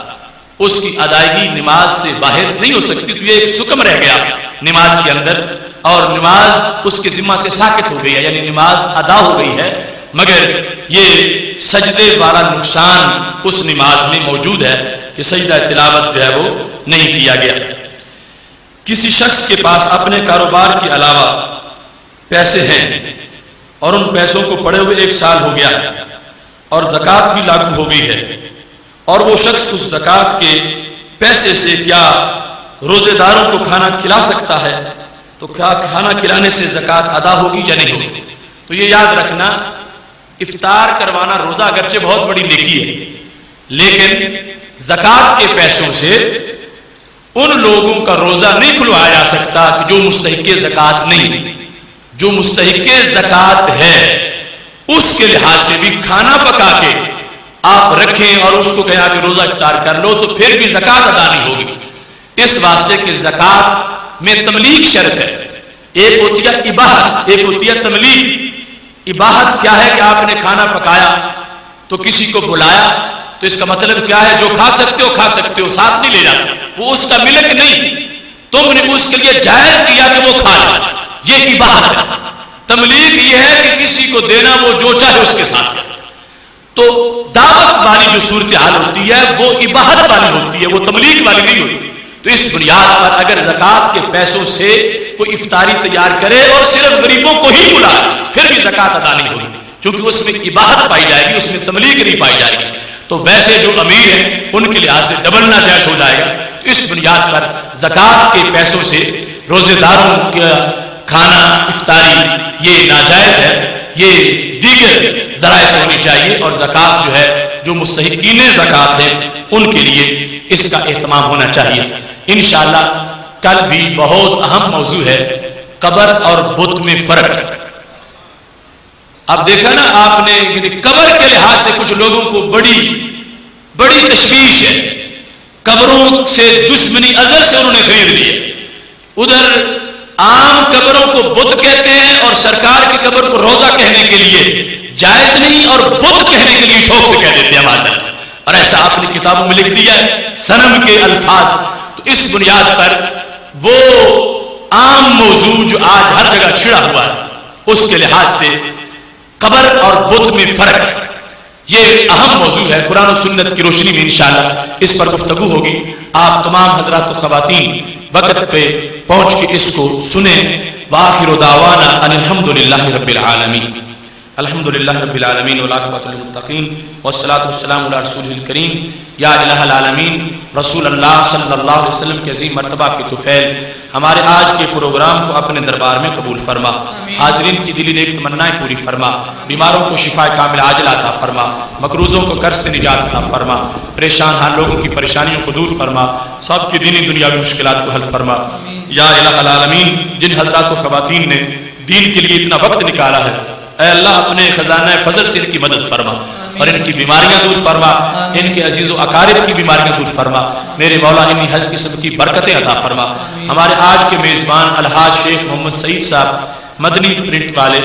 اس کی ادائیگی نماز سے باہر نہیں ہو سکتی، تو یہ ایک حکم رہ گیا نماز کے اندر، اور نماز اس کے ذمہ سے ساقط ہو گئی ہے، یعنی نماز ادا ہو گئی ہے، مگر یہ سجدے والا نقصان اس نماز میں موجود ہے کہ سجدہ تلاوت جو ہے وہ نہیں کیا گیا۔ کسی شخص کے پاس اپنے کاروبار کے علاوہ پیسے ہیں اور ان پیسوں کو پڑے ہوئے 1 سال ہو گیا ہے اور زکوٰۃ بھی لاگو ہو گئی ہے، اور وہ شخص اس زکوٰۃ کے پیسے سے کیا روزے داروں کو کھانا کھلا سکتا ہے؟ تو کیا کھانا کھلانے سے زکوٰۃ ادا ہوگی یا نہیں ہوگی؟ تو یہ یاد رکھنا، افطار کروانا روزہ اگرچہ بہت بڑی نیکی ہے، لیکن زکوٰۃ کے پیسوں سے ان لوگوں کا روزہ نہیں کھلوایا جا سکتا کہ جو مستحق زکوٰۃ نہیں، جو مستحق زکوٰۃ ہے اس کے لحاظ سے بھی کھانا پکا کے آپ رکھیں اور اس کو کہا کہ روزہ افطار کر لو تو پھر بھی زکوٰۃ ادا نہیں ہوگی، اس واسطے کہ زکوٰۃ میں تملیغ شرط ہے، ایک ہوتی ہے اباحت، ایک ہوتی ہے تملیغ۔ اباحت کیا ہے کہ آپ نے کھانا پکایا تو کسی کو بلایا، تو اس کا مطلب کیا ہے جو کھا سکتے ہو کھا سکتے ہو، ساتھ نہیں لے جا سکتے، وہ اس کا ملک نہیں، تم نے اس کے لیے جائز کیا کہ وہ کھا لے، یہ اباحت ہے۔ تملیغ یہ ہے کہ کسی کو دینا وہ جو چاہے اس کے ساتھ، تو دعوت والی جو صورتحال ہوتی ہے وہ اباحت والی ہوتی ہے، وہ تملیغ والی نہیں ہوتی۔ تو اس بنیاد پر اگر زکوٰۃ کے پیسوں سے کوئی افطاری تیار کرے اور صرف غریبوں کو ہی بلائے پھر بھی زکوٰۃ ادا نہیں ہوگی، کیونکہ اس میں اباحت پائی جائے گی، اس میں تملیغ نہیں پائی جائے گی۔ تو ویسے جو امیر ہیں ان کے لحاظ سے ڈبل ناجائز ہو جائے گا۔ تو اس بنیاد پر زکوٰۃ کے پیسوں سے روزے داروں کا کھانا افطاری یہ ناجائز ہے، یہ دیگر ذرائع سے ہونی چاہیے، اور زکوٰۃ جو ہے جو مستحقین زکوٰۃ ہیں ان کے لیے اس کا اہتمام ہونا چاہیے۔ انشاءاللہ کل بھی بہت اہم موضوع ہے قبر اور بت میں فرق۔ اب دیکھا نا آپ نے، یعنی قبر کے لحاظ سے کچھ لوگوں کو بڑی تشویش ہے، قبروں سے دشمنی ازل سے انہوں نے خرید لی ہے۔ ادھر عام قبروں کو بت کہتے ہیں اور سرکار کی قبر کو روزہ کہنے کے لیے جائز نہیں، اور بت کہنے کے لیے شوق سے کہہ دیتے ہیں معذرت، اور ایسا آپ نے کتابوں میں لکھ دیا ہے صنم کے الفاظ۔ تو اس بنیاد پر وہ عام موضوع جو آج ہر جگہ چھڑا ہوا ہے اس کے لحاظ سے قبر اور بت میں فرق، یہ اہم موضوع ہے۔ قرآن و سنت کی روشنی میں انشاءاللہ اس پر گفتگو ہوگی۔ آپ تمام حضرات و خواتین وقت پہ پہنچ کے اس کو سنیں۔ وآخر دعوانا ان الحمدللہ رب العالمین، الحمدللہ رب العالمین والعاقبۃ للمتقین والصلاۃ والسلام علی رسول الکریم۔ یا الہ العالمین، رسول اللہ صلی اللہ علیہ وسلم کے عظیم مرتبہ کے طفیل ہمارے آج کے پروگرام کو اپنے دربار میں قبول فرما، حاضرین کی دلی نیک تمنائیں پوری فرما، بیماروں کو شفا کامل عاجل عطا فرما، مقروضوں کو قرض سے نجات عطا فرما، پریشان حال لوگوں کی پریشانیوں کو دور فرما، سب کی دینی دنیاوی مشکلات کو حل فرما۔ یا الہ العالمین، جن حضرات و خواتین نے دین کے لیے اتنا وقت نکالا ہے، اے اللہ اپنے خزانہ فضل سے ان کی مدد فرما اور ان کی بیماریاں دور فرما، ان کے عزیز و اقارب کی بیماریاں دور فرما، میرے مولا انہی ہر قسم کی برکتیں عطا فرما۔ ہمارے آج کے میزبان الحاج شیخ محمد سعید صاحب مدنی پرنٹ والے،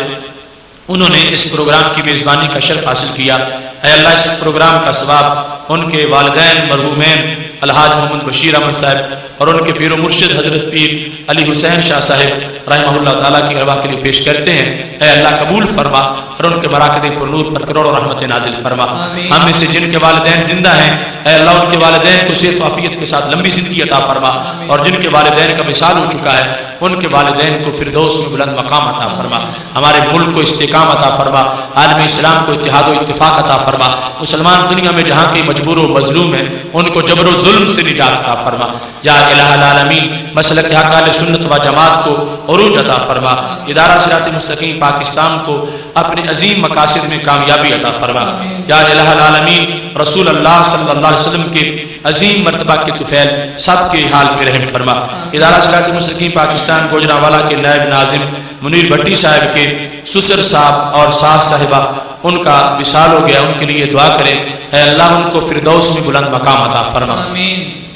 انہوں نے اس پروگرام کی میزبانی کا شرف حاصل کیا، اے اللہ اس پروگرام کا ثواب ان کے والدین مرحومین الحاج محمد بشیر احمد صاحب اور ان کے پیر و مرشد حضرت پیر علی حسین شاہ صاحب رحمہ اللہ تعالیٰ کی ارواح کے لیے پیش کرتے ہیں۔ اے اللہ قبول فرما اور ان کے مراکز پر نور پر کروڑوں رحمت نازل فرما۔ ہم میں سے جن کے والدین زندہ ہیں، اے اللہ ان کے والدین کو صحت و عافیت کے ساتھ لمبی زندگی عطا فرما، اور جن کے والدین کا وصال ہو چکا ہے ان کے والدین کو فردوس میں بلند مقام عطا فرما۔ ہمارے ملک کو استحکام عطا فرما، عالم اسلام کو اتحاد و اتفاق عطا فرما، مسلمان دنیا میں جہاں کے مجبور و مظلوم ہیں ان کو جبر و ظلم سے نجات عطا فرما۔ یا الہ العالمین، مسلک حق اہل سنت و جماعت کو عروج عطا فرما، ادارہ صراط مستقیم پاکستان کو اپنے عظیم مقاصد میں کامیابی عطا فرما۔ یا الہ العالمین، رسول اللہ صلی اللہ علیہ وسلم کے عظیم مرتبہ کے طفیل سب کے حال میں رحم فرما۔ ادارہ صراط مستقیم پاکستان گوجرانوالا کے نائب ناظم منیر بھٹی صاحب کے سسر صاحب اور ساس صاحبہ ان کا وصال ہو گیا، ان کے لیے دعا کریں، اے اللہ ان کو فردوس میں بلند مقام عطا فرما۔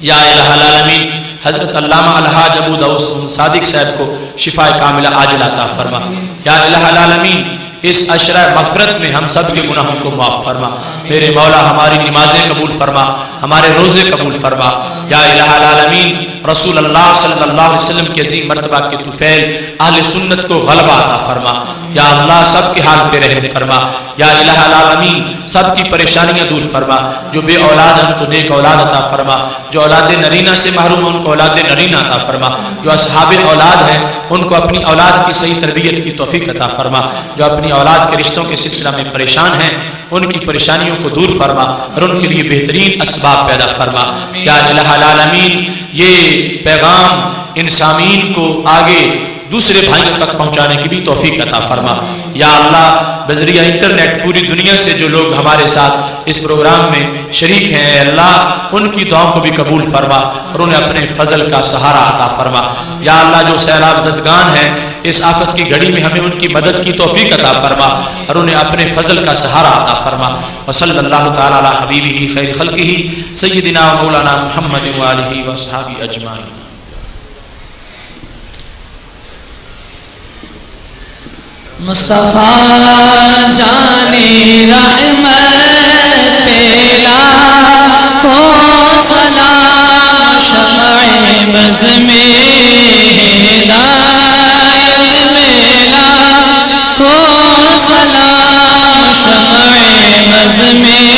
یا الہ العالمین، حضرت علامہ الحاج ابو داؤد صادق صاحب کو شفا کاملہ عاجل عطا فرما۔ یا الہ العالمین، اس عشرہ مغفرت میں ہم سب کے گناہوں کو معاف فرما۔ میرے مولا ہماری نمازیں قبول فرما، ہمارے روزے قبول فرما یا الہ العالمین۔ رسول اللہ صلی اللہ علیہ وسلم کے عظیم مرتبہ کے طفیل اہل سنت کو غلبہ عطا فرما یا اللہ، سب کے حال پہ رحم فرما یا الہ العالمین، سب کی پریشانیاں دور فرما، جو بے اولاد ہیں ان کو نیک اولاد عطا فرما، جو اولاد نرینہ سے محروم ہیں ان کو اولاد نرینہ عطا فرما، جو اصحاب اولاد ہیں ان کو اپنی اولاد کی صحیح تربیت کی توفیق عطا فرما، جو اپنی اولاد کے رشتوں کے سلسلہ میں پریشان ہیں ان کی پریشانیوں کو دور فرما اور ان کے لیے بہترین اسباب پیدا فرما یا الہ العالمین۔ یہ پیغام ان سامعین کو آگے دوسرے بھائیوں تک پہنچانے کی بھی توفیق عطا فرما یا اللہ۔ بذریعہ انٹرنیٹ پوری دنیا سے جو لوگ ہمارے ساتھ اس پروگرام میں شریک ہیں اے اللہ، ان کی دعاؤں کو بھی قبول فرما اور انہیں اپنے فضل کا سہارا عطا فرما یا اللہ۔ جو سیلاب زدگان ہیں اس آفت کی گھڑی میں ہمیں ان کی مدد کی توفیق عطا فرما اور انہیں اپنے فضل کا سہارا عطا فرما۔ وصلی اللہ تعالی علی حبیبہ خیر خلقہ سیدنا و مولانا محمد و آلہ و اصحابہ اجمعین۔ مصطفیٰ جانی رحمت پیلا کو سلام، شمع بز میں ہدایت میلا کو سلام، شمع بز میں